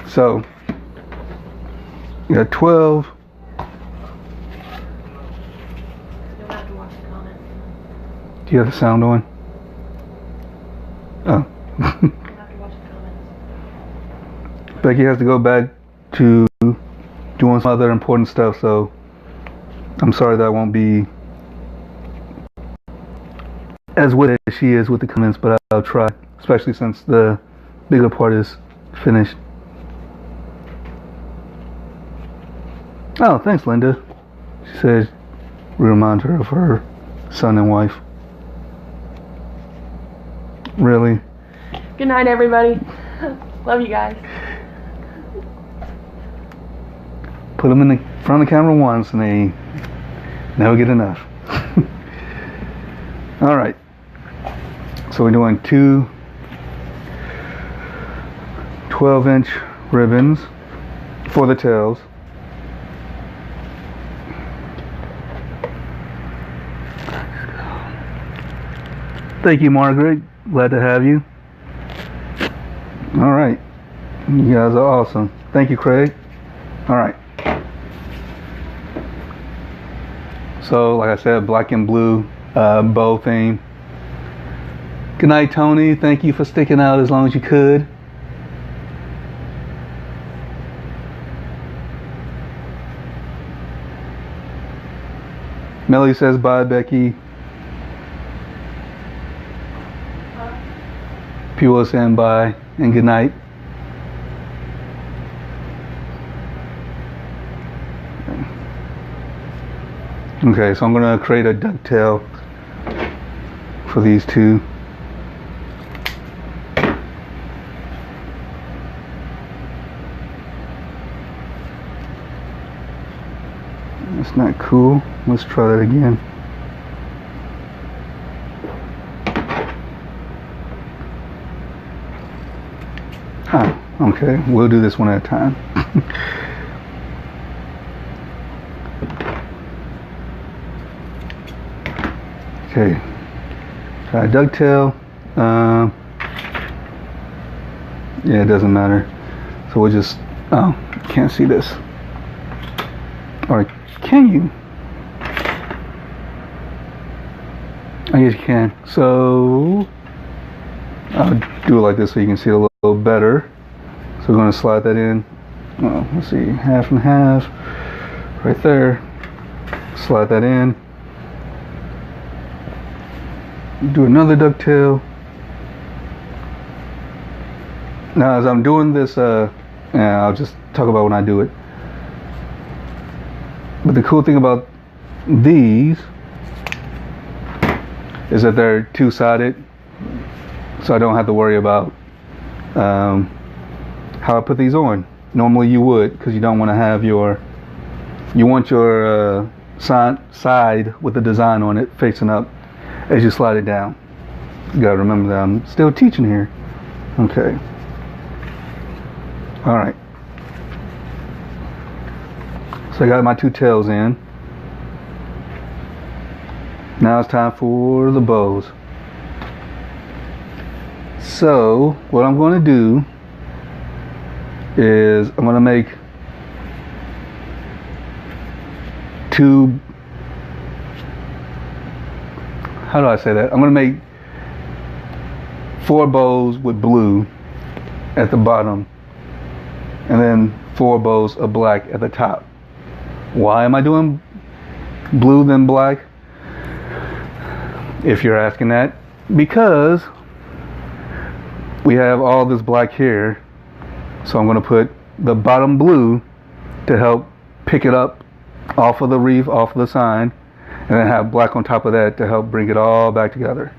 So, you got 12. You'll have to watch the comments. Do you have the sound on? Oh. You'll have to watch the comments. Becky has to go back to doing some other important stuff, so I'm sorry that I won't be as witty as she is with the comments, but I'll try, especially since the bigger part is finished. Oh, thanks, Linda. She said remind her of her son and wife. Really? Good night, everybody. Love you guys. Put them in the front of the camera once and they never get enough. All right. So we're doing 2 12-inch ribbons for the tails. Thank you, Margaret. Glad to have you. All right. You guys are awesome. Thank you, Craig. All right. So, like I said, black and blue bow theme. Good night, Tony. Thank you for sticking out as long as you could. Melly says bye, Becky. People are saying bye and good night. Okay, so I'm going to create a ducktail for these two. That's not cool. Let's try that again. Ah, okay. We'll do this one at a time. Okay. Try dovetail. Yeah, it doesn't matter. So we'll just, oh, can't see this. Or can you? I guess you can. So I'll do it like this so you can see it a little better. So we're going to slide that in. Well, let's see, half and half, right there. Slide that in. Do another dovetail. Now, as I'm doing this, I'll just talk about when I do it. But the cool thing about these is that they're two-sided, so I don't have to worry about how I put these on. Normally you would, because you don't want to have you want your side with the design on it facing up as you slide it down. You gotta remember that I'm still teaching here. Okay. All right. So I got my two tails in. Now it's time for the bows. So what I'm going to do is I'm going to make two, how do I say that? I'm going to make 4 bows with blue at the bottom and then 4 bows of black at the top. Why am I doing blue then black? If you're asking that, because we have all this black here, so I'm going to put the bottom blue to help pick it up off of the wreath, off of the sign, and then have black on top of that to help bring it all back together.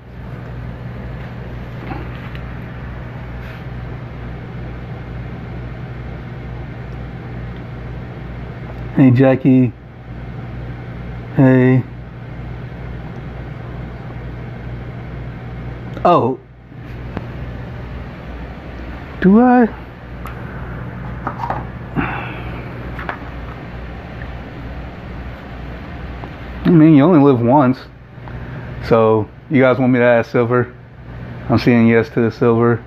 Hey Jackie. Hey. Oh. Do I? I mean, you only live once. So, you guys want me to add silver? I'm saying yes to the silver.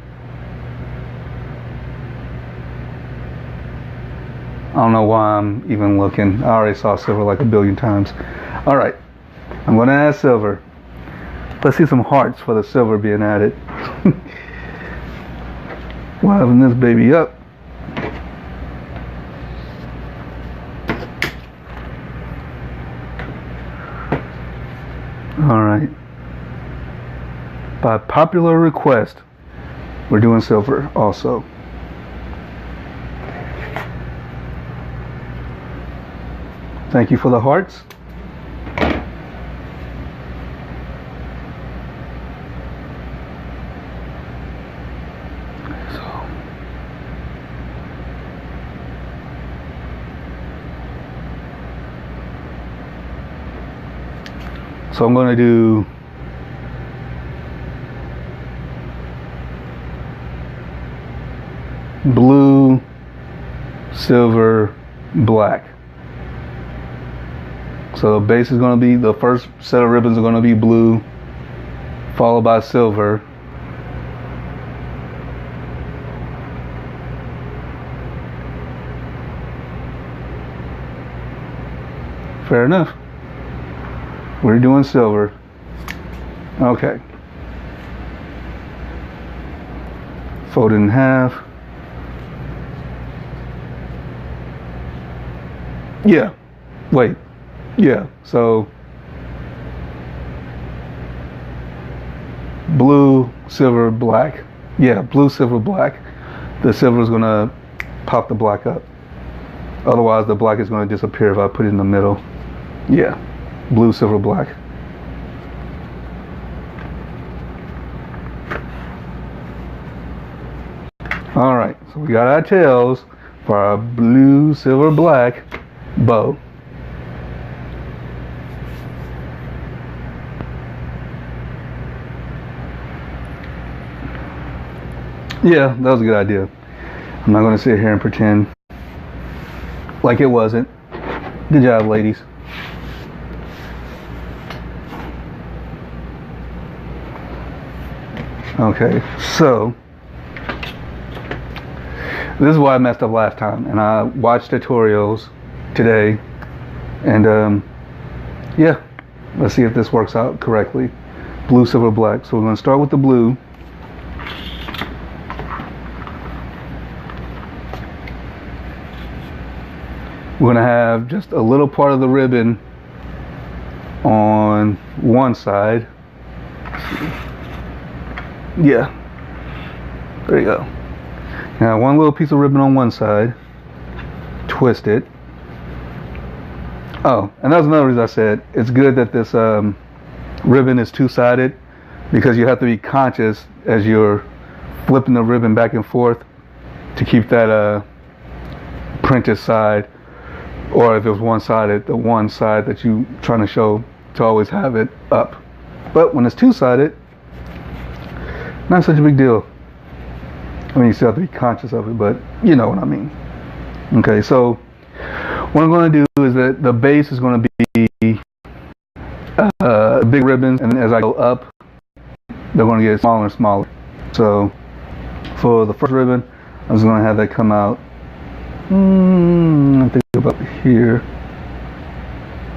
I don't know why I'm even looking. I already saw silver like a billion times. Alright. I'm going to add silver. Let's see some hearts for the silver being added. Winding this baby up. Alright. By popular request, we're doing silver also. Thank you for the hearts. So I'm going to do blue, silver, black. So the base is going to be, the first set of ribbons are going to be blue, followed by silver. Fair enough. We're doing silver. Okay. Fold it in half. Yeah. Wait. Yeah. So blue, silver, black. Yeah, blue, silver, black. The silver is going to pop the black up. Otherwise, the black is going to disappear if I put it in the middle. Yeah. Blue, silver, black. Alright, so we got our tails for our blue, silver, black bow. Yeah, that was a good idea. I'm not going to sit here and pretend like it wasn't. Good job, ladies. Okay, so this is why I messed up last time, and I watched tutorials today, and yeah, let's see if this works out correctly. Blue, silver, black. So we're going to start with the blue. We're going to have just a little part of the ribbon on one side. Yeah, there you go. Now one little piece of ribbon on one side, twist it. Oh, and that's another reason I said it's good that this ribbon is two-sided, because you have to be conscious as you're flipping the ribbon back and forth to keep that printed side, or if it was one-sided, the one side that you're trying to show, to always have it up. But when it's two-sided, not such a big deal. I mean, you still have to be conscious of it, but you know what I mean. Okay, so what I'm going to do is that the base is going to be big ribbons, and as I go up, they're going to get smaller and smaller. So for the first ribbon, I'm just going to have that come out, I think about here.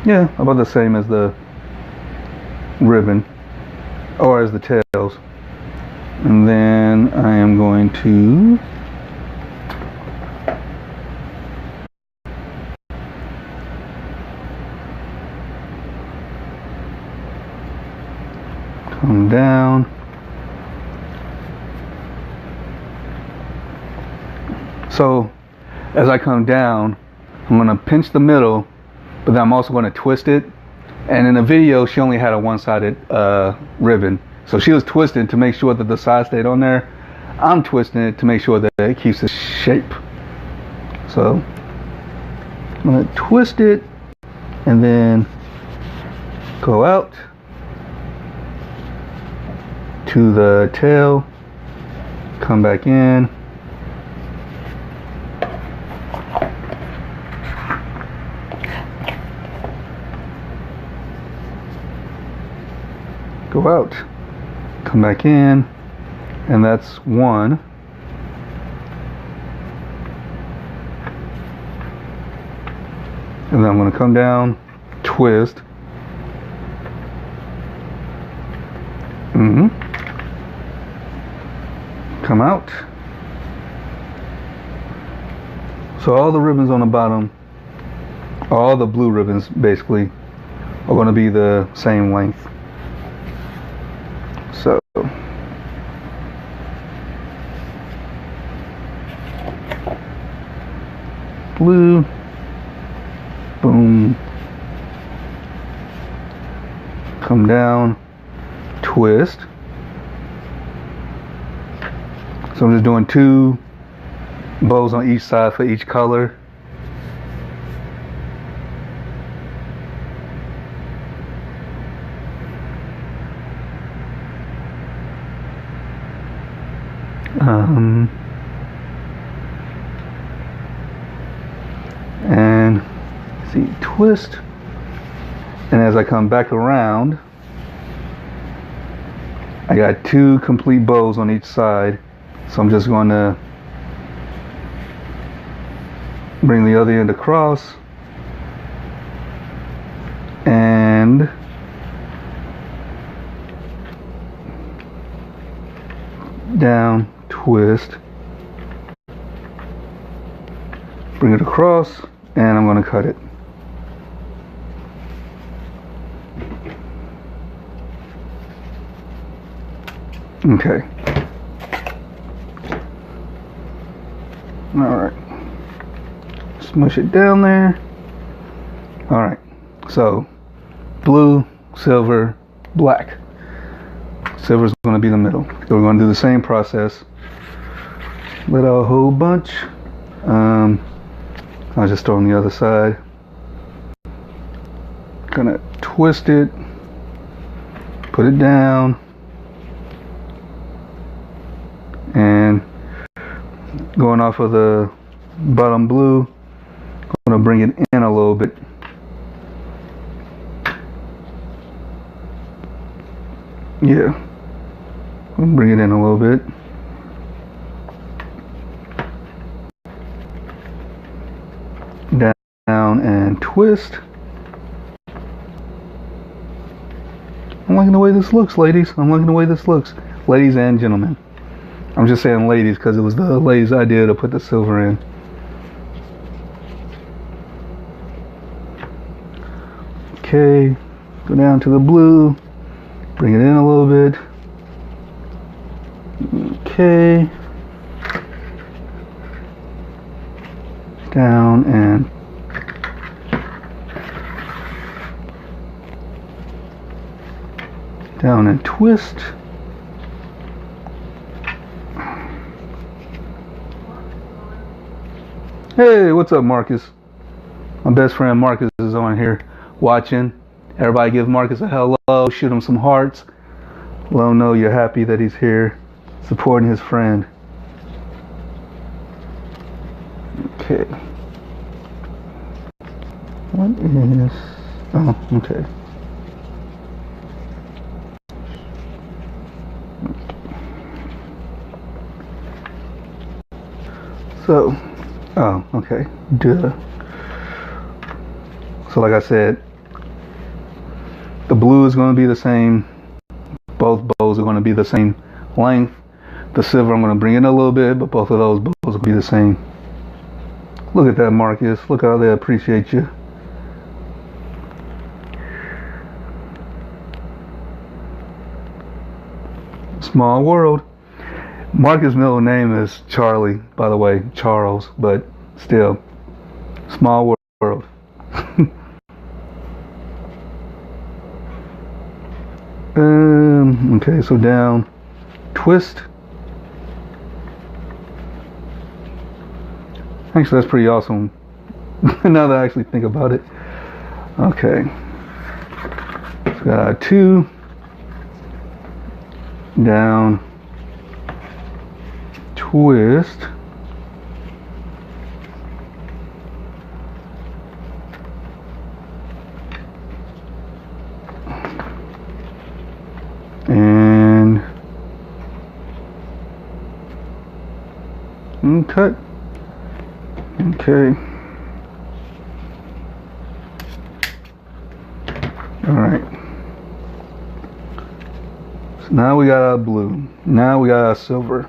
Yeah, about the same as the ribbon, or as the tails. And then I am going to come down. So as I come down, I'm going to pinch the middle, but then I'm also going to twist it. And in the video, she only had a one-sided ribbon. So she was twisting to make sure that the side stayed on there. I'm twisting it to make sure that it keeps its shape. So I'm going to twist it and then go out to the tail, come back in, go out, come back in, and that's one. And then I'm going to come down, twist, come out. So all the ribbons on the bottom, all the blue ribbons basically, are going to be the same length. So blue, boom, come down, twist. So I'm just doing 2 bows on each side for each color. And see, twist, and as I come back around, I got 2 complete bows on each side, so I'm just going to bring the other end across and down, twist, bring it across, and I'm going to cut it. Okay. All right. Smush it down there. All right. So, blue, silver, black. Silver is going to be the middle. So we're going to do the same process. Let out a whole bunch. I'll just throw on the other side. Gonna twist it, put it down, and Going off of the bottom blue, I'm going to bring it in a little bit. Yeah, I'll bring it in a little bit. Down and twist. I'm liking the way this looks, ladies. I'm liking the way this looks. Ladies and gentlemen. I'm just saying ladies because it was the ladies' idea to put the silver in. Okay, go down to the blue. Bring it in a little bit. Okay. Down and down and twist. Hey, what's up, Marcus? My best friend Marcus is on here watching. Everybody give Marcus a hello, shoot him some hearts. Let him know you're happy that he's here supporting his friend. Okay. What is... Oh, okay. So, oh, okay, duh. So like I said, the blue is going to be the same. Both bows are going to be the same length. The silver I'm going to bring in a little bit, but both of those bows will be the same. Look at that, Marcus. Look how they appreciate you. Small world. Marcus' middle name is Charlie, by the way, Charles, but still, small world. Okay, so down, twist. Actually, that's pretty awesome. Now that I actually think about it. Okay, so got 2, down, twist, and cut. Okay. All right. So now we got our blue. Now we got our silver.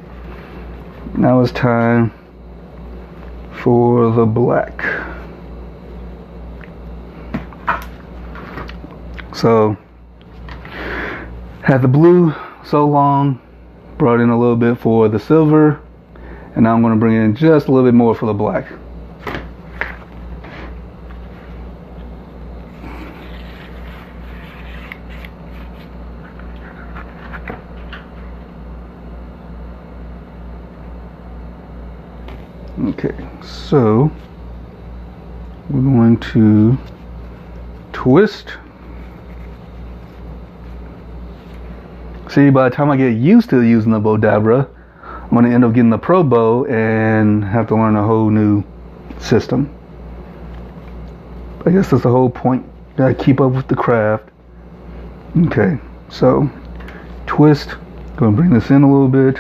Now it's time for the black. So, had the blue so long, brought in a little bit for the silver, and now I'm going to bring in just a little bit more for the black. Okay, so we're going to twist. See, by the time I get used to using the Bowdabra, I'm going to end up getting the Pro Bow and have to learn a whole new system. I guess that's the whole point. Gotta keep up with the craft. Okay, so twist. Gonna bring this in a little bit.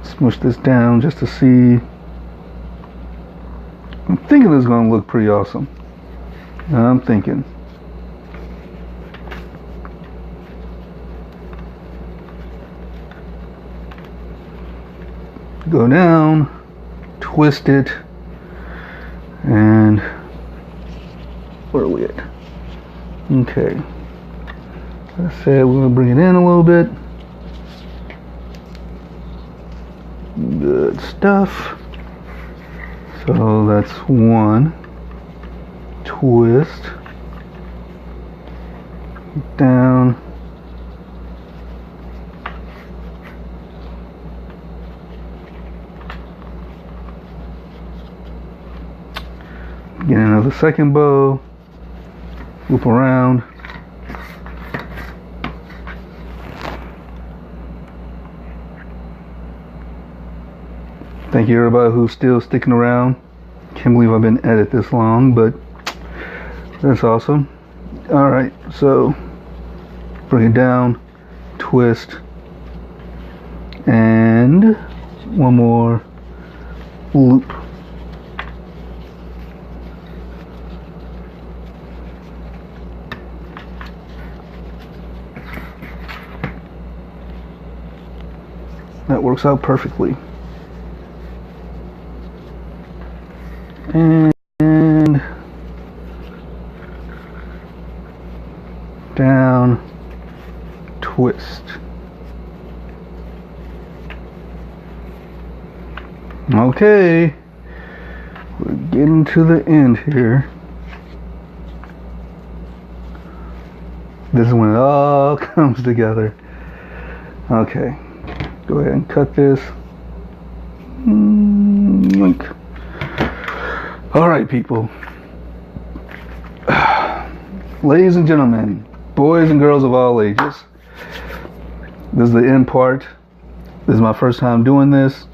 Smush this down just to see. I'm thinking it's going to look pretty awesome. I'm thinking. Go down, twist it, and where are we at? Okay. Like I said, we're going to bring it in a little bit. Good stuff. So that's 1, twist, down, get another second bow, loop around, Thank you everybody who's still sticking around. Can't believe I've been at it this long, but that's awesome. Alright, so bring it down, twist, and one more loop. That works out perfectly. And down, twist. Okay, we're getting to the end here. This is when it all comes together. Okay, go ahead and cut this. Yoink. All right, people. Ladies and gentlemen, boys and girls of all ages, this is the end part. This is my first time doing this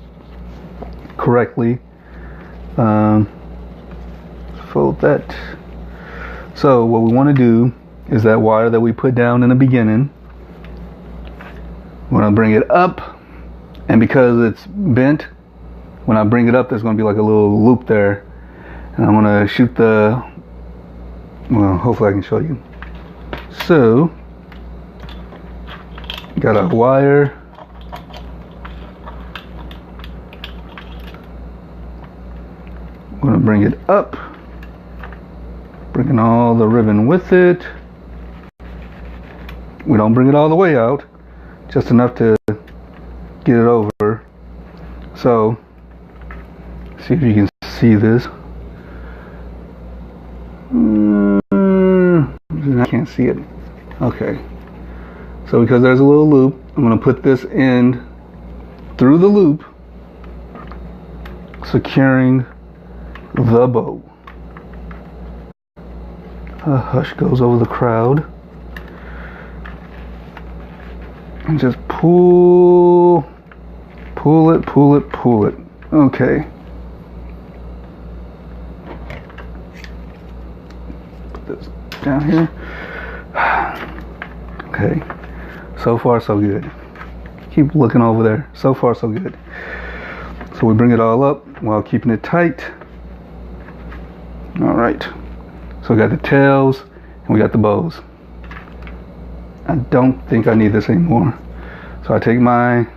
correctly. Fold that. So what we want to do is that wire that we put down in the beginning, when I bring it up, and because it's bent, when I bring it up, there's going to be like a little loop there, and I'm going to shoot the, well, hopefully I can show you. So got a wire, I'm going to bring it up, bringing all the ribbon with it. We don't bring it all the way out, just enough to get it over. So see if you can see this. I can't see it. Okay, so because there's a little loop, I'm going to put this end through the loop, securing the bow. A hush goes over the crowd, and just pull it. Okay. Put this down here. Okay. So far, so good. Keep looking over there. So far, so good. So we bring it all up while keeping it tight. All right. So we got the tails and we got the bows. I don't think I need this anymore. So I take my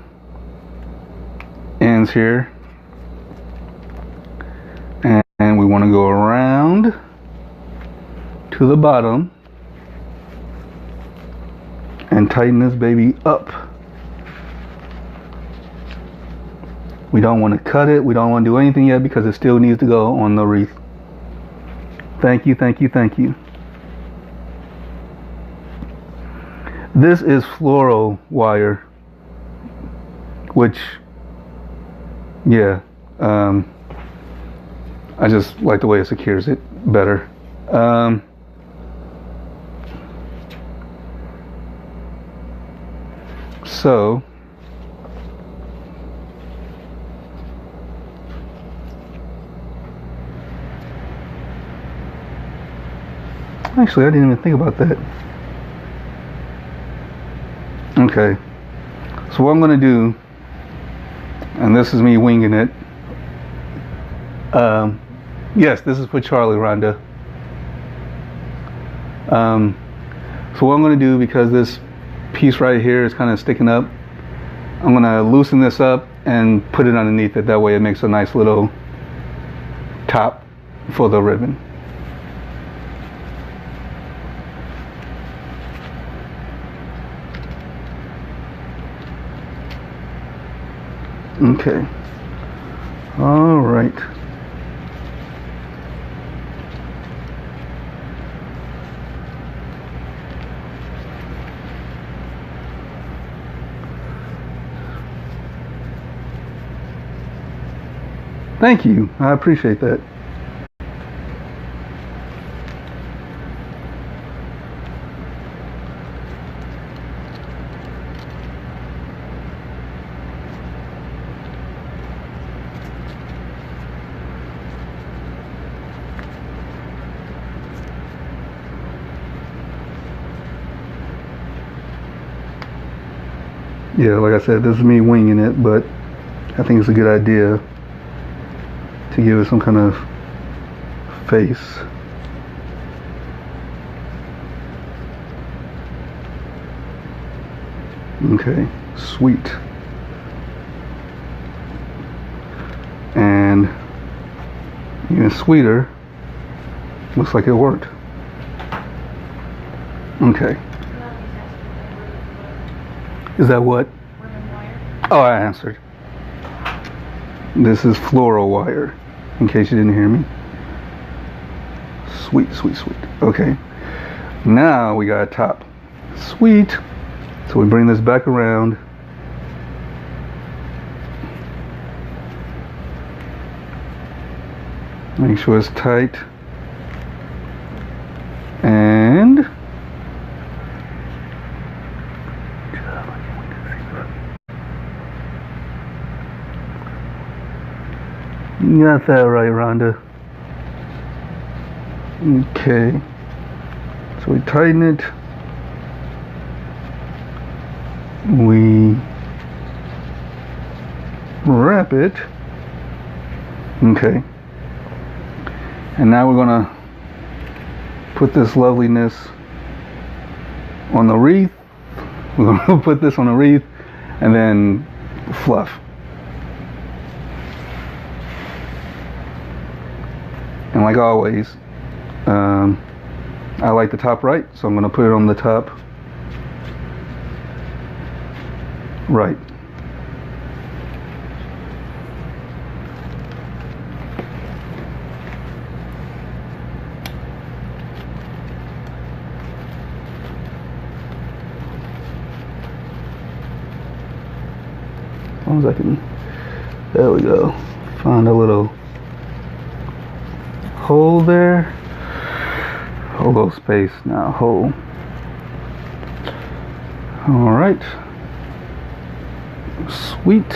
ends here, and we want to go around to the bottom and tighten this baby up. We don't want to cut it. We don't want to do anything yet because it still needs to go on the wreath. Thank you, thank you, thank you. This is floral wire, which, yeah, I just like the way it secures it better. So actually, I didn't even think about that. Okay, so what I'm going to do, and this is me winging it. Yes, this is for Charlie, Rhonda. So what I'm going to do, because this piece right here is kind of sticking up, I'm going to loosen this up and put it underneath it. That way it makes a nice little top for the ribbon. Okay. All right. Thank you. I appreciate that. Yeah, like I said, this is me winging it, but I think it's a good idea to give it some kind of face. Okay, sweet. And even sweeter, looks like it worked. Okay. Is that what? Oh, I answered. This is floral wire, in case you didn't hear me. Sweet, sweet, sweet. Okay. Now we got a top. Sweet. So we bring this back around. Make sure it's tight. And you got that right, Rhonda. Okay. So we tighten it. We wrap it. Okay. And now we're gonna put this loveliness on the wreath. We're gonna put this on the wreath and then fluff. And like always, I like the top right, so I'm gonna put it on the top right. As long as I can, there we go. Find a little hole there. Hole space now, hole. All right. Sweet.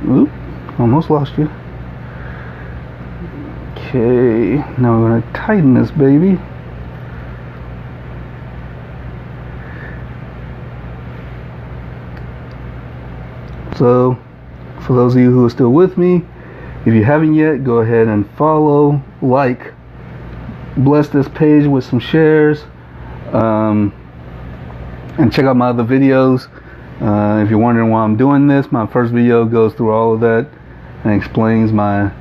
Oop, almost lost you. Okay, now we're gonna tighten this baby. So, for those of you who are still with me, if you haven't yet, go ahead and follow, like, bless this page with some shares, and check out my other videos. If you're wondering why I'm doing this, my first video goes through all of that and explains my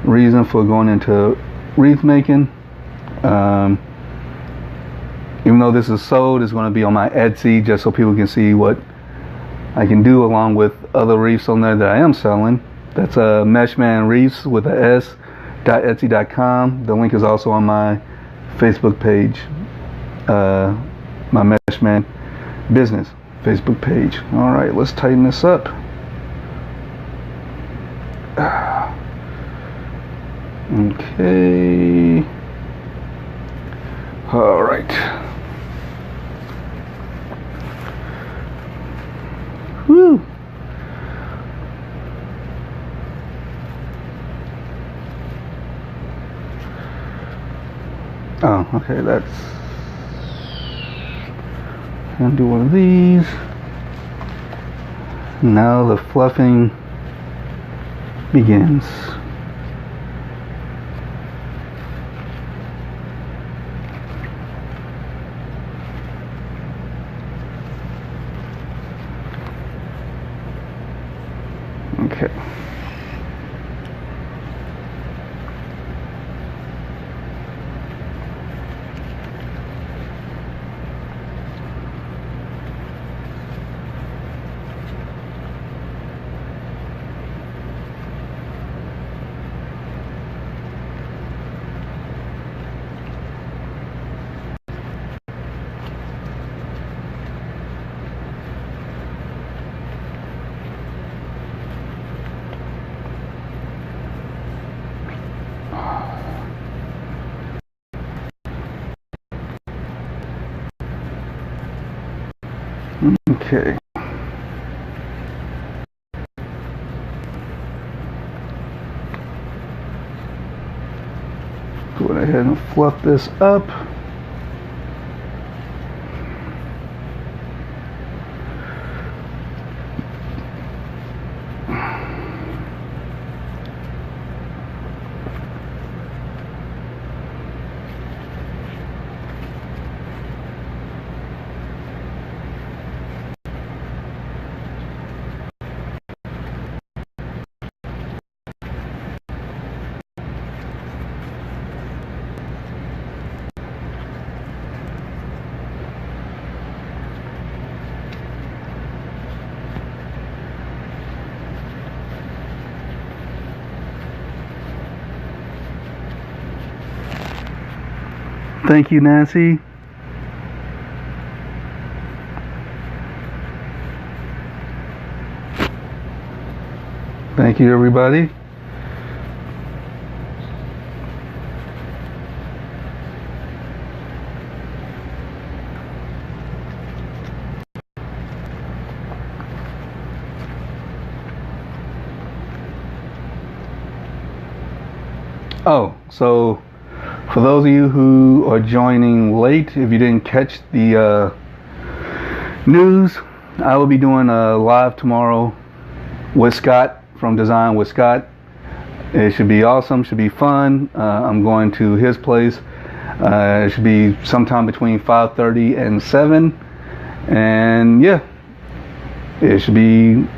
reason for going into wreath making. Even though this is sold, it's going to be on my Etsy just so people can see what I can do along with other wreaths on there that I am selling. That's Meshman Wreaths with a s.etsy.com. The link is also on my Facebook page, my Meshman Business Facebook page. All right, let's tighten this up. Okay. All right. Woo. Oh, okay, that's, and do one of these. Now the fluffing begins. Okay. Okay. Go ahead and fluff this up. Thank you, Nancy. Thank you, everybody. Oh, so for those of you who are joining late, if you didn't catch the news, I will be doing a live tomorrow with Scott from Design with Scott. It should be awesome, should be fun. I'm going to his place. It should be sometime between 5:30 and 7. And yeah, it should be an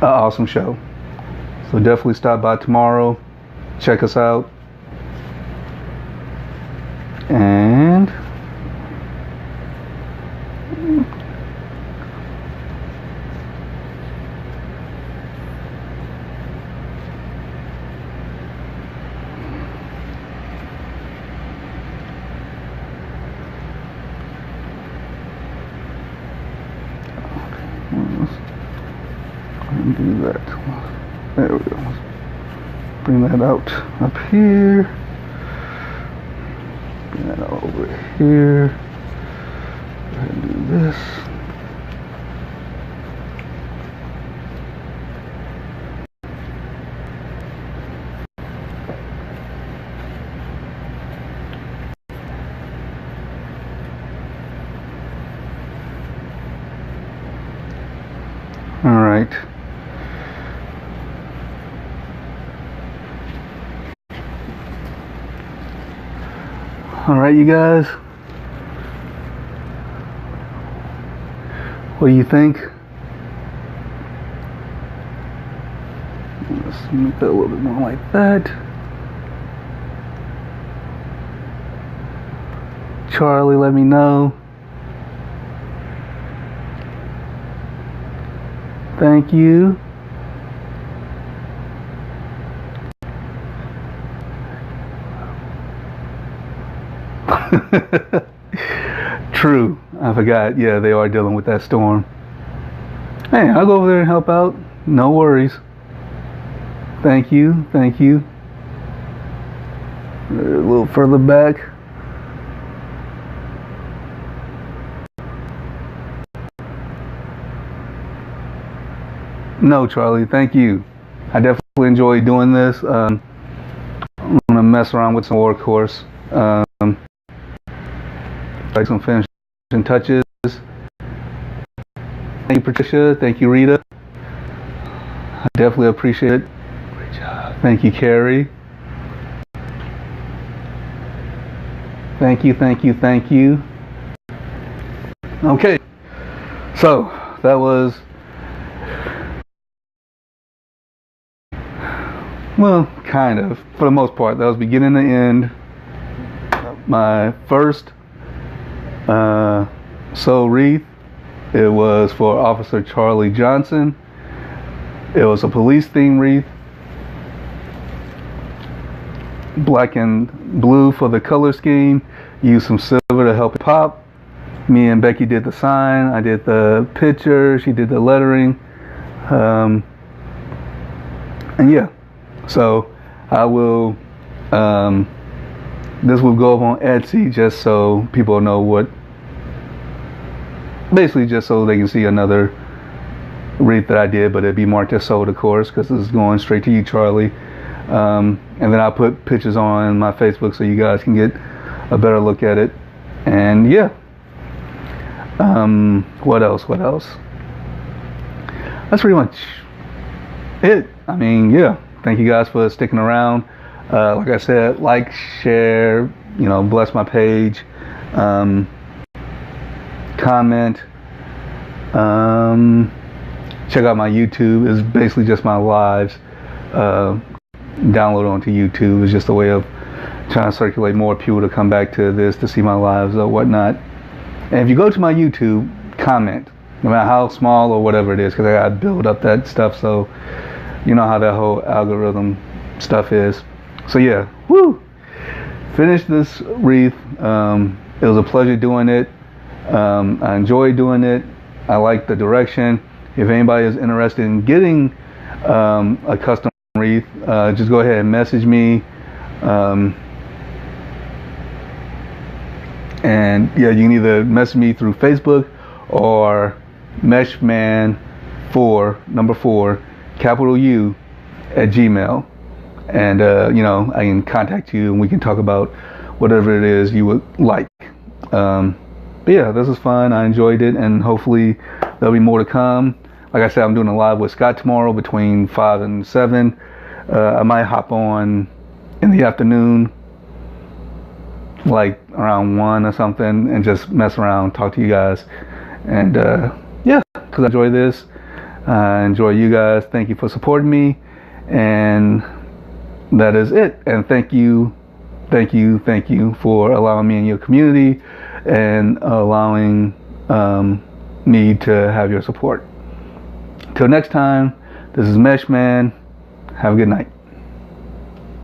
awesome show. So definitely stop by tomorrow. Check us out. And do that. There we go. Bring that out up here. Bring that over here. Go ahead and do this. All right. All right, you guys. What do you think? Let's make that a little bit more like that. Charlie, let me know. Thank you. True. I forgot. Yeah, they are dealing with that storm. Hey, I'll go over there and help out. No worries. Thank you. Thank you. A little further back. No, Charlie, thank you. I definitely enjoy doing this. I'm going to mess around with some more, of course. Like some finishing touches. Thank you, Patricia. Thank you, Rita. I definitely appreciate it. Great job. Thank you, Carrie. Thank you, thank you, thank you. Okay, so that was, well, kind of, for the most part, that was beginning to end. My first wreath. It was for Officer Charlie Johnson. It was a police theme wreath. Black and blue for the color scheme. Used some silver to help it pop. Me and Becky did the sign. I did the picture. She did the lettering. And yeah, so I will, this will go up on Etsy just so people know what, basically just so they can see another wreath that I did, but it'd be marked as sold, of course, because this is going straight to you, Charlie. And then I'll put pictures on my Facebook so you guys can get a better look at it. And yeah, what else? That's pretty much it. I mean, yeah, thank you guys for sticking around. Like I said, like, share, you know, bless my page, comment, check out my YouTube. It's basically just my lives download onto YouTube. It's just a way of trying to circulate more people to come back to this to see my lives or whatnot. And if you go to my YouTube, comment, no matter how small or whatever it is, because I gotta build up that stuff, so you know how that whole algorithm stuff is. So yeah, woo! finish this wreath. It was a pleasure doing it. I enjoyed doing it. I like the direction. If anybody is interested in getting a custom wreath, just go ahead and message me. And yeah, you can either message me through Facebook or meshman4 capital U at Gmail, and you know, I can contact you and we can talk about whatever it is you would like. But yeah, this is fun. I enjoyed it, and hopefully there'll be more to come. Like I said, I'm doing a live with Scott tomorrow between 5 and 7. I might hop on in the afternoon, like around 1 or something, and just mess around, talk to you guys. And yeah, because I enjoy this. I enjoy you guys. Thank you for supporting me. And that is it. And thank you for allowing me in your community and allowing me to have your support. Till next time, this is Meshman. Have a good night.